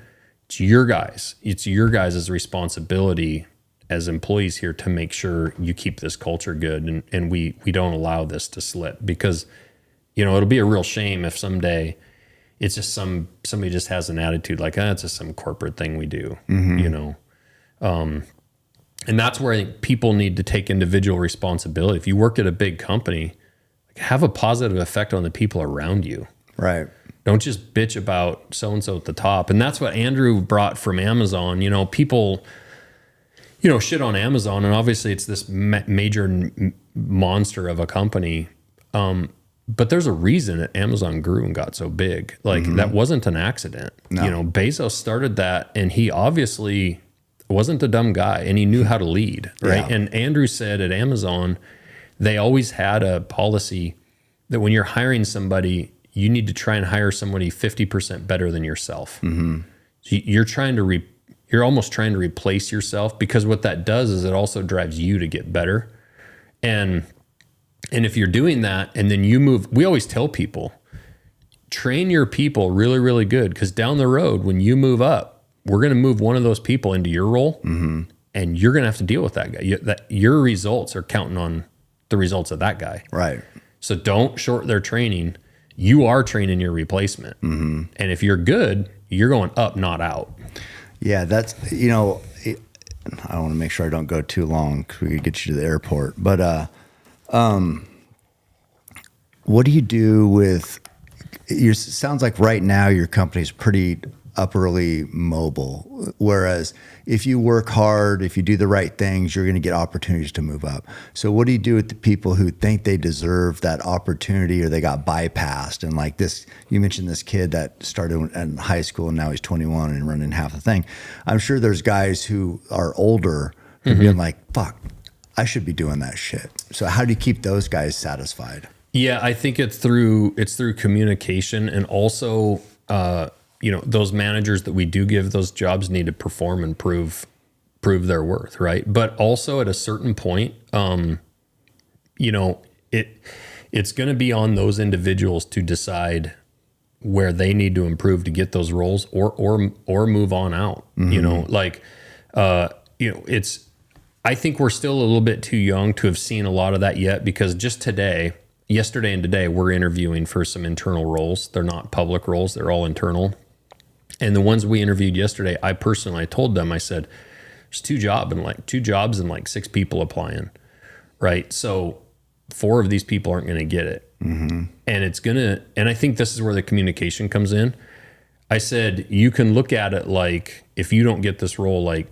It's your guys. It's your guys' responsibility as employees here to make sure you keep this culture good and we don't allow this to slip, because, you know, it'll be a real shame if someday it's just somebody just has an attitude like, it's just some corporate thing we do, you know? And that's where I think people need to take individual responsibility. If you work at a big company, have a positive effect on the people around you. Right. Don't just bitch about so-and-so at the top. And that's what Andrew brought from Amazon. You know, people, you know, shit on Amazon, and obviously it's this major monster of a company. But there's a reason that Amazon grew and got so big. Like that wasn't an accident. No. You know, Bezos started that, and he obviously wasn't a dumb guy, and he knew how to lead, right? Yeah. And Andrew said at Amazon, they always had a policy that when you're hiring somebody, you need to try and hire somebody 50% better than yourself. So you're almost trying to replace yourself, because what that does is it also drives you to get better. And if you're doing that and then you move, we always tell people, train your people really, really good, because down the road, when you move up, we're going to move one of those people into your role, and you're going to have to deal with that guy. Your results are counting on the results of that guy. Right. So don't short their training. You are training your replacement. And if you're good, you're going up, not out. Yeah, that's, you know, I want to make sure I don't go too long because we could get you to the airport. But what do you do with your, sounds like right now your company's pretty upperly mobile, whereas if you work hard, if you do the right things, you're going to get opportunities to move up. So what do you do with the people who think they deserve that opportunity or they got bypassed? And like this, you mentioned this kid that started in high school and now he's 21 and running half the thing. I'm sure there's guys who are older who are being like, fuck, I should be doing that shit. So how do you keep those guys satisfied? Yeah, I think it's through communication, and also, you know, those managers that we do give those jobs need to perform and prove their worth, right? But also at a certain point, you know, it's going to be on those individuals to decide where they need to improve to get those roles or move on out. You know, like, you know, I think we're still a little bit too young to have seen a lot of that yet, because just yesterday and today, we're interviewing for some internal roles. They're not public roles. They're all internal. And the ones we interviewed yesterday, I told them, I said, there's two jobs and like 6 people applying, right? So 4 of these people aren't going to get it. And and I think this is where the communication comes in. I said, you can look at it like, if you don't get this role, like,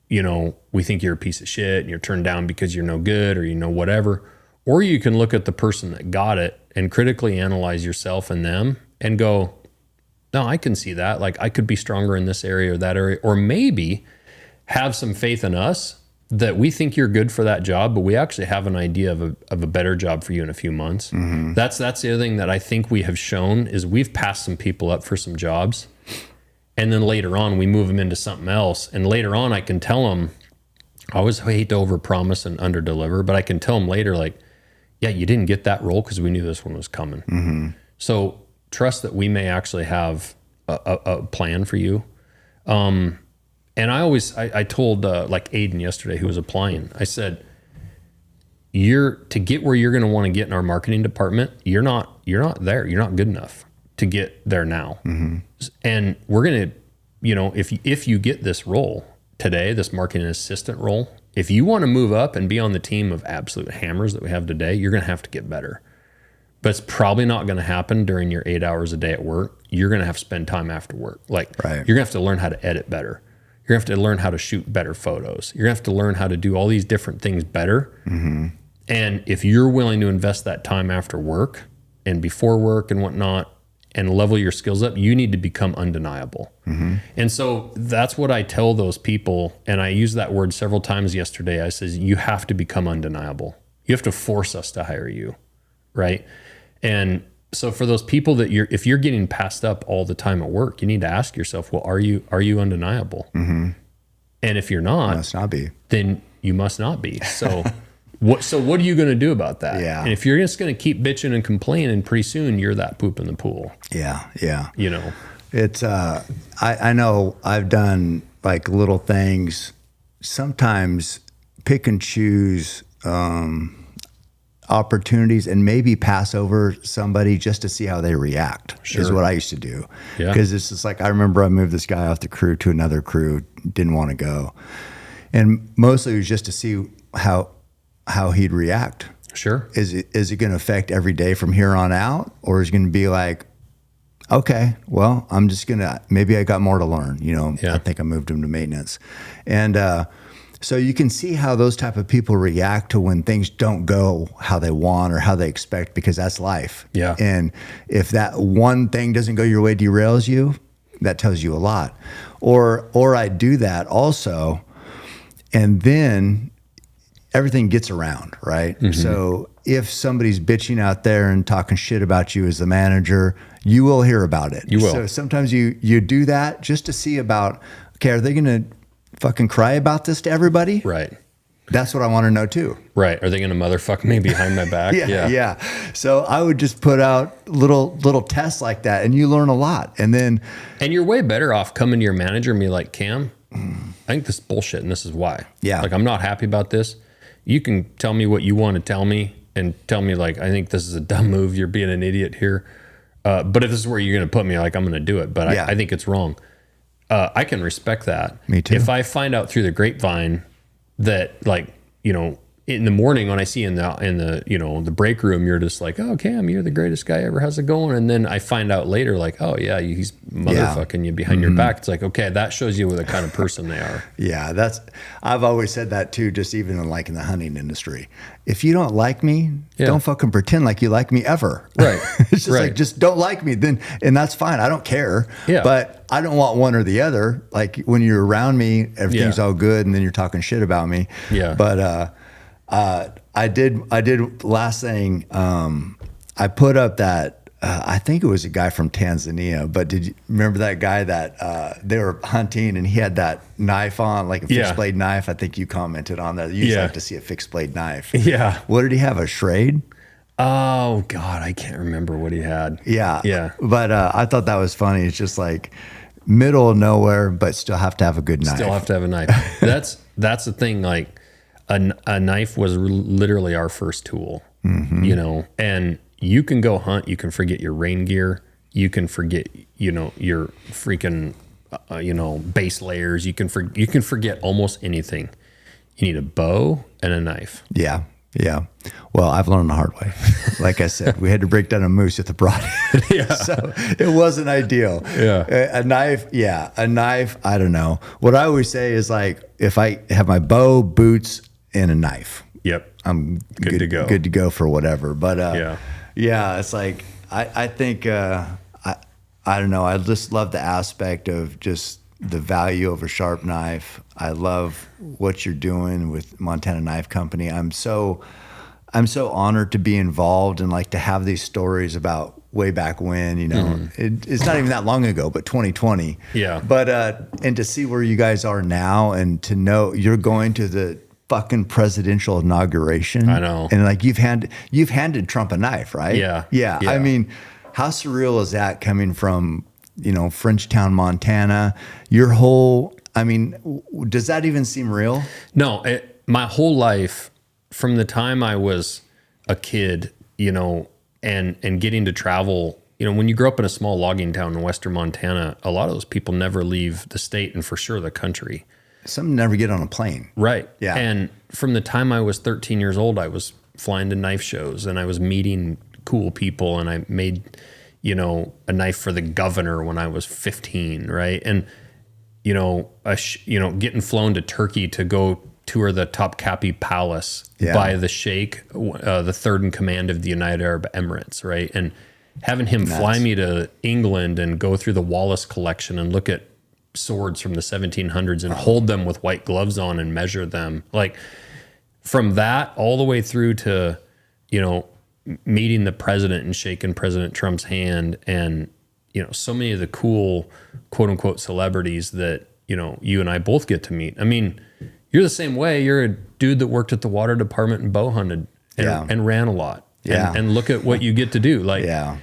you know, we think you're a piece of shit and you're turned down because you're no good, or, you know, whatever. Or you can look at the person that got it and critically analyze yourself and them and go, no, I can see that. Like, I could be stronger in this area or that area, or maybe have some faith in us that we think you're good for that job, but we actually have an idea of a better job for you in a few months. That's the other thing that I think we have shown is we've passed some people up for some jobs, and then later on we move them into something else. And later on I can tell them, I always hate to overpromise and underdeliver, but I can tell them later, like, yeah, you didn't get that role because we knew this one was coming. So trust that we may actually have a plan for you. And I told like Aiden yesterday, who was applying, I said, to get where you're going to want to get in our marketing department, you're not there. You're not good enough to get there now. And we're going to, you know, if you get this role today, this marketing assistant role, if you want to move up and be on the team of absolute hammers that we have today, you're going to have to get better. But it's probably not going to happen during your 8 hours a day at work. You're going to have to spend time after work. Like, you're going to have to learn how to edit better. You're going to have to learn how to shoot better photos. You're going to have to learn how to do all these different things better. And if you're willing to invest that time after work and before work and whatnot, and level your skills up, you need to become undeniable. And so that's what I tell those people. And I used that word several times yesterday. I says, you have to become undeniable. You have to force us to hire you. Right. And so for those people that if you're getting passed up all the time at work, you need to ask yourself, well, are you undeniable? And if you're not, must not be. Then you must not be. So So what are you going to do about that? Yeah. And if you're just going to keep bitching and complaining, pretty soon you're that poop in the pool. Yeah. Yeah. You know, It's, I know I've done like little things, sometimes pick and choose, opportunities and maybe pass over somebody just to see how they react is what I used to do. Yeah. Because it's just like, I remember I moved this guy off the crew to another crew, didn't want to go. And mostly it was just to see how he'd react. Sure. Is it going to affect every day from here on out? Or is it going to be like, okay, well, I'm just going to, maybe I got more to learn, you know. Yeah. I think I moved him to maintenance. And, so you can see how those type of people react to when things don't go how they want or how they expect, because that's life. Yeah. And if that one thing doesn't go your way, derails you, that tells you a lot. Or I do that also, and then everything gets around, right? Mm-hmm. So if somebody's bitching out there and talking shit about you as the manager, you will hear about it. You will. So sometimes you do that just to see about, okay, are they going to fucking cry about this to everybody? Right. That's what I want to know too. Right. Are they going to motherfuck me behind my back? Yeah. So I would just put out little tests like that, and you learn a lot. And then, And you're way better off coming to your manager and be like, Cam, I think this is bullshit and this is why. Yeah. Like, I'm not happy about this. You can tell me what you want to tell me and tell me, like, I think this is a dumb move. You're being an idiot here. But if this is where you're going to put me, like, I'm going to do it. But Yeah. I think it's wrong. I can respect that. Me too. If I find out through the grapevine that, like, you know, in the morning when I see in the you know, the break room, you're just like, oh, Cam, you're the greatest guy ever. How's it going? And then I find out later, like, oh yeah, he's motherfucking you behind your back. It's like, okay, that shows you the kind of person they are. yeah, I've always said that too, just even in the hunting industry. If you don't like me, don't fucking pretend like you like me ever. Right. It's just like, just don't like me then, and that's fine. I don't care. Yeah. But I don't want one or the other. Like when you're around me, everything's all good, and then you're talking shit about me. Yeah. But I did last thing. I put up that I think it was a guy from Tanzania. But did you remember that guy that they were hunting and he had that knife on, like a fixed blade knife? I think you commented on that. You used to like to see a fixed blade knife. Yeah. What did he have? A Schrade? Oh God, I can't remember what he had. Yeah. Yeah. But I thought that was funny. It's just like middle of nowhere, but still have to have a good knife. Still have to have a knife. That's the thing. Like a knife was literally our first tool, you know, and you can go hunt. You can forget your rain gear. You can forget, you know, your freaking, you know, base layers. You can forget almost anything. You need a bow and a knife. Yeah. Yeah. Well, I've learned the hard way. Like I said, we had to break down a moose with a broadhead. Yeah. So it wasn't ideal. Yeah. A knife. Yeah. A knife. I don't know. What I always say is like, if I have my bow, boots, and a knife, Yep. I'm Good to go. Good to go for whatever. But yeah, it's like, I think, I don't know. I just love the aspect of just the value of a sharp knife. I love what you're doing with Montana Knife Company. I'm so honored to be involved and like to have these stories about way back when, you know, it's not even that long ago, but 2020. Yeah. But, and to see where you guys are now and to know you're going to the fucking presidential inauguration. I know. And like you've handed Trump a knife, right? Yeah. Yeah. I mean, how surreal is that coming from, you know, Frenchtown, Montana? Your whole, I mean, does that even seem real? No, my whole life, from the time I was a kid, you know, and getting to travel, you know, when you grow up in a small logging town in western Montana, a lot of those people never leave the state and for sure the country. Some never get on a plane. Right. Yeah. And from the time I was 13 years old, I was flying to knife shows and I was meeting cool people, and I made, you know, a knife for the governor when I was 15, right? And, you know, getting flown to Turkey to go tour the Topkapi Palace by the Sheikh, the third in command of the United Arab Emirates, right? And having him fly me to England and go through the Wallace collection and look at swords from the 1700s and hold them with white gloves on and measure them. Like from that all the way through to, you know, meeting the president and shaking President Trump's hand, and, you know, so many of the cool quote unquote celebrities that, you know, you and I both get to meet. I mean, you're the same way. You're dude that worked at the water department and bow hunted and ran a lot. Yeah. And look at what you get to do. Like, Yeah.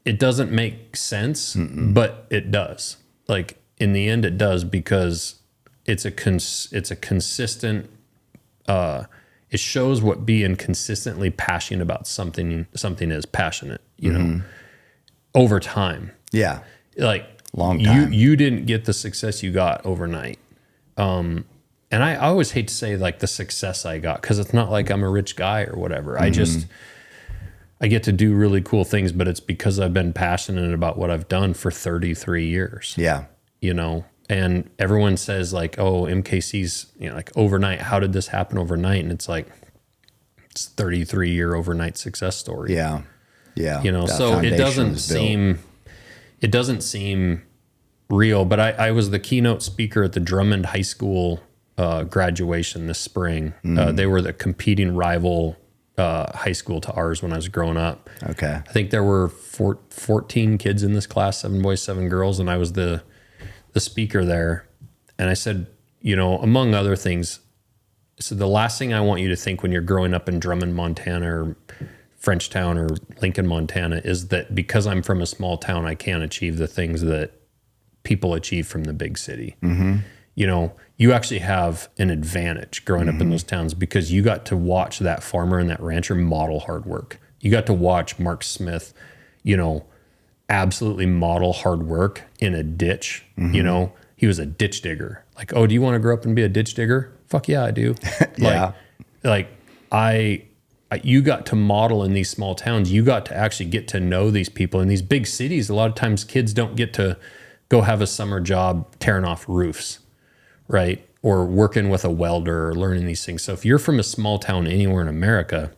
It doesn't make sense, but it does. Like in the end, it does, because it's a consistent. It shows what being consistently passionate about something is passionate. You know, over time. Yeah. Like Long time. You didn't get the success you got overnight. And I always hate to say like the success I got, because it's not like I'm a rich guy or whatever. I get to do really cool things, but it's because I've been passionate about what I've done for 33 years. Yeah. You know, and everyone says like, oh, MKC's, you know, like overnight. How did this happen overnight? And it's like, it's 33-year overnight success story. Yeah. Yeah. You know, That so it foundation doesn't seem real, but I was the keynote speaker at the Drummond High School graduation this spring. They were the competing rival high school to ours when I was growing up. Okay. I think there were 14 kids in this class, 7 boys, 7 girls, and I was the speaker there. And I said, you know, among other things, so the last thing I want you to think when you're growing up in Drummond, Montana, or Frenchtown or Lincoln, Montana, is that because I'm from a small town, I can't achieve the things that people achieve from the big city. You know, you actually have an advantage growing up in those towns, because you got to watch that farmer and that rancher model hard work. You got to watch Mark Smith, you know, absolutely model hard work in a ditch. You know, he was a ditch digger. Like, oh, do you want to grow up and be a ditch digger? Fuck yeah, I do. Yeah. You got to model in these small towns. You got to actually get to know these people. In these big cities, a lot of times kids don't get to go have a summer job tearing off roofs, right? Or working with a welder or learning these things. So if you're from a small town anywhere in America,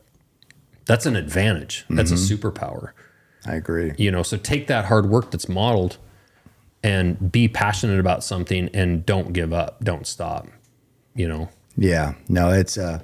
that's an advantage. That's a superpower. I agree. You know, so take that hard work that's modeled and be passionate about something, and don't give up. Don't stop, you know? Yeah, no, it's, and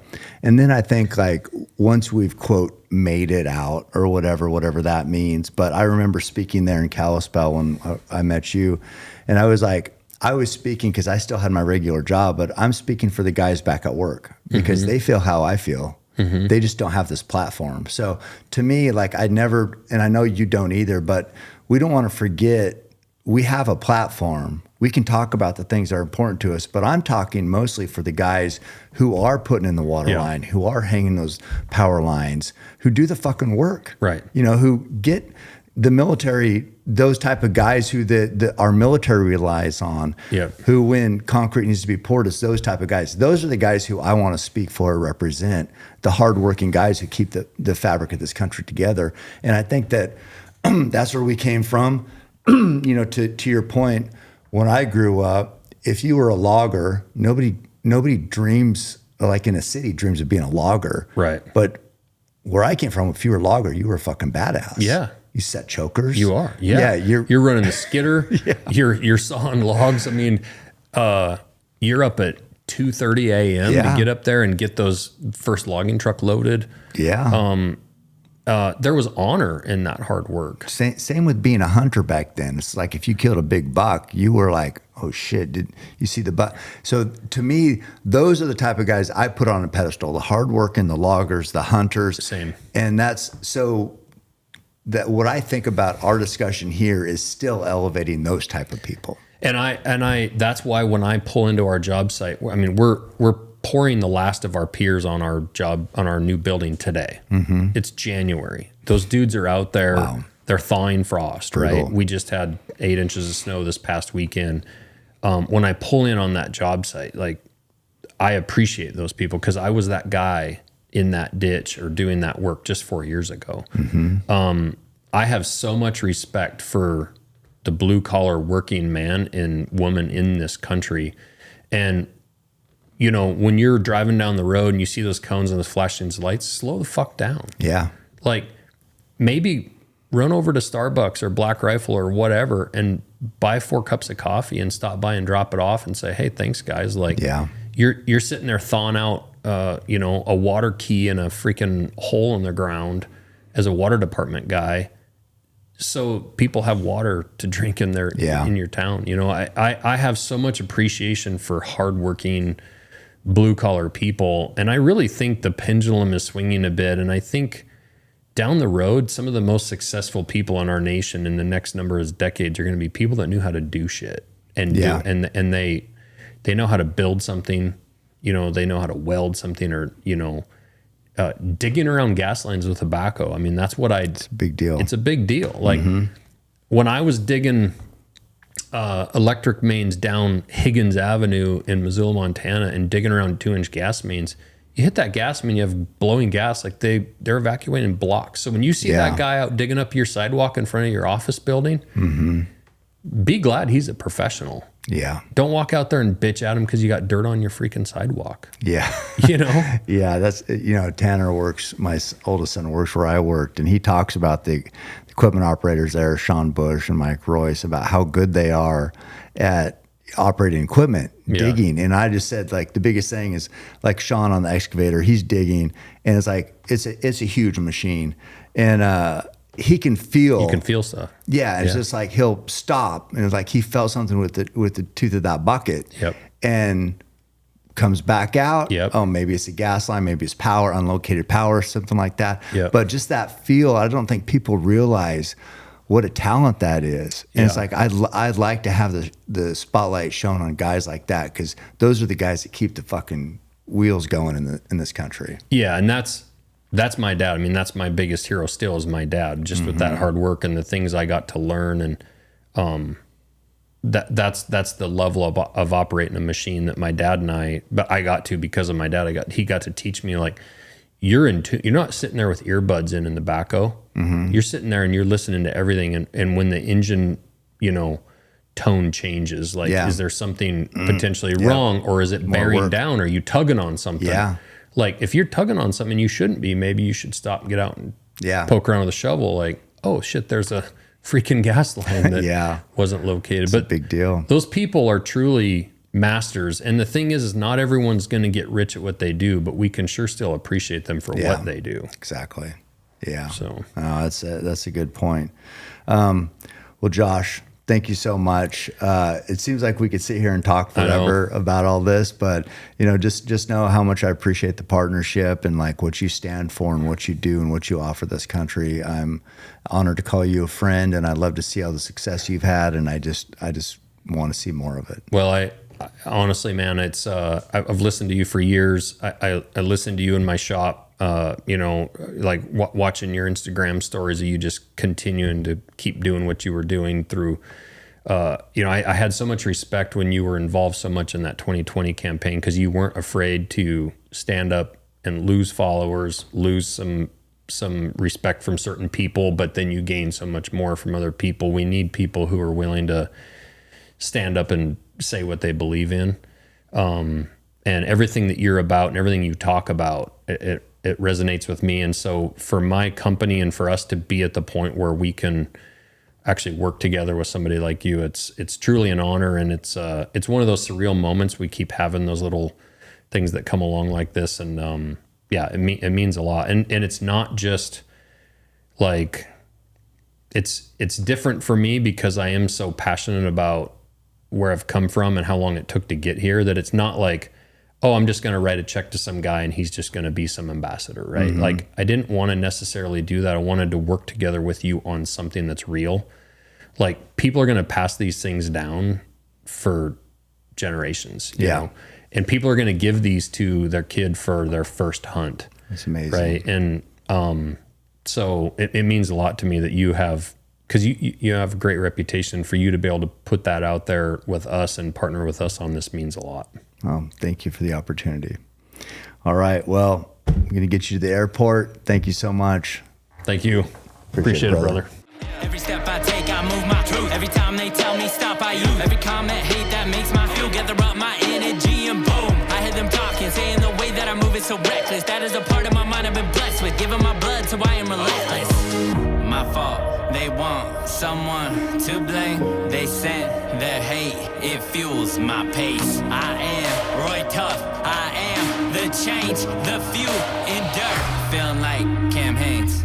then I think like once we've quote made it out or whatever that means. But I remember speaking there in Kalispell when I met you, and I was speaking because I still had my regular job, but I'm speaking for the guys back at work because they feel how I feel. They just don't have this platform. So to me, like I never, and I know you don't either, but we don't want to forget we have a platform. We can talk about the things that are important to us, but I'm talking mostly for the guys who are putting in the water line, who are hanging those power lines, who do the fucking work. Right. You know, who get the military, those type of guys who our military relies on, who when concrete needs to be poured, it's those type of guys. Those are the guys who I want to speak for or represent, the hardworking guys who keep the fabric of this country together. And I think that that's where we came from. You know, to your point, when I grew up, if you were a logger, nobody dreams, like in a city, dreams of being a logger. Right. But where I came from, if you were a logger, you were a fucking badass. Yeah. You set chokers. You are. Yeah. You're running the skidder. You're sawing logs. I mean, you're up at 2:30 a.m. to get up there and get those first logging truck loaded. Yeah. There was honor in that hard work. Same with being a hunter back then. It's like if you killed a big buck, you were like, oh shit, did you see the buck? So to me, those are the type of guys I put on a pedestal, the hardworking, the loggers, the hunters. Same. And that's so that what I think about our discussion here is still elevating those type of people. And I that's why when I pull into our job site, I mean, we're pouring the last of our piers on our job, on our new building today. It's January. Those dudes are out there. Wow. They're thawing frost, Brutal. right? We just had 8 inches of snow this past weekend. When I pull in on that job site, like I appreciate those people because I was that guy in that ditch or doing that work just 4 years ago. I have so much respect for the blue collar working man and woman in this country. And you know, when you're driving down the road and you see those cones and those flashing lights, slow the fuck down. Yeah. Like maybe run over to Starbucks or Black Rifle or whatever and buy 4 cups of coffee and stop by and drop it off and say, hey, thanks guys. Like you're sitting there thawing out, you know, a water key in a freaking hole in the ground as a water department guy. So people have water to drink in their, in your town. You know, I have so much appreciation for hardworking blue collar people. And I really think the pendulum is swinging a bit. And I think down the road, some of the most successful people in our nation in the next number of decades are going to be people that knew how to do shit and they know how to build something, you know, they know how to weld something, or, you know, digging around gas lines with a backhoe. I mean, that's what It's a big deal. It's a big deal. Like when I was digging electric mains down Higgins Avenue in Missoula, Montana, and digging around 2-inch gas mains, you hit that gas main, you have blowing gas, like they're evacuating blocks. So when you see that guy out digging up your sidewalk in front of your office building, be glad he's a professional. Yeah. Don't walk out there and bitch at him because you got dirt on your freaking sidewalk. Yeah. You know? Yeah, that's, you know, Tanner works, my oldest son works where I worked, and he talks about the equipment operators there, Sean Bush and Mike Royce, about how good they are at operating equipment, digging. And I just said, like, the biggest thing is, like, Sean on the excavator, he's digging, and it's like, it's a huge machine. And he can feel. You can feel stuff. Yeah, it's just like he'll stop, and it's like he felt something with the tooth of that bucket. Yep. And comes back out. Yep. Oh, maybe it's a gas line, maybe it's power, unlocated power, something like that. Yep. But just that feel, I don't think people realize what a talent that is. And it's like, I'd like to have the spotlight shown on guys like that, because those are the guys that keep the fucking wheels going in this country. Yeah, and that's my dad. I mean, that's my biggest hero still, is my dad, just with that hard work and the things I got to learn. And that's the level of operating a machine that my dad and I got to because of my dad. He got to teach me, like, you're not sitting there with earbuds in the backhoe. You're sitting there and you're listening to everything. And when the engine, you know, tone changes, like, is there something potentially wrong, or is it bearing down? Or are you tugging on something? Yeah. Like, if you're tugging on something you shouldn't be, maybe you should stop and get out and poke around with a shovel. Like, oh shit, there's a freaking gas line that wasn't located. It's a big deal. Those people are truly masters. And the thing is not everyone's going to get rich at what they do, but we can sure still appreciate them for what they do. Exactly. Yeah. So that's a good point. Well, Josh, thank you so much. It seems like we could sit here and talk forever about all this, but, you know, just know how much I appreciate the partnership and, like, what you stand for and what you do and what you offer this country. I'm honored to call you a friend, and I'd love to see all the success you've had, and I just want to see more of it. Well, I honestly, man, it's I've listened to you for years. I listened to you in my shop. You know, like watching your Instagram stories of you just continuing to keep doing what you were doing through, you know, I had so much respect when you were involved so much in that 2020 campaign, because you weren't afraid to stand up and lose followers, lose some respect from certain people, but then you gain so much more from other people. We need people who are willing to stand up and say what they believe in. And everything that you're about and everything you talk about, it resonates with me. And so for my company and for us to be at the point where we can actually work together with somebody like you, it's truly an honor. And it's one of those surreal moments. We keep having those little things that come along like this. And it means a lot. And it's not just like, it's different for me because I am so passionate about where I've come from and how long it took to get here, that it's not like, oh, I'm just going to write a check to some guy and he's just going to be some ambassador, right? Like, I didn't want to necessarily do that. I wanted to work together with you on something that's real. Like, people are going to pass these things down for generations, you know? And people are going to give these to their kid for their first hunt. It's amazing. Right. And so it means a lot to me that you have, because you have a great reputation. For you to be able to put that out there with us and partner with us on this means a lot. Thank you for the opportunity. All right. Well, I'm going to get you to the airport. Thank you so much. Thank you. Appreciate it, brother. Every step I take, I move my truth. Every time they tell me stop, I use. Every comment, hate that makes my fuel. Gather up my energy and boom. I hear them talking, saying the way that I move is so reckless. That is a part of my mind I've been blessed with. Giving my blood, so I am relentless. My fault, they want someone to blame. They sent their hate, it fuels my pace. I am Roy Tough, I am the change, the fuel in dirt. Feeling like Cam Haynes.